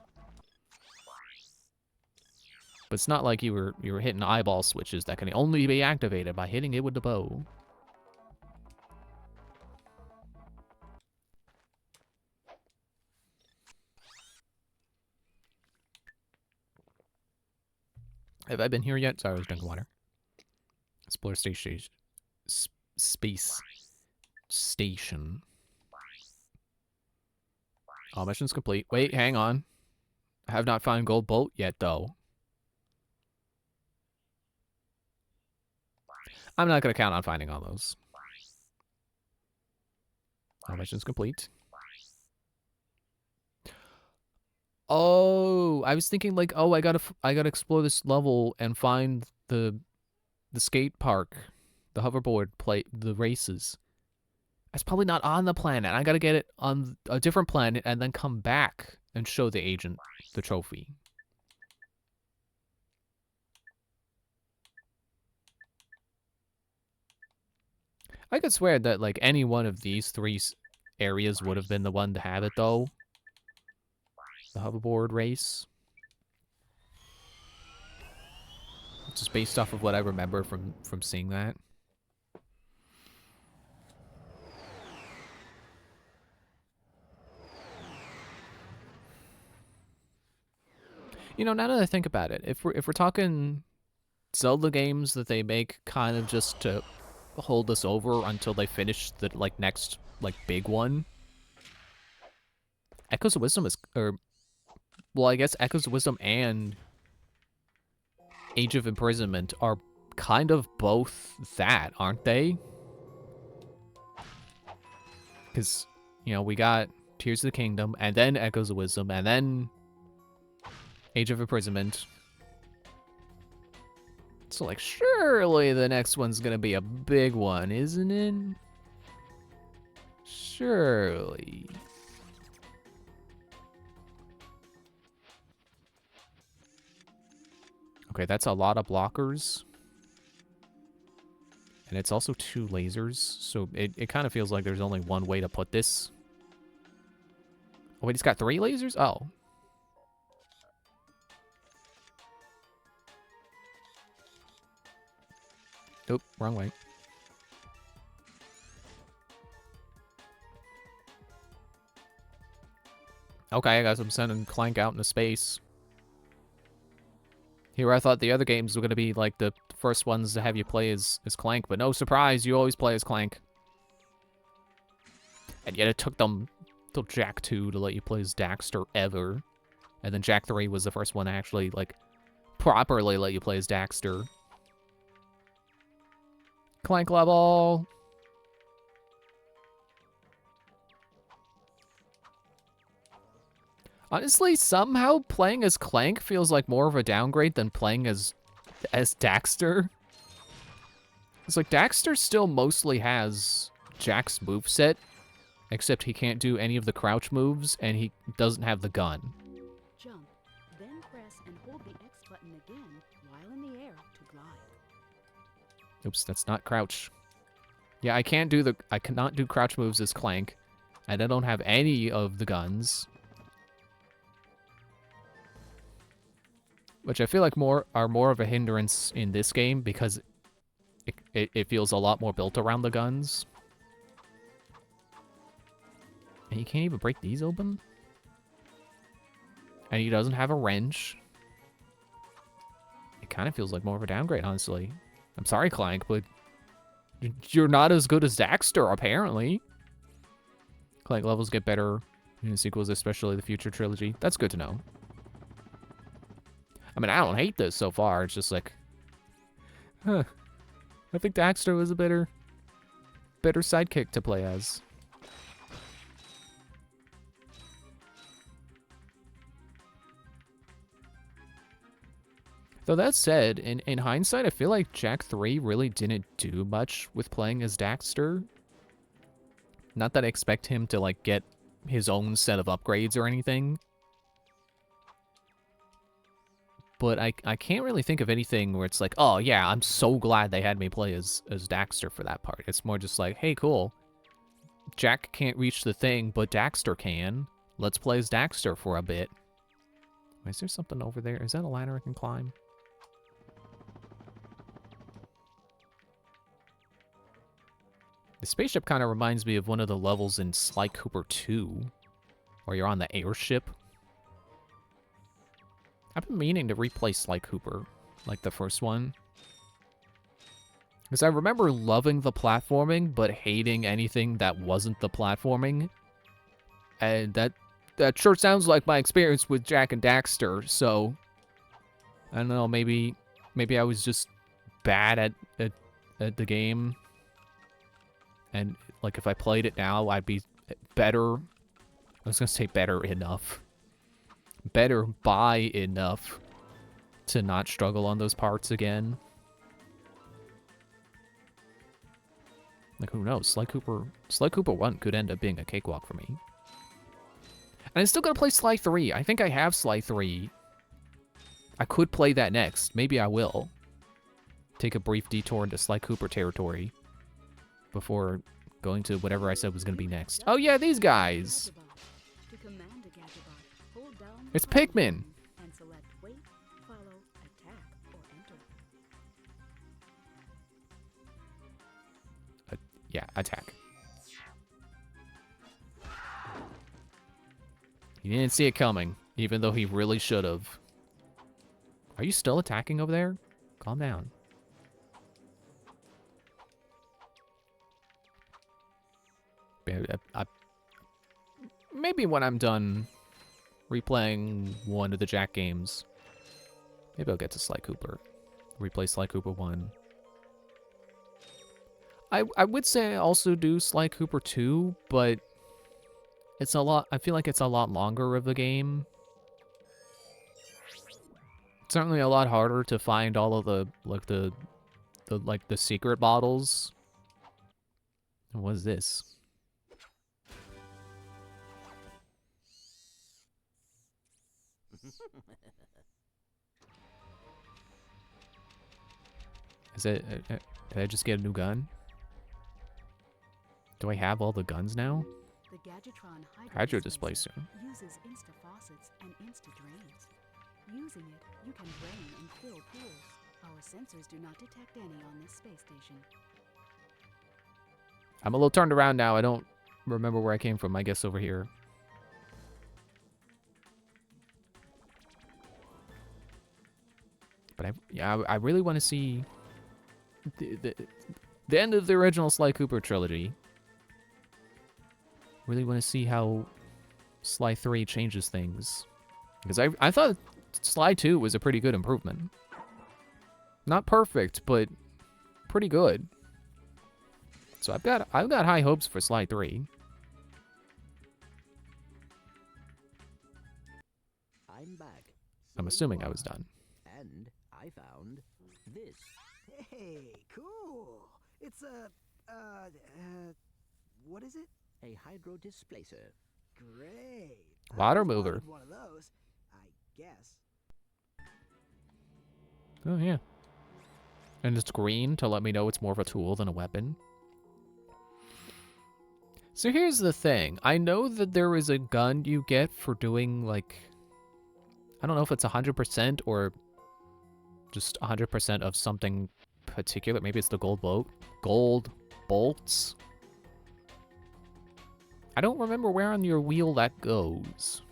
But it's not like you were hitting eyeball switches that can only be activated by hitting it with the bow. Have I been here yet? Sorry, I was drinking water. Explore station. Space station. All missions complete. Wait, hang on. I have not found gold bolt yet, though. I'm not going to count on finding all those. All missions complete. Oh, I was thinking like, oh, I gotta explore this level and find the skate park, the hoverboard the races. It's probably not on the planet. I gotta get it on a different planet and then come back and show the agent the trophy. I could swear that like any one of these three areas would have been the one to have it though. The hoverboard race. Just based off of what I remember from seeing that. You know, now that I think about it, if we're talking Zelda games that they make kind of just to hold us over until they finish the like next like big one, Echoes of Wisdom is, well, I guess Echoes of Wisdom and Age of Imprisonment are kind of both that, aren't they? Because, you know, we got Tears of the Kingdom, and then Echoes of Wisdom, and then Age of Imprisonment. So, like, surely the next one's gonna be a big one, isn't it? Surely. Okay, that's a lot of blockers. And it's also 2 lasers, so it kind of feels like there's only one way to put this. Oh, wait, he's got 3 lasers? Oh. Oop, wrong way. Okay, I guess I'm sending Clank out into space. Here I thought the other games were going to be like the first ones to have you play as Clank, but no surprise, you always play as Clank. And yet it took them till Jak 2 to let you play as Daxter ever. And then Jak 3 was the first one to actually, like, properly let you play as Daxter. Clank level! Honestly, somehow playing as Clank feels like more of a downgrade than playing as Daxter. It's like Daxter still mostly has Jak's moveset, except he can't do any of the crouch moves, and he doesn't have the gun. Jump, then press and hold the X button again while in the air to glide. Oops, that's not crouch. Yeah, I cannot do crouch moves as Clank, and I don't have any of the guns. Which I feel like are more of a hindrance in this game because it feels a lot more built around the guns. And you can't even break these open? And he doesn't have a wrench. It kind of feels like more of a downgrade, honestly. I'm sorry, Clank, but you're not as good as Daxter, apparently. Clank levels get better in the sequels, especially the future trilogy. That's good to know. I mean, I don't hate this so far. It's just like, huh. I think Daxter was a better sidekick to play as. Though that said, in hindsight, I feel like Jak 3 really didn't do much with playing as Daxter. Not that I expect him to, like, get his own set of upgrades or anything. But I can't really think of anything where it's like, oh yeah, I'm so glad they had me play as Daxter for that part. It's more just like, hey, cool. Jak can't reach the thing, but Daxter can. Let's play as Daxter for a bit. Wait, is there something over there? Is that a ladder I can climb? The spaceship kind of reminds me of one of the levels in Sly Cooper 2, where you're on the airship. I've been meaning to replay Sly Cooper, like the first one. Because I remember loving the platforming, but hating anything that wasn't the platforming. And that sure sounds like my experience with Jak and Daxter, so... I don't know, maybe I was just bad at the game. And, like, if I played it now, I'd be better... I was gonna say better enough. Better by enough to not struggle on those parts again. Like, who knows? Sly Cooper 1 could end up being a cakewalk for me. And I'm still gonna play Sly 3. I think I have Sly 3. I could play that next. Maybe I will. Take a brief detour into Sly Cooper territory before going to whatever I said was gonna be next. Oh yeah, these guys! It's Pikmin! And select wait, follow, attack, or enter. Yeah, attack. He didn't see it coming, even though he really should have. Are you still attacking over there? Calm down. Maybe when I'm done replaying one of the Jak games, maybe I'll get to Sly Cooper. Replay Sly Cooper 1. I would say I also do Sly Cooper 2, but it's a lot. I feel like it's a lot longer of a game. It's certainly a lot harder to find all of the secret bottles. And what is this? Is it? Did I just get a new gun? Do I have all the guns now? The Gadgetron Hydro displacer. uses insta faucets and insta drains. Using it, you can drain and fill pools. Our sensors do not detect any on this space station. I'm a little turned around now. I don't remember where I came from. I guess over here. But I really want to see the end of the original Sly Cooper trilogy. Really want to see how Sly 3 changes things. Because I thought Sly 2 was a pretty good improvement. Not perfect, but pretty good. So I've got high hopes for Sly 3. I'm back. I'm assuming I was done. And I found this. Hey, cool. It's a, what is it? A hydro displacer. Great. Water I always mover. wanted one of those, I guess. Oh, yeah. And it's green to let me know it's more of a tool than a weapon. So here's the thing. I know that there is a gun you get for doing, like... I don't know if it's 100% or just 100% of something particular. Maybe it's the gold bolts. I don't remember where on your wheel that goes.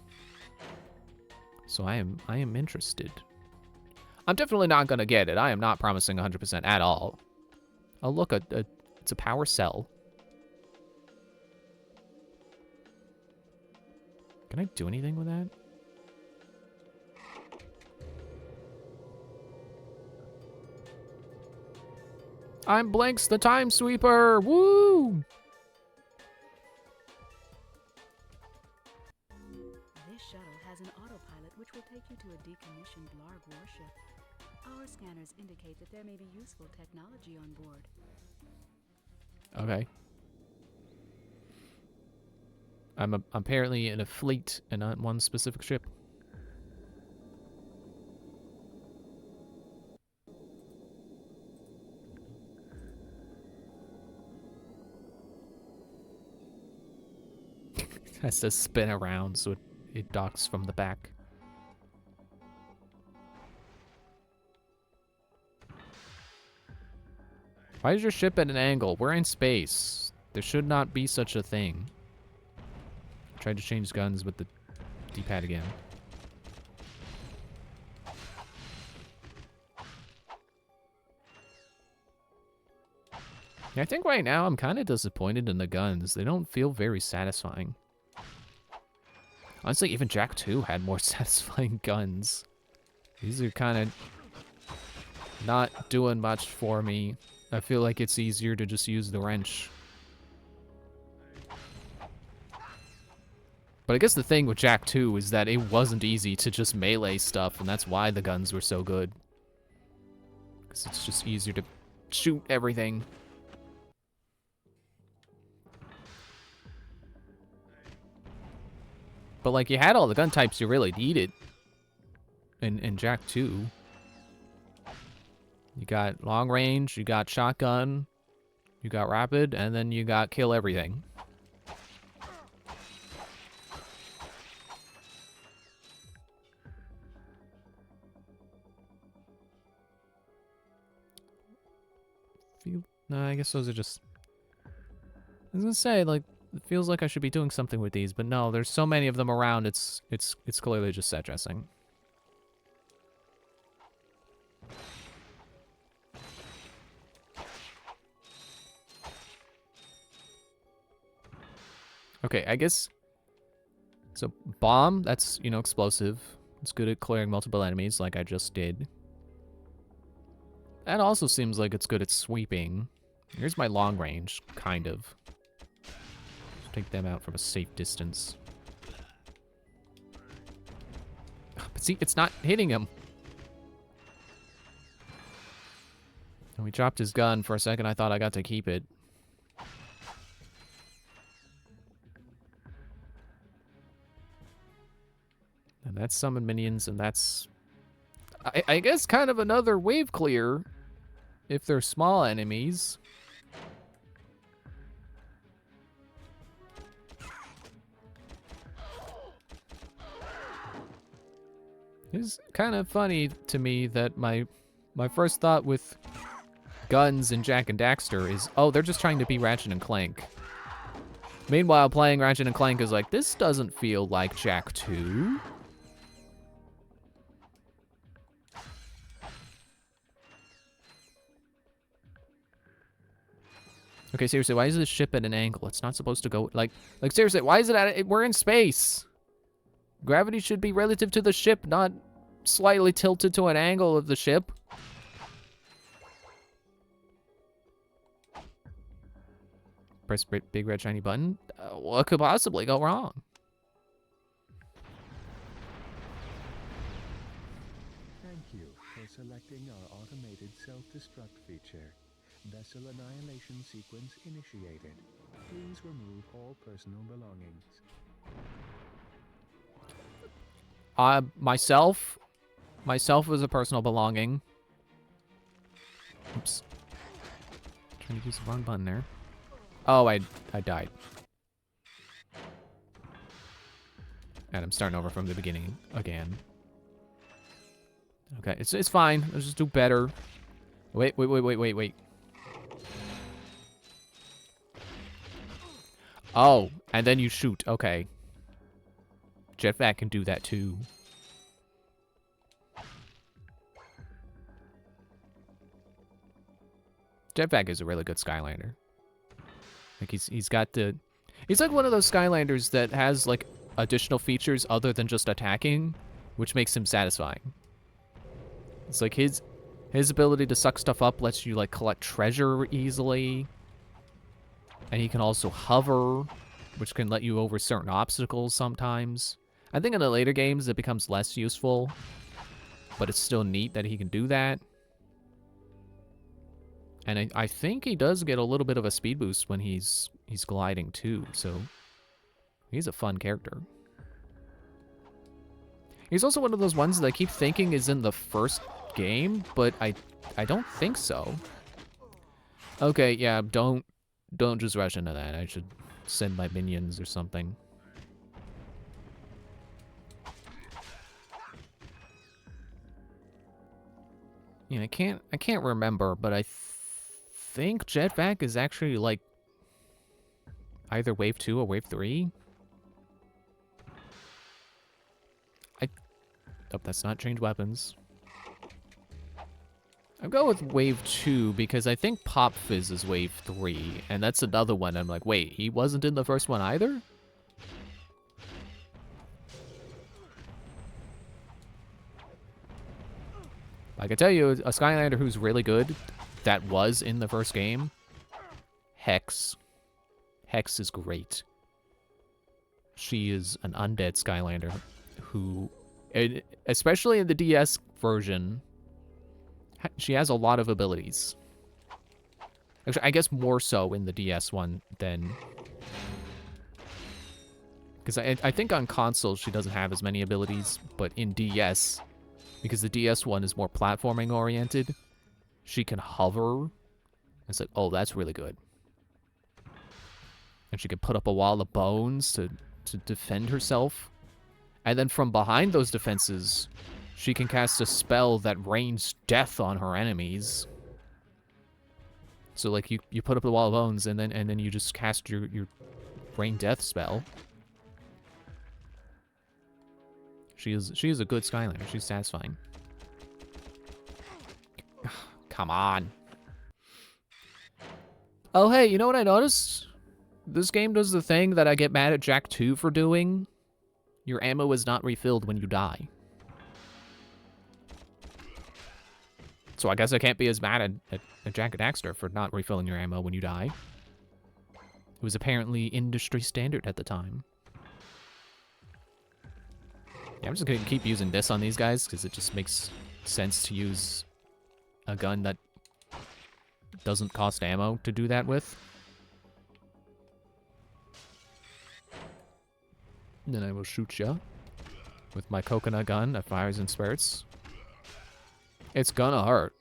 So I am interested. I'm definitely not going to get it. I am not promising 100% at all. Oh, look, it's a power cell. Can I do anything with that? I'm Blanks the Time Sweeper! Woo! This shuttle has an autopilot which will take you to a decommissioned Larg warship. Our scanners indicate that there may be useful technology on board. Okay. I'm apparently in a fleet and not one specific ship. It has to spin around so it docks from the back. Why is your ship at an angle? We're in space. There should not be such a thing. Tried to change guns with the D-pad again. Yeah, I think right now I'm kind of disappointed in the guns. They don't feel very satisfying. Honestly, even Jak 2 had more satisfying guns. These are kind of not doing much for me. I feel like it's easier to just use the wrench. But I guess the thing with Jak 2 is that it wasn't easy to just melee stuff, and that's why the guns were so good. Because it's just easier to shoot everything. But like, you had all the gun types you really needed in Jak 2. You got long range, you got shotgun, you got rapid, and then you got kill everything. No, I guess those are just... I was gonna say, like, it feels like I should be doing something with these, but no, there's so many of them around, it's clearly just set dressing. Okay, I guess... So, bomb, that's, you know, explosive. It's good at clearing multiple enemies, like I just did. That also seems like it's good at sweeping. Here's my long range, kind of. Just take them out from a safe distance. But see, it's not hitting him. And we dropped his gun. For a second, I thought I got to keep it. And that's summon minions, and that's... I guess kind of another wave clear if they're small enemies. It's kind of funny to me that my first thought with guns in Jak and Daxter is, oh, they're just trying to be Ratchet and Clank. Meanwhile, playing Ratchet and Clank is like, this doesn't feel like Jak 2. Okay, seriously, why is this ship at an angle? It's not supposed to go, like seriously, why is it at, we're in space. Gravity should be relative to the ship, not slightly tilted to an angle of the ship. Press big red shiny button. What could possibly go wrong? Thank you for selecting our automated self-destruct feature. Vessel annihilation sequence initiated. Please remove all personal belongings. Myself is a personal belonging. Oops. Trying to use the wrong button there. Oh, I died. And I'm starting over from the beginning again. Okay, it's fine. Let's just do better. Wait. Oh, and then you shoot. Okay. Jetpack can do that too. Jetpack is a really good Skylander. Like he's got the... He's like one of those Skylanders that has like additional features other than just attacking, which makes him satisfying. It's like his ability to suck stuff up lets you like collect treasure easily. And he can also hover, which can let you over certain obstacles sometimes. I think in the later games it becomes less useful. but it's still neat that he can do that. And I think he does get a little bit of a speed boost when he's gliding too, so he's a fun character. He's also one of those ones that I keep thinking is in the first game, but I don't think so. Okay, yeah, don't just rush into that. I should send my minions or something. Yeah, I can't remember, but I think Jetpack is actually like either wave 2 or wave 3. Oh, that's not change weapons. I'll go with wave 2 because I think Pop Fizz is wave 3, and that's another one. I'm like, wait, he wasn't in the first one either? I can tell you a Skylander who's really good that was in the first game. Hex. Hex is great. She is an undead Skylander who, especially in the DS version, she has a lot of abilities. Actually, I guess more so in the DS one than... Because I think on console she doesn't have as many abilities, but in DS, because the DS one is more platforming oriented, she can hover. It's like, oh, that's really good. And she can put up a wall of bones to defend herself. And then from behind those defenses, she can cast a spell that rains death on her enemies. So like you put up the wall of bones and then you just cast your rain death spell. She is a good Skylander. She's satisfying. Come on. Oh hey, you know what I noticed? This game does the thing that I get mad at Jak 2 for doing. Your ammo is not refilled when you die. So I guess I can't be as mad at Jak Daxter for not refilling your ammo when you die. It was apparently industry standard at the time. Yeah, I'm just gonna keep using this on these guys because it just makes sense to use a gun that doesn't cost ammo to do that with. Then I will shoot ya with my coconut gun that fires in spurts. It's gonna hurt.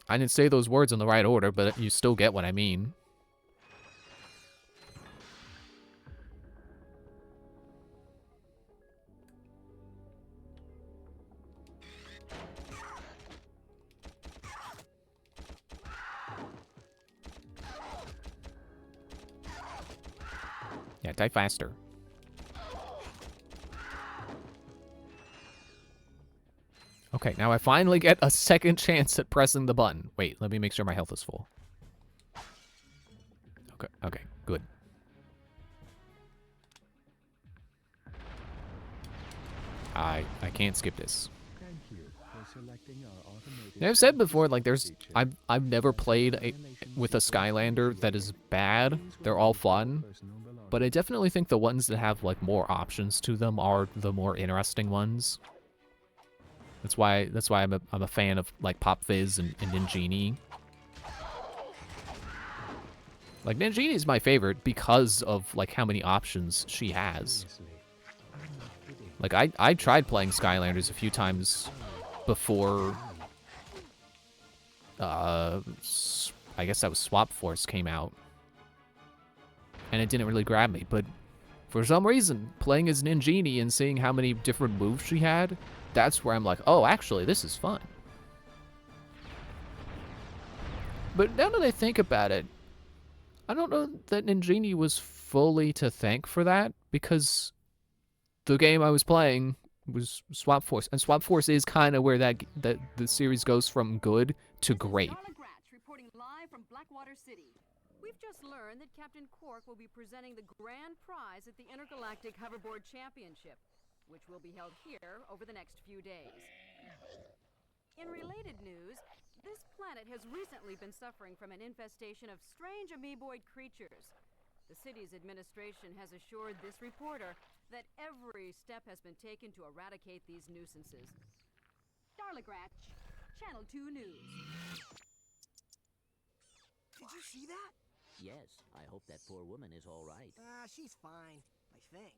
I didn't say those words in the right order, but you still get what I mean. Yeah, die faster. Okay, now I finally get a second chance at pressing the button. Wait, let me make sure my health is full. Okay, good. I can't skip this. Thank you for selecting our automated. Now, I've said before, like I've never played with a Skylander that is bad. They're all fun, but I definitely think the ones that have like more options to them are the more interesting ones. That's why I'm a fan of like Pop Fizz and Ninjini. Like Ninjini is my favorite because of like how many options she has. Like I tried playing Skylanders a few times before I guess that was Swap Force came out. And it didn't really grab me, but for some reason, playing as Ninjini and seeing how many different moves she had, that's where I'm like, oh, actually, this is fun. But now that I think about it, I don't know that Ninjini was fully to thank for that, because the game I was playing was Swap Force, and Swap Force is kind of where that the series goes from good to great. Reporting live from Blackwater City. We've just learned that Captain Quark will be presenting the grand prize at the Intergalactic Hoverboard Championship, which will be held here over the next few days. In related news, this planet has recently been suffering from an infestation of strange amoeboid creatures. The city's administration has assured this reporter that every step has been taken to eradicate these nuisances. Darla Gratch, Channel 2 News. Did you see that? Yes, I hope that poor woman is all right. She's fine, I think.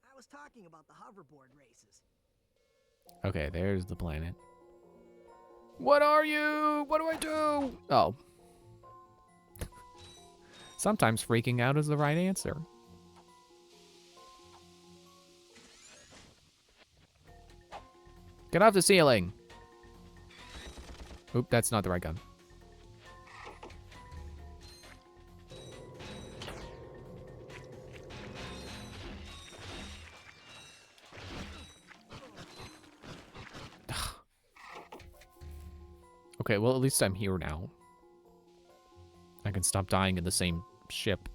I was talking about the hoverboard races. Okay, there's the planet. What are you? What do I do? Oh. Sometimes freaking out is the right answer. Get off the ceiling. Oop, that's not the right gun. Okay, well, at least I'm here now. I can stop dying in the same ship.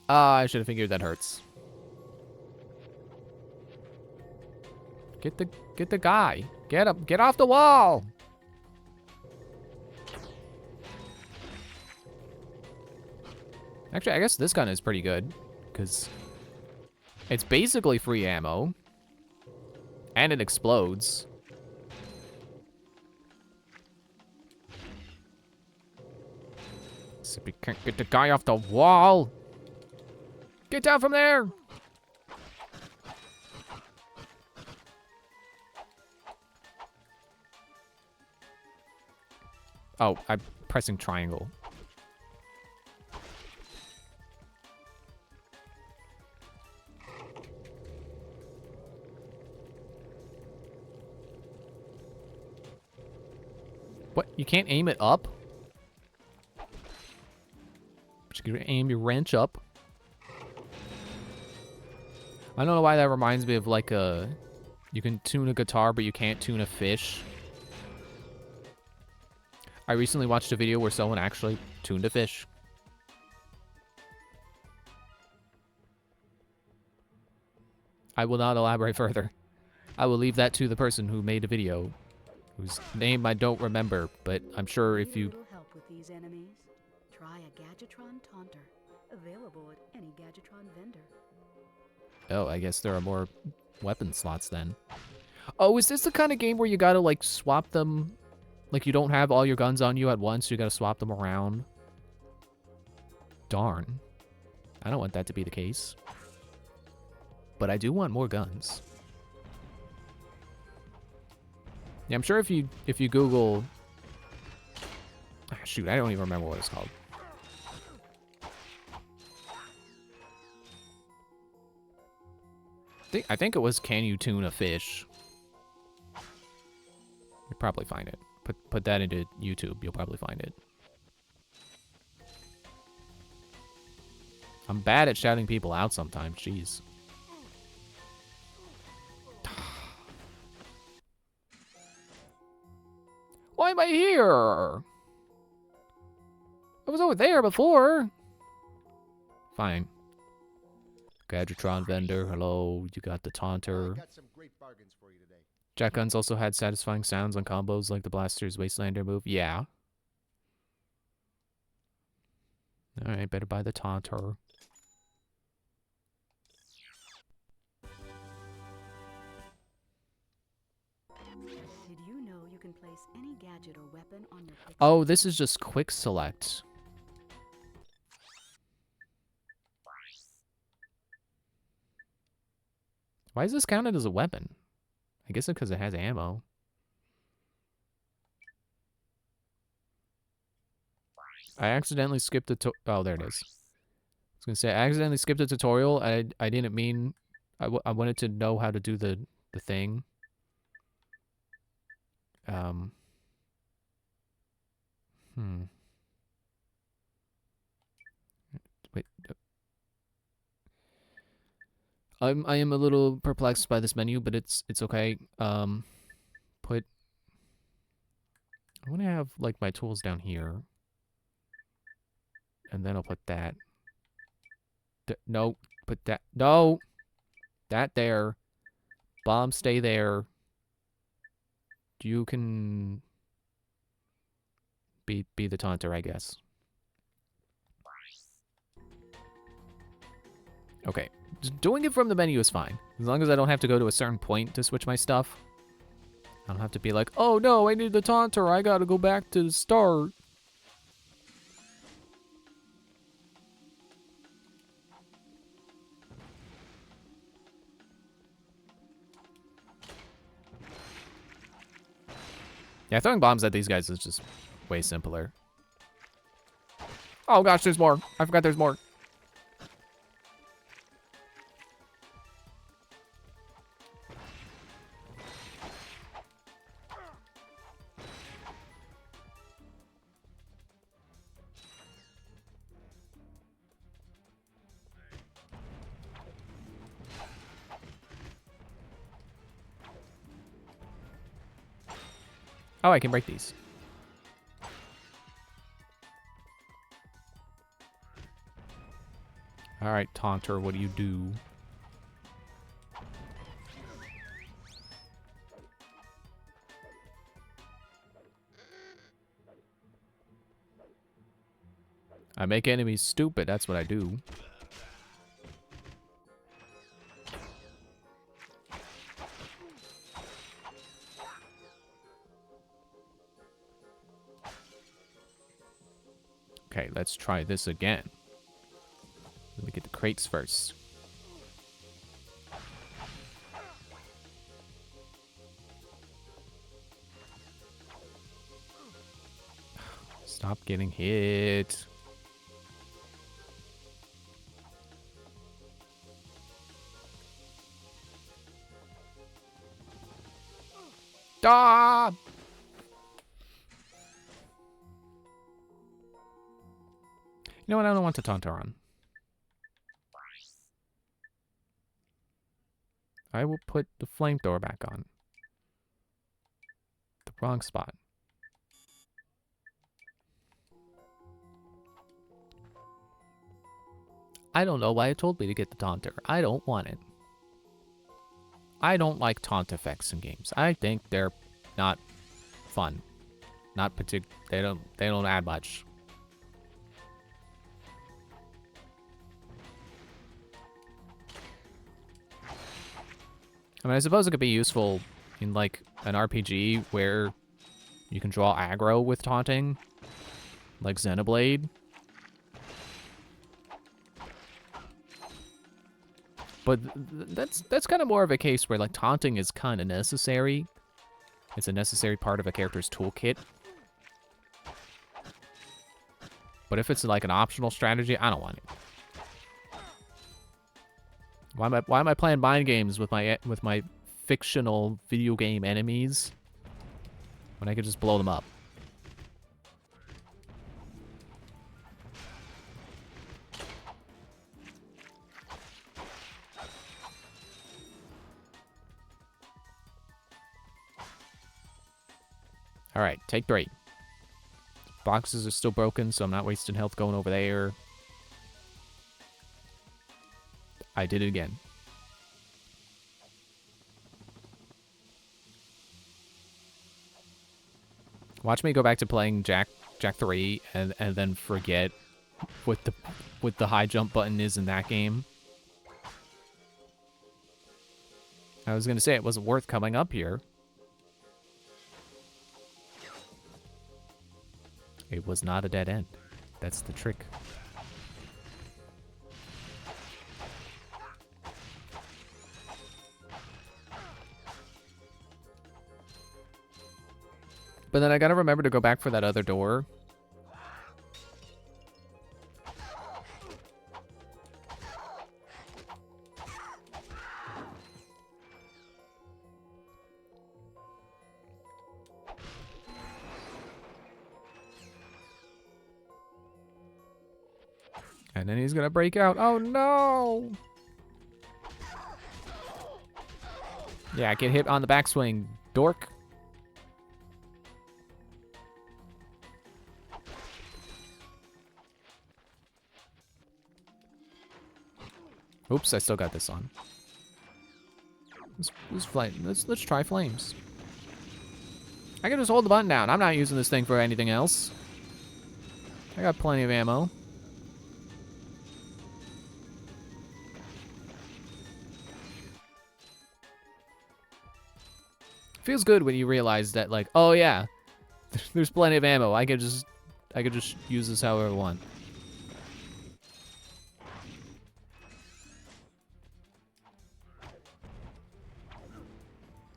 Ah, I should have figured that hurts. Get the guy. Get him. Get off the wall. Actually, I guess this gun is pretty good because it's basically free ammo and it explodes. So we can't get the guy off the wall. Get down from there. Oh, I'm pressing triangle. What? You can't aim it up? But you can aim your wrench up. I don't know why that reminds me of like a... You can tune a guitar, but you can't tune a fish. I recently watched a video where someone actually tuned a fish. I will not elaborate further. I will leave that to the person who made a video, whose name I don't remember, but I'm sure if you... Little help with these enemies? Try a Gadgetron Taunter, available at any Gadgetron vendor. Oh, I guess there are more weapon slots then. Oh, is this the kind of game where you gotta, like, swap them? Like, you don't have all your guns on you at once, you gotta swap them around? Darn. I don't want that to be the case. But I do want more guns. Yeah, I'm sure if you Google... Ah, shoot, I don't even remember what it's called. I think it was Can You Tune a Fish? You'll probably find it. Put that into YouTube, you'll probably find it. I'm bad at shouting people out sometimes, jeez. Why am I here? I was over there before. Fine. Gadgetron vendor, hello, you got the taunter. Got some great bargains for you today. Jack guns also had satisfying sounds on combos like the Blaster's Wastelander move. Yeah. Alright, better buy the taunter. Did you know you can place any gadget or weapon on your pixel? Oh, this is just quick select. Why is this counted as a weapon? I guess it's because it has ammo. I accidentally skipped the oh, there it is. I was gonna say, I accidentally skipped a tutorial. I didn't mean... I wanted to know how to do the thing. Wait. I am a little perplexed by this menu, but it's okay. Put... I want to have, like, my tools down here. And then I'll put that. No, put that... No! That there. Bomb, stay there. You can... be the taunter, I guess. Okay. doing it from the menu is fine. As long as I don't have to go to a certain point to switch my stuff. I don't have to be like, oh no, I need the taunter. I gotta go back to the start. Yeah, throwing bombs at these guys is just way simpler. Oh gosh, there's more. I forgot there's more. Oh, I can break these. All right, Taunter, what do you do? I make enemies stupid, that's what I do. Okay, let's try this again. Let me get the crates first. Stop getting hit. Ah! You know what? I don't want to Taunter on. I will put the flamethrower back on. The wrong spot. I don't know why it told me to get the Taunter. I don't want it. I don't like taunt effects in games. I think they're not fun. Not they don't add much. I mean, I suppose it could be useful in, like, an RPG where you can draw aggro with taunting, like Xenoblade. But that's kind of more of a case where, like, taunting is kind of necessary. It's a necessary part of a character's toolkit. But if it's, like, an optional strategy, I don't want it. Why am I playing mind games with my fictional video game enemies when I could just blow them up? All right, take 3. Boxes are still broken, so I'm not wasting health going over there. I did it again. Watch me go back to playing Jak 3 and then forget what the high jump button is in that game. I was gonna say it wasn't worth coming up here. It was not a dead end. That's the trick. But then I gotta remember to go back for that other door. And then he's gonna break out. Oh no! Yeah, get hit on the backswing, dork. Oops, I still got this on. Let's try flames. I can just hold the button down. I'm not using this thing for anything else. I got plenty of ammo. Feels good when you realize that, like, oh yeah, there's plenty of ammo. I could just use this however I want.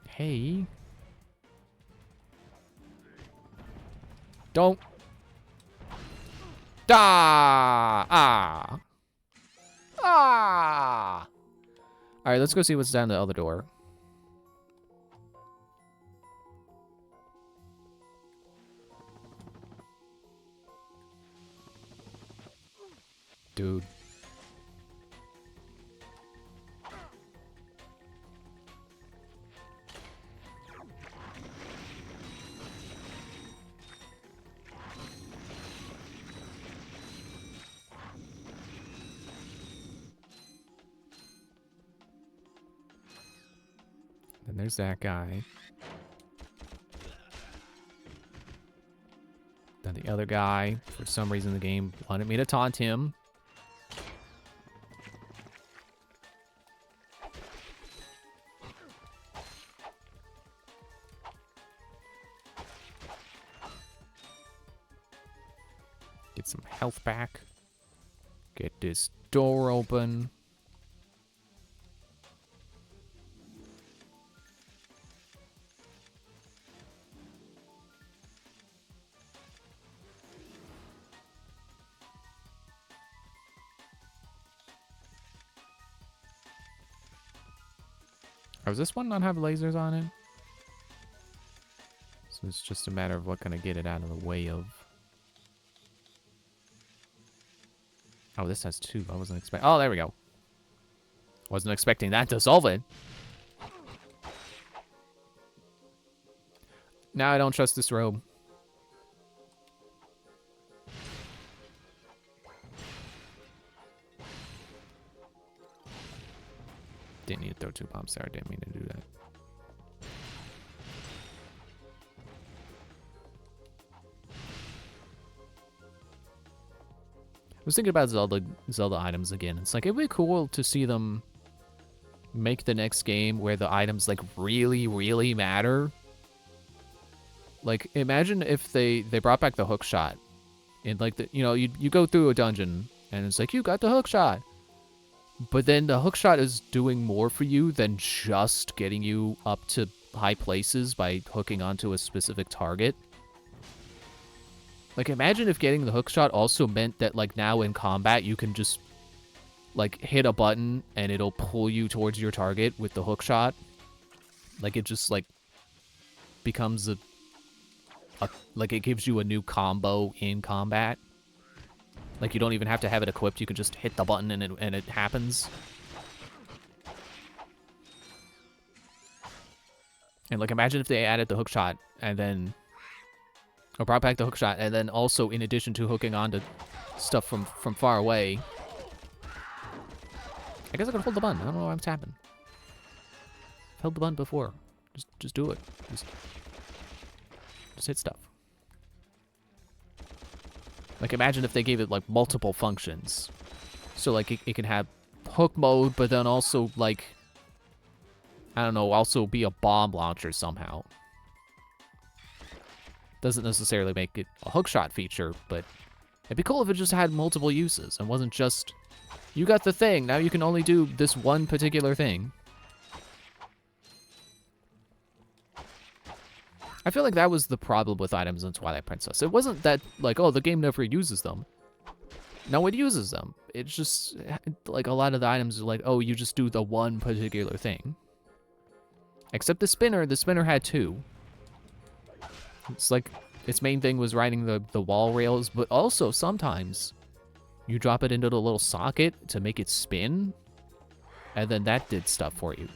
Hey. Don't. Ah! Alright, let's go see what's down the other door. Dude. Then there's that guy. Then the other guy, for some reason the game wanted me to taunt him. Get some health back. Get this door open. Oh, does this one not have lasers on it? So it's just a matter of what can I get it out of the way of. Oh, this has two. I wasn't expecting. Oh, there we go. Wasn't expecting that to solve it. Now I don't trust this robe. Didn't need to throw two bombs there. I didn't mean to do that. I was thinking about Zelda items again. It's like, it'd be cool to see them make the next game where the items, like, really, really matter. Like, imagine if they brought back the hook shot. And, like, you go through a dungeon, and it's like, you got the hook shot. But then the hook shot is doing more for you than just getting you up to high places by hooking onto a specific target. Like, imagine if getting the hook shot also meant that, like, now in combat you can just, like, hit a button and it'll pull you towards your target with the hook shot. Like, it just, like, becomes like, it gives you a new combo in combat. Like, you don't even have to have it equipped. You can just hit the button and it happens. And, like, imagine if they added the hook shot and then... Or brought back the hook shot, and then also, in addition to hooking onto stuff from far away... I guess I could hold the button. I don't know why I'm tapping. I've held the button before. Just do it. Just hit stuff. Like, imagine if they gave it, like, multiple functions. So, like, it can have hook mode, but then also, like... I don't know, also be a bomb launcher somehow. Doesn't necessarily make it a hookshot feature, but it'd be cool if it just had multiple uses and wasn't just, you got the thing, now you can only do this one particular thing. I feel like that was the problem with items in Twilight Princess. It wasn't that, like, oh, the game never uses them. No, it uses them. It's just, like, a lot of the items are like, oh, you just do the one particular thing. Except the spinner had two. It's like, its main thing was riding the wall rails, but also sometimes you drop it into the little socket to make it spin, and then that did stuff for you.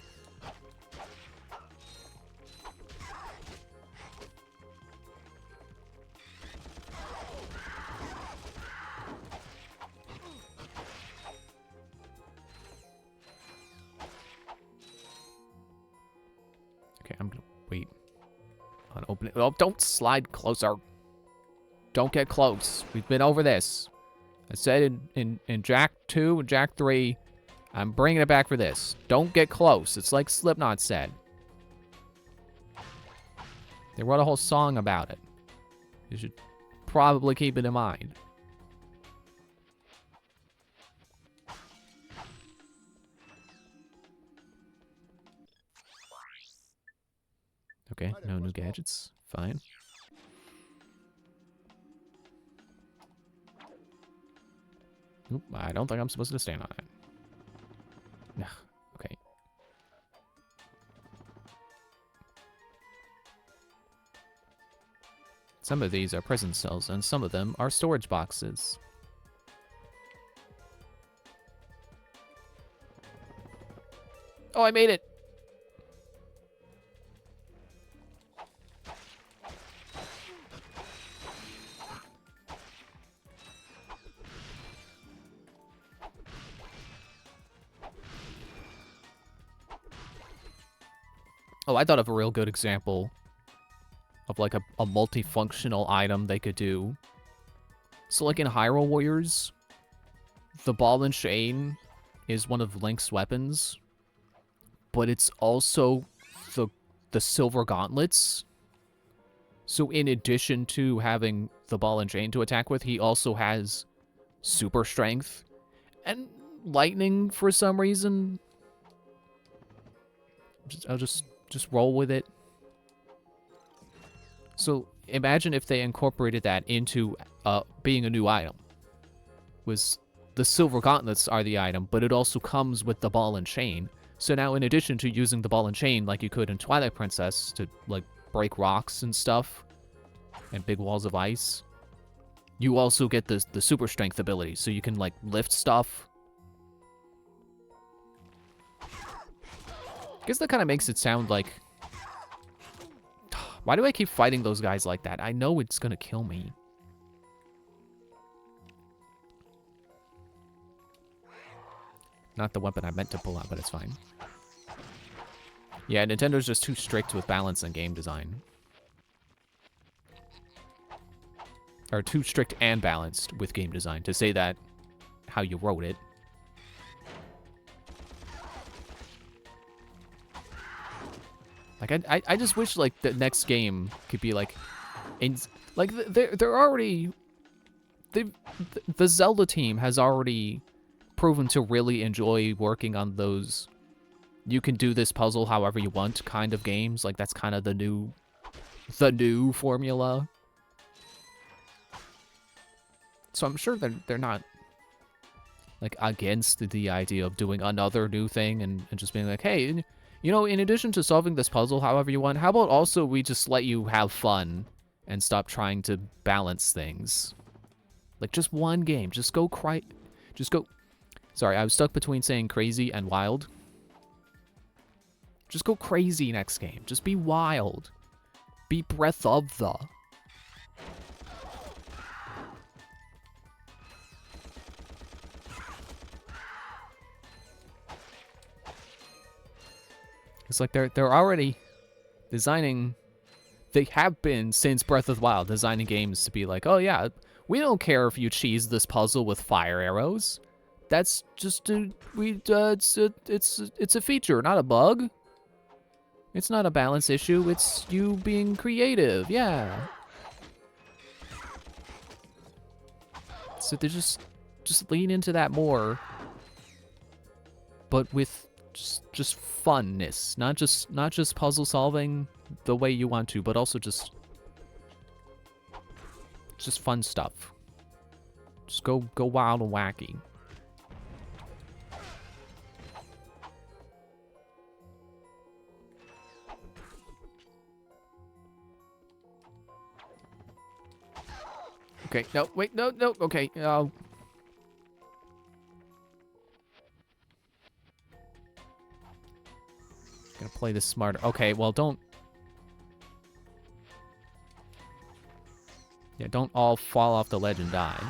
Okay, I'm gonna wait. Open it. Oh, don't slide closer. Don't get close. We've been over this. I said in Jak 2 and Jak 3, I'm bringing it back for this. Don't get close. It's like Slipknot said. They wrote a whole song about it. You should probably keep it in mind. Okay, no new gadgets. Fine. Oop, I don't think I'm supposed to stand on it. Ugh, okay. Some of these are prison cells, and some of them are storage boxes. Oh, I made it! Oh, I thought of a real good example of like a multifunctional item they could do. So like in Hyrule Warriors, the ball and chain is one of Link's weapons, but it's also the silver gauntlets. So in addition to having the ball and chain to attack with, he also has super strength and lightning for some reason. I'll just roll with it. So imagine if they incorporated that into being a new item. Was the silver gauntlets are the item, but it also comes with the ball and chain. So now in addition to using the ball and chain like you could in Twilight Princess to like break rocks and stuff and big walls of ice, you also get the super strength ability, so you can like lift stuff. I guess that kind of makes it sound like... Why do I keep fighting those guys like that? I know it's gonna kill me. Not the weapon I meant to pull out, but it's fine. Yeah, Nintendo's just too strict with balance and game design. Or too strict and balanced with game design, to say that how you wrote it. Like, I just wish, like, the next game could be, like... they're already... The Zelda team has already proven to really enjoy working on those... You can do this puzzle however you want kind of games. Like, that's kind of the new formula. So I'm sure they're not, like, against the idea of doing another new thing and just being like, hey... You know, in addition to solving this puzzle however you want, how about also we just let you have fun and stop trying to balance things? Like, just one game. Just go Sorry, I was stuck between saying crazy and wild. Just go crazy next game. Just be wild. Be Breath of the... It's like they're already designing... They have been, since Breath of the Wild, designing games to be like, oh yeah, we don't care if you cheese this puzzle with fire arrows. That's just it's a feature, not a bug. It's not a balance issue, it's you being creative, yeah. So they just lean into that more, but with just funness, not just puzzle solving the way you want to, but also just fun stuff. Just go wild and wacky. Okay, no, wait, no, okay, Gonna play this smarter. Okay, well, don't... Yeah, don't all fall off the ledge and die.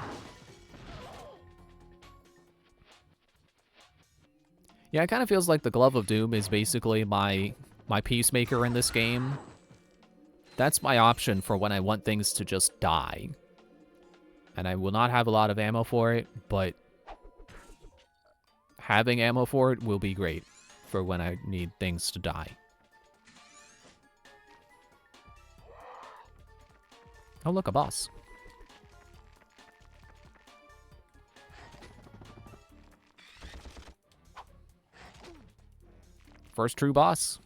Yeah, it kind of feels like the Glove of Doom is basically my peacemaker in this game. That's my option for when I want things to just die. And I will not have a lot of ammo for it, but having ammo for it will be great for when I need things to die. Oh, look, a boss. First true boss.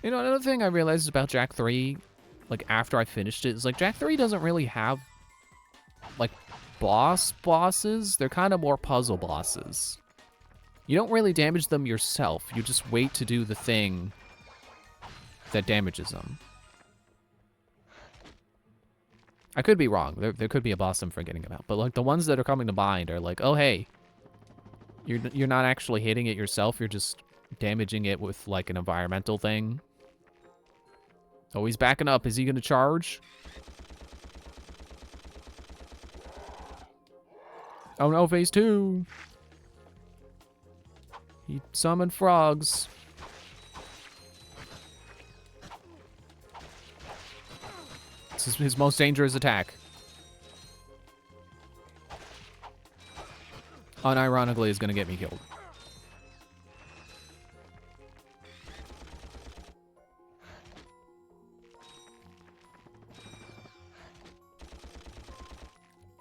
You know, another thing I realized about Jak 3, like, after I finished it, is, like, Jak 3 doesn't really have, like, bosses. They're kind of more puzzle bosses. You don't really damage them yourself. You just wait to do the thing that damages them. I could be wrong. There could be a boss I'm forgetting about. But, like, the ones that are coming to mind are like, oh, hey, you're not actually hitting it yourself. You're just damaging it with, like, an environmental thing. Oh, he's backing up. Is he going to charge? Oh, no, phase 2. He summoned frogs. This is his most dangerous attack. Unironically, is going to get me killed.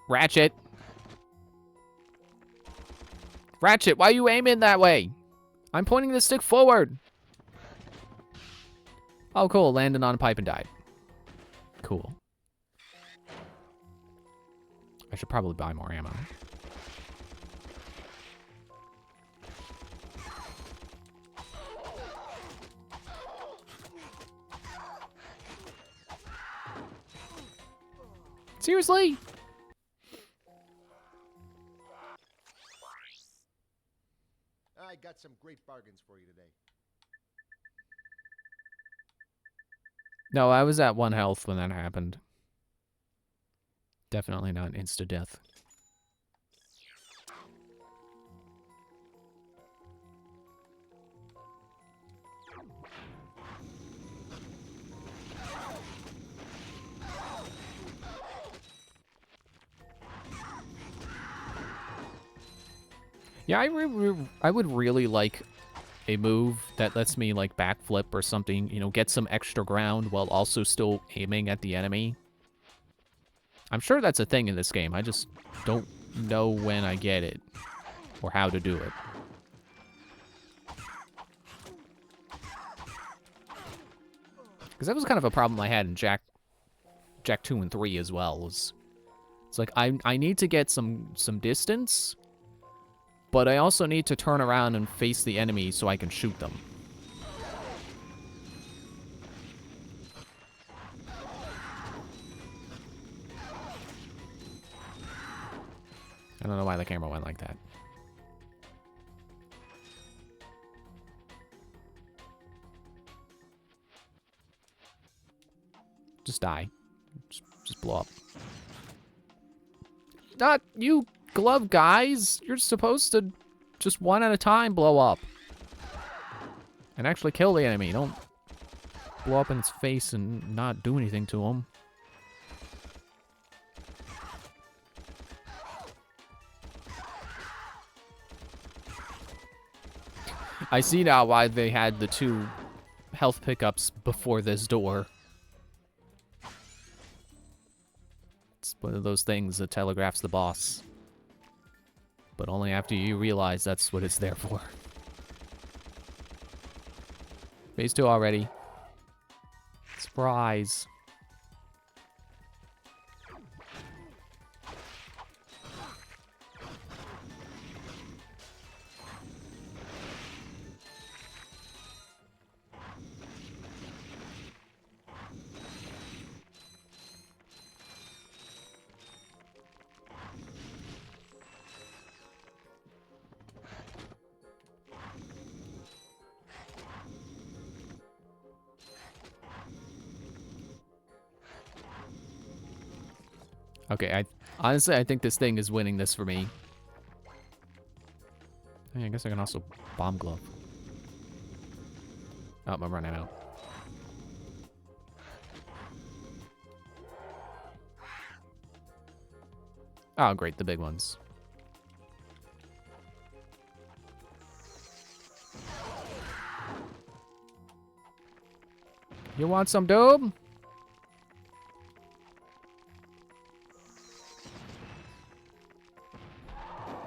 Ratchet. Ratchet, why are you aiming that way? I'm pointing the stick forward. Oh, cool. Landed on a pipe and died. Cool. I should probably buy more ammo. Seriously? I got some great bargains for you today. No, I was at 1 health when that happened. Definitely not insta-death. Yeah, I would really like a move that lets me, like, backflip or something, you know, get some extra ground while also still aiming at the enemy. I'm sure that's a thing in this game. I just don't know when I get it or how to do it. Because that was kind of a problem I had in Jak 2 and 3 as well. It's like, I need to get some distance, but I also need to turn around and face the enemy so I can shoot them. I don't know why the camera went like that. Just die. Just blow up. Not you, glove guys. You're supposed to just one at a time blow up. And actually kill the enemy. Don't blow up in its face and not do anything to him. I see now why they had the 2 health pickups before this door. It's one of those things that telegraphs the boss. But only after you realize that's what it's there for. Phase 2 already. Surprise. Okay, honestly, I think this thing is winning this for me. Hey, I guess I can also bomb glove. Oh, I'm running out. Oh, great, the big ones. You want some dope?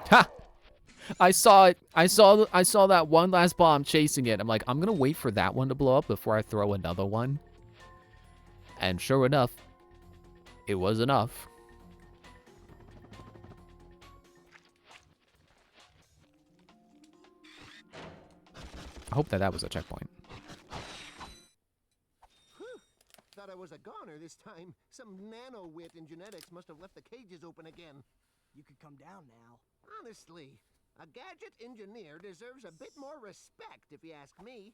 Ha! I saw it. I saw that one last bomb chasing it. I'm like, I'm gonna wait for that one to blow up before I throw another one. And sure enough, it was enough. I hope that was a checkpoint. Thought I was a goner this time. Some nano-wit in genetics must have left the cages open again. You could come down now. Honestly, a gadget engineer deserves a bit more respect, if you ask me.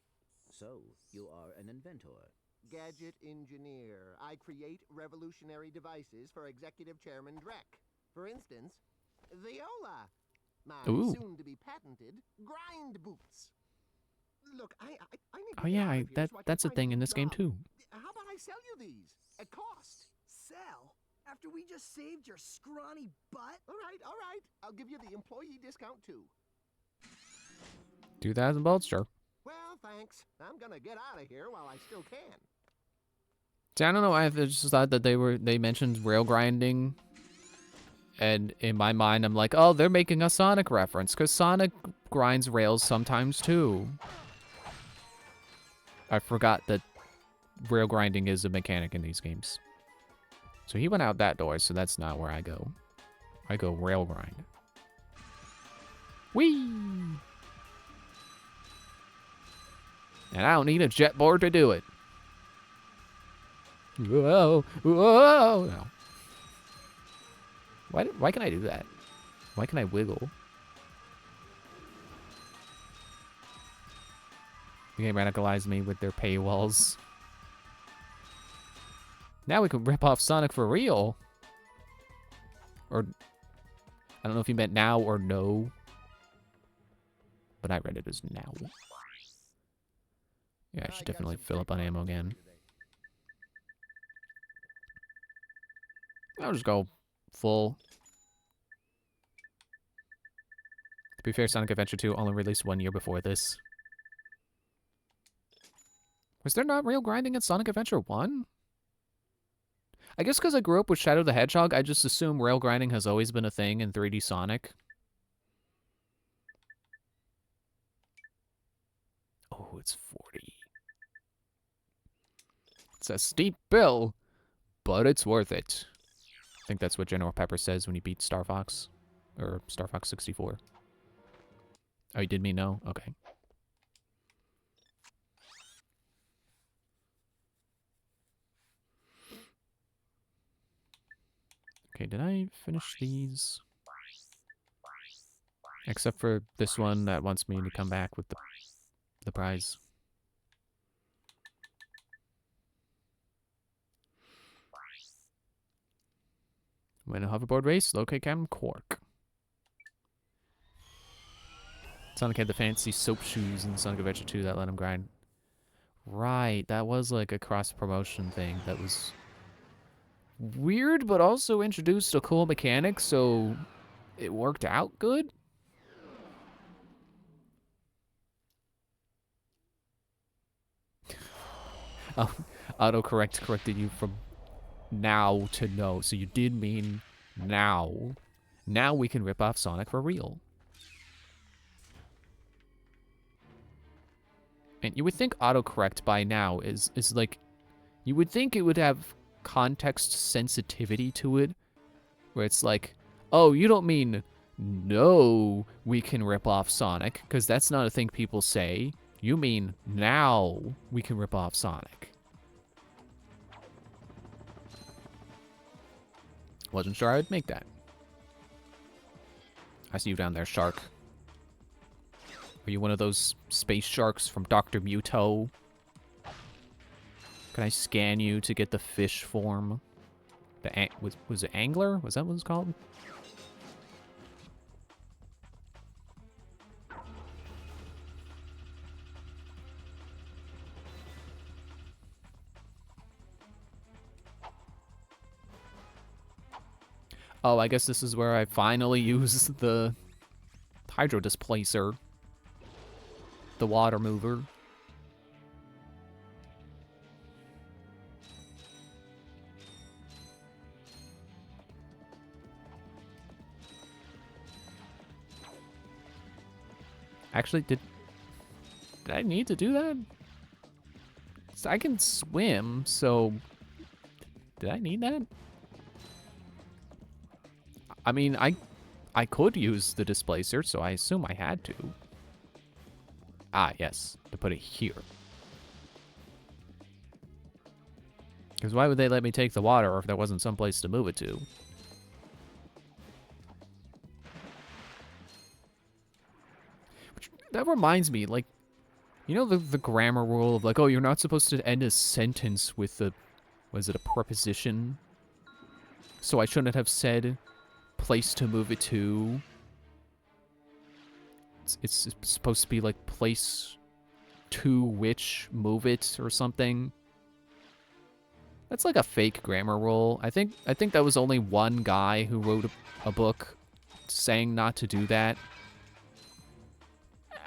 So, you are an inventor. Gadget engineer. I create revolutionary devices for Executive Chairman Drek. For instance, Viola. My Ooh. soon-to-be patented grind boots. Look, I need to Oh get yeah, out of here so I can that's a find thing new in this game job. too. How about I sell you these at cost? Sell? After we just saved your scrawny butt? All right. I'll give you the employee discount too. 2,000 bolts, sure. Well, thanks. I'm gonna get out of here while I still can. See, I don't know. I just thought that they mentioned rail grinding, and in my mind, I'm like, oh, they're making a Sonic reference because Sonic grinds rails sometimes too. I forgot that rail grinding is a mechanic in these games. So he went out that door, so that's not where I go. I go rail grind. Whee! And I don't need a jet board to do it. Whoa, whoa! No. Why can I do that? Why can I wiggle? The game radicalized me with their paywalls. Now we can rip off Sonic for real. Or, I don't know if you meant now or no. But I read it as now. Yeah, I should definitely fill up on ammo again. I'll just go full. To be fair, Sonic Adventure 2 only released 1 year before this. Was there not rail grinding in Sonic Adventure 1? I guess because I grew up with Shadow the Hedgehog, I just assume rail grinding has always been a thing in 3D Sonic. Oh, it's 40. It's a steep bill, but it's worth it. I think that's what General Pepper says when you beat Star Fox. Or Star Fox 64. Oh, you did me no? Okay. Okay, did I finish these? Except for this one that wants me to come back with the prize. Win a hoverboard race, locate Captain Quark. Sonic had the fancy soap shoes in Sonic Adventure 2 that let him grind. Right, that was like a cross-promotion thing that was weird, but also introduced a cool mechanic, so it worked out good. Oh, autocorrect corrected you from now to no, so you did mean now. Now we can rip off Sonic for real. And you would think autocorrect by now is like, you would think it would have context sensitivity to it, where it's like, oh, you don't mean no, we can rip off Sonic, because that's not a thing people say. You mean now we can rip off Sonic. Wasn't sure I would make that. I see you down there, shark. Are you one of those space sharks from Dr. Muto? Can I scan you to get the fish form? Was it angler? Was that what it's called? Oh, I guess this is where I finally use the hydro displacer. The water mover. Actually, did I need to do that? So I can swim, so did I need that? I mean, I could use the displacer, so I assume I had to. Ah, yes, to put it here. Because why would they let me take the water if there wasn't some place to move it to? Which, that reminds me, like, you know the grammar rule of like, oh, you're not supposed to end a sentence with a, was it a preposition? So I shouldn't have said place to move it to. It's supposed to be like place to which move it or something. That's like a fake grammar rule. I think that was only one guy who wrote a book saying not to do that.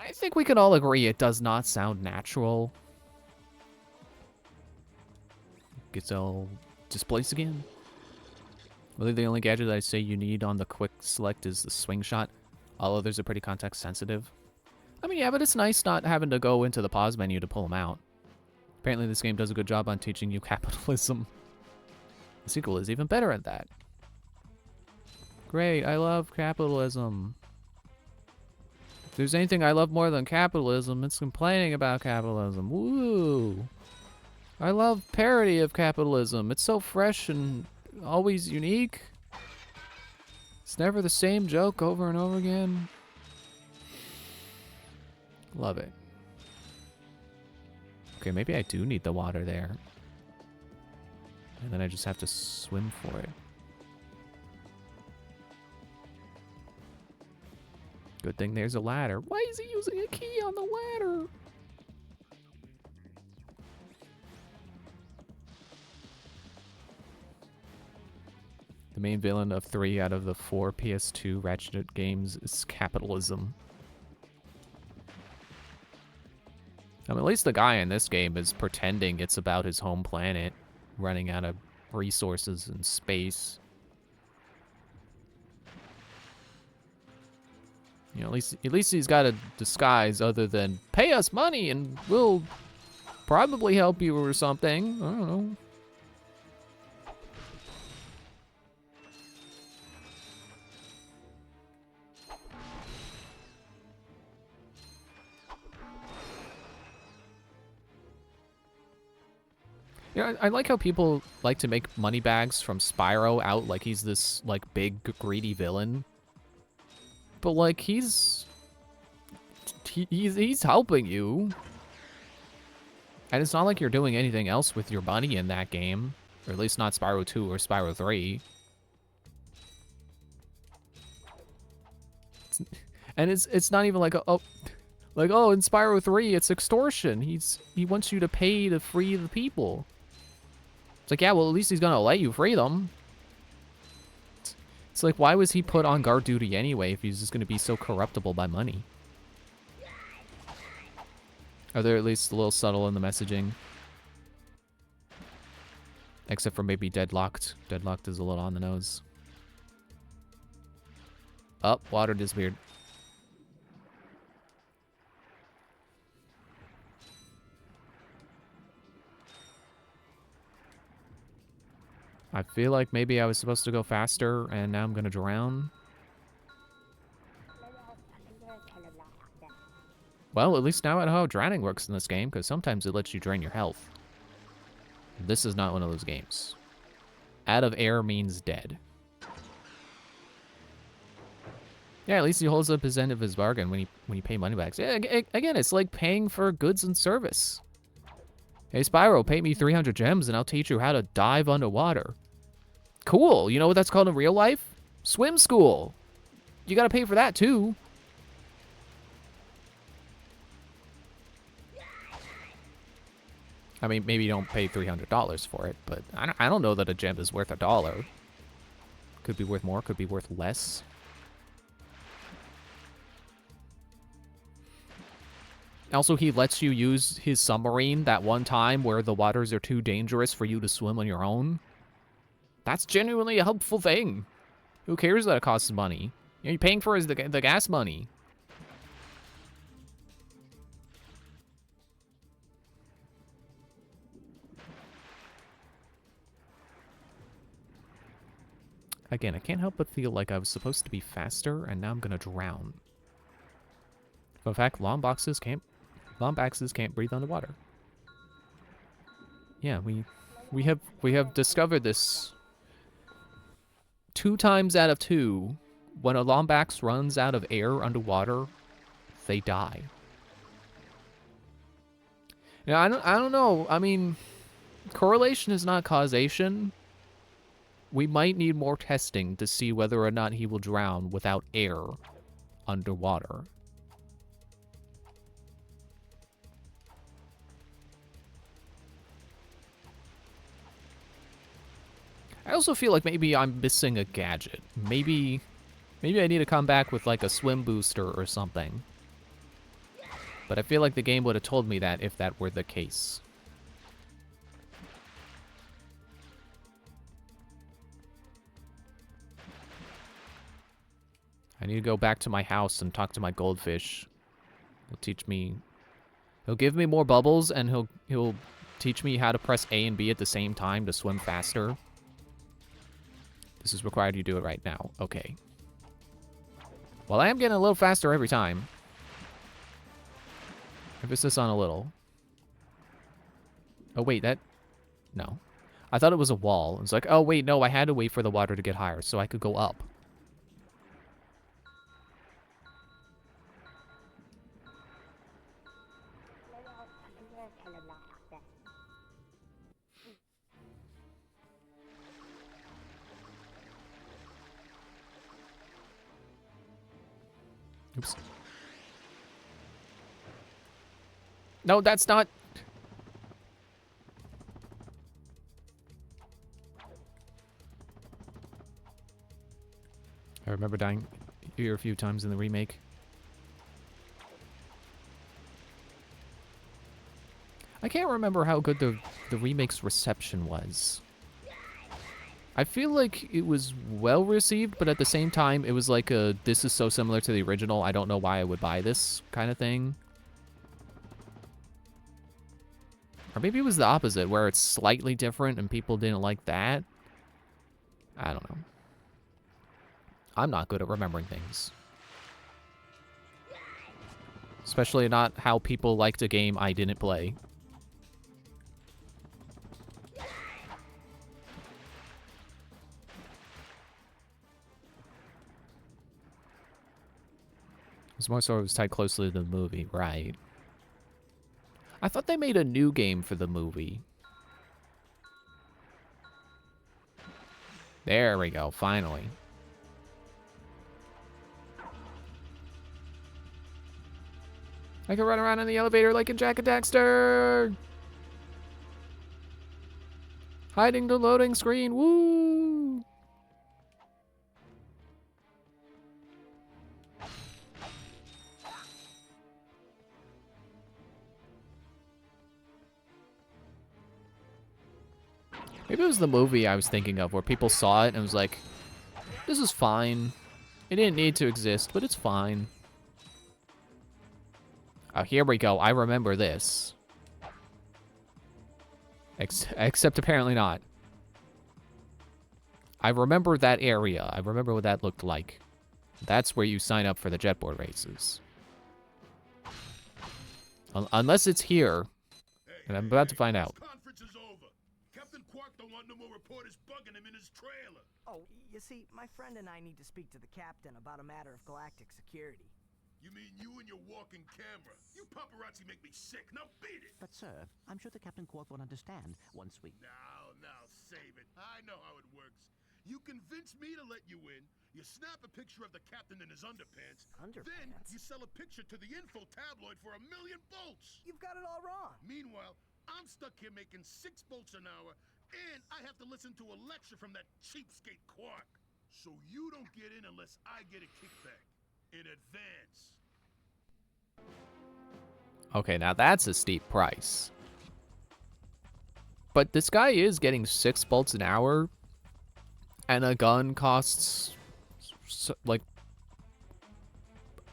I think we can all agree it does not sound natural. Gets all displaced again. Really, the only gadget that I say you need on the quick select is the swing shot. All others are pretty context sensitive. I mean, yeah, but it's nice not having to go into the pause menu to pull them out. Apparently this game does a good job on teaching you capitalism. The sequel is even better at that. Great, I love capitalism. If there's anything I love more than capitalism, it's complaining about capitalism. Woo! I love parody of capitalism. It's so fresh and always unique. It's never the same joke over and over again. Love it. Okay, maybe I do need the water there. And then I just have to swim for it. Good thing there's a ladder. Why is he using a key on the ladder? The main villain of 3 out of the 4 PS2 Ratchet games is capitalism. I mean, at least the guy in this game is pretending it's about his home planet, running out of resources and space. You know, at least he's got a disguise other than pay us money and we'll probably help you or something. I don't know. Yeah, I like how people like to make money bags from Spyro out like he's this, like, big, greedy villain. But, like, he's helping you. And it's not like you're doing anything else with your money in that game. Or at least not Spyro 2 or Spyro 3. And it's not even like, oh, in Spyro 3, it's extortion. He wants you to pay to free the people. It's like, yeah, well, at least he's gonna let you free them. It's like, why was he put on guard duty anyway if he's just gonna be so corruptible by money? Are they at least a little subtle in the messaging? Except for maybe Deadlocked. Deadlocked is a little on the nose. Oh, water disappeared. I feel like maybe I was supposed to go faster, and now I'm gonna drown. Well, at least now I know how drowning works in this game, because sometimes it lets you drain your health. This is not one of those games. Out of air means dead. Yeah, at least he holds up his end of his bargain when you pay money back. Yeah, again, it's like paying for goods and service. Hey, Spyro, pay me 300 gems and I'll teach you how to dive underwater. Cool. You know what that's called in real life? Swim school. You gotta pay for that, too. I mean, maybe you don't pay $300 for it, but I don't know that a gem is worth $1. Could be worth more, could be worth less. Also, he lets you use his submarine that one time where the waters are too dangerous for you to swim on your own. That's genuinely a helpful thing. Who cares that it costs money? You're paying for the gas money. Again, I can't help but feel like I was supposed to be faster, and now I'm gonna drown. In fact, lombaxes can't breathe underwater. Yeah, we have discovered this 2 times out of 2. When a lombax runs out of air underwater, they die. Yeah, I don't know. I mean, correlation is not causation. We might need more testing to see whether or not he will drown without air underwater. I also feel like maybe I'm missing a gadget. Maybe I need to come back with like a swim booster or something. But I feel like the game would have told me that if that were the case. I need to go back to my house and talk to my goldfish. He'll teach me... He'll give me more bubbles, and he'll teach me how to press A and B at the same time to swim faster. This is required you do it right now. Okay. Well, I am getting a little faster every time. Emphasis on a little. Oh, wait, that... No. I thought it was a wall. It's like, oh, wait, no, I had to wait for the water to get higher so I could go up. Oops. No, that's not... I remember dying here a few times in the remake. I can't remember how good the remake's reception was. I feel like it was well received, but at the same time, it was like a, this is so similar to the original, I don't know why I would buy this kind of thing. Or maybe it was the opposite, where it's slightly different and people didn't like that. I don't know. I'm not good at remembering things. Especially not how people liked a game I didn't play. It's more so it was tied closely to the movie, right? I thought they made a new game for the movie. There we go, finally. I can run around in the elevator like in Jak Daxter! Hiding the loading screen, woo! Maybe it was the movie I was thinking of where people saw it and was like, this is fine. It didn't need to exist, but it's fine. Oh, here we go. I remember this. Except apparently not. I remember that area. I remember what that looked like. That's where you sign up for the jetboard races. Unless it's here. And I'm about to find out. Oh, you see, my friend and I need to speak to the captain about a matter of galactic security. You mean you and your walking camera? You paparazzi make me sick. Now beat it! But, sir, I'm sure the Captain Quark won't understand once we... Now, save it. I know how it works. You convince me to let you in, you snap a picture of the captain in his underpants, then you sell a picture to the info tabloid for $1 million bolts! You've got it all wrong. Meanwhile, I'm stuck here making 6 bolts an hour, and I have to listen to a lecture from that cheapskate Quark. So you don't get in unless I get a kickback. In advance. Okay, now that's a steep price. But this guy is getting 6 bolts an hour, and a gun costs like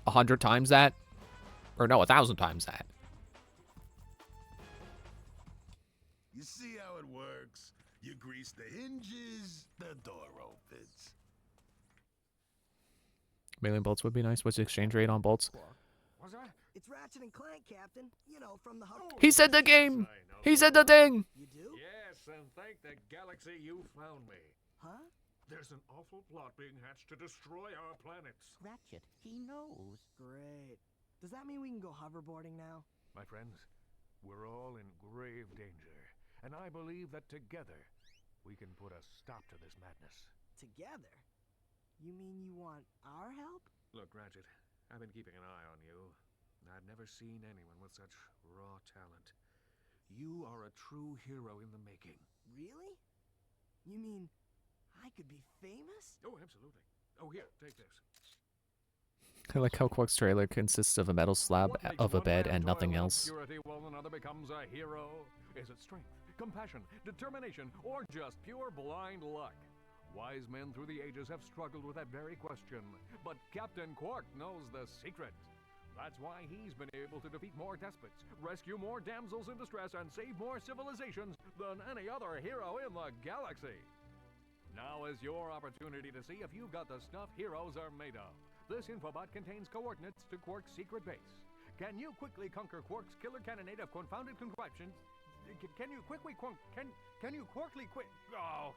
100 times that, or no, 1,000 times that. You see how it works? You grease the hinges, the door opens. Million bolts would be nice. What's the exchange rate on bolts? What's that? It's Ratchet and Clank, Captain. You know, from the hoverboard. He said the game! He said the thing! You do? Yes, and thank the galaxy you found me. Huh? There's an awful plot being hatched to destroy our planets. Ratchet, he knows. Great. Does that mean we can go hoverboarding now? My friends, we're all in grave danger, and I believe that together we can put a stop to this madness. Together? You mean you want our help? Look, Ratchet, I've been keeping an eye on you. I've never seen anyone with such raw talent. You are a true hero in the making. Really? You mean I could be famous? Oh, absolutely. Oh, here, take this. I like how Quark's trailer consists of a metal slab of a bed and nothing else. Purity while another becomes a hero. Is it strength, compassion, determination, or just pure blind luck? Wise men through the ages have struggled with that very question, but Captain Quark knows the secret. That's why he's been able to defeat more despots, rescue more damsels in distress, and save more civilizations than any other hero in the galaxy. Now is your opportunity to see if you've got the stuff heroes are made of. This infobot contains coordinates to Quark's secret base. Can you quickly conquer Quark's killer cannonade of confounded contraptions? Can you quickly Oh!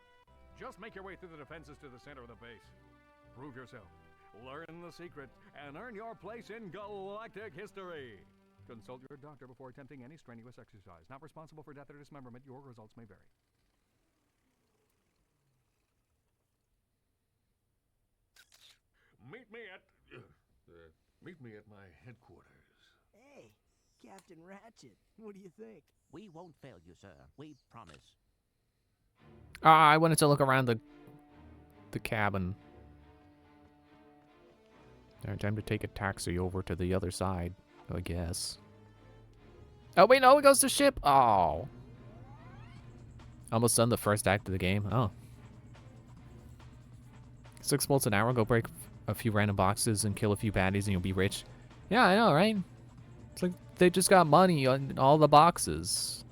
Just make your way through the defenses to the center of the base. Prove yourself, learn the secret, and earn your place in galactic history. Consult your doctor before attempting any strenuous exercise. Not responsible for death or dismemberment. Your results may vary. Meet me at my headquarters. Hey, Captain Ratchet, what do you think? We won't fail you, sir. We promise. I wanted to look around the cabin. Time to take a taxi over to the other side, I guess. Oh, wait, no, it goes to ship. Oh. Almost done the first act of the game. Oh. 6 bolts an hour, go break a few random boxes and kill a few baddies and you'll be rich. Yeah, I know, right? It's like they just got money on all the boxes.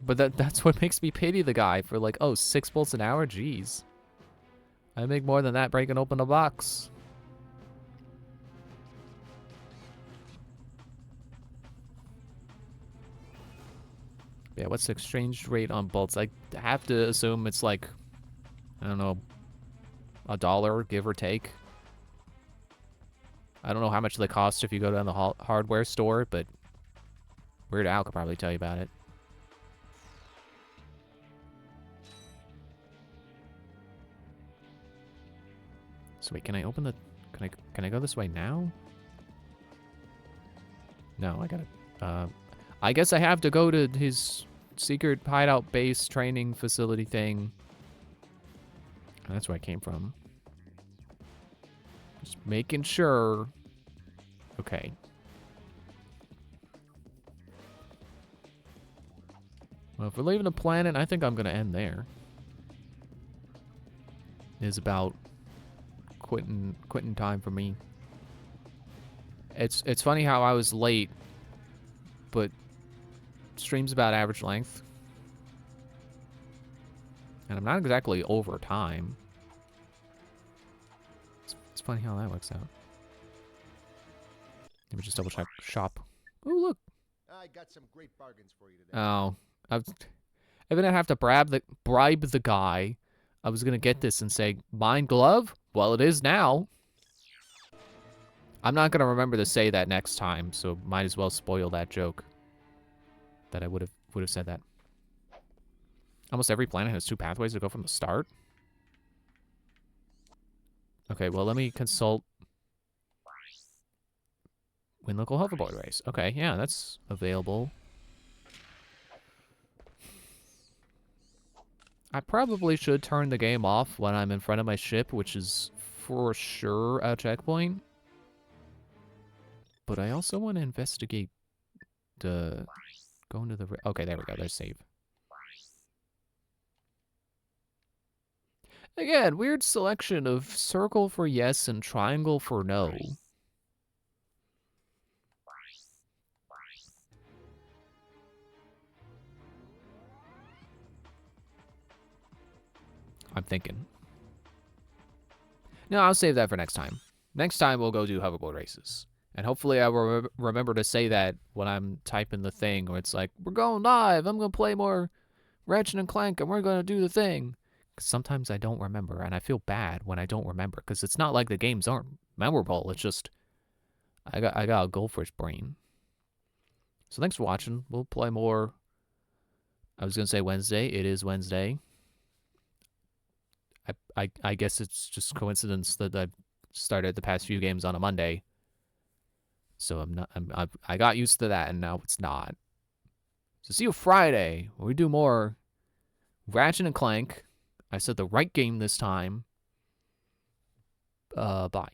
But that's what makes me pity the guy for like, oh, 6 bolts an hour? Jeez. I make more than that breaking open a box. Yeah, what's the exchange rate on bolts? I have to assume it's like, I don't know, $1, give or take. I don't know how much they cost if you go down the hardware store, but Weird Al could probably tell you about it. So wait, can I open the... Can I go this way now? No, I gotta... I guess I have to go to his secret hideout base training facility thing. That's where I came from. Just making sure. Okay. Well, if we're leaving the planet, I think I'm gonna end there. It's about quitting time for me. It's funny how I was late, but stream's about average length. And I'm not exactly over time. It's funny how that works out. Let me just double check shop. Oh, look. I got some great bargains for you today. Oh, I didn't have to bribe the guy. I was gonna get this and say, mine glove? Well, it is now. I'm not gonna remember to say that next time, so might as well spoil that joke. That I would have said that. Almost every planet has 2 pathways to go from the start. Okay, well, let me consult. Win local hoverboard race. Okay, yeah, that's available. I probably should turn the game off when I'm in front of my ship, which is for sure a checkpoint. But I also want to investigate the... Going to the... Okay, there we go. There's save. Again, weird selection of circle for yes and triangle for no. I'm thinking. No, I'll save that for next time. Next time we'll go do hoverboard races. And hopefully I will remember to say that when I'm typing the thing where it's like, we're going live, I'm going to play more Ratchet and Clank, and we're going to do the thing. Because sometimes I don't remember, and I feel bad when I don't remember. Because it's not like the games aren't memorable. It's just, I got a goldfish brain. So thanks for watching. We'll play more. I was going to say Wednesday. It is Wednesday. I guess it's just coincidence that I started the past few games on a Monday. So I got used to that, and now it's not. So see you Friday, where we do more Ratchet and Clank. I said the right game this time. Bye.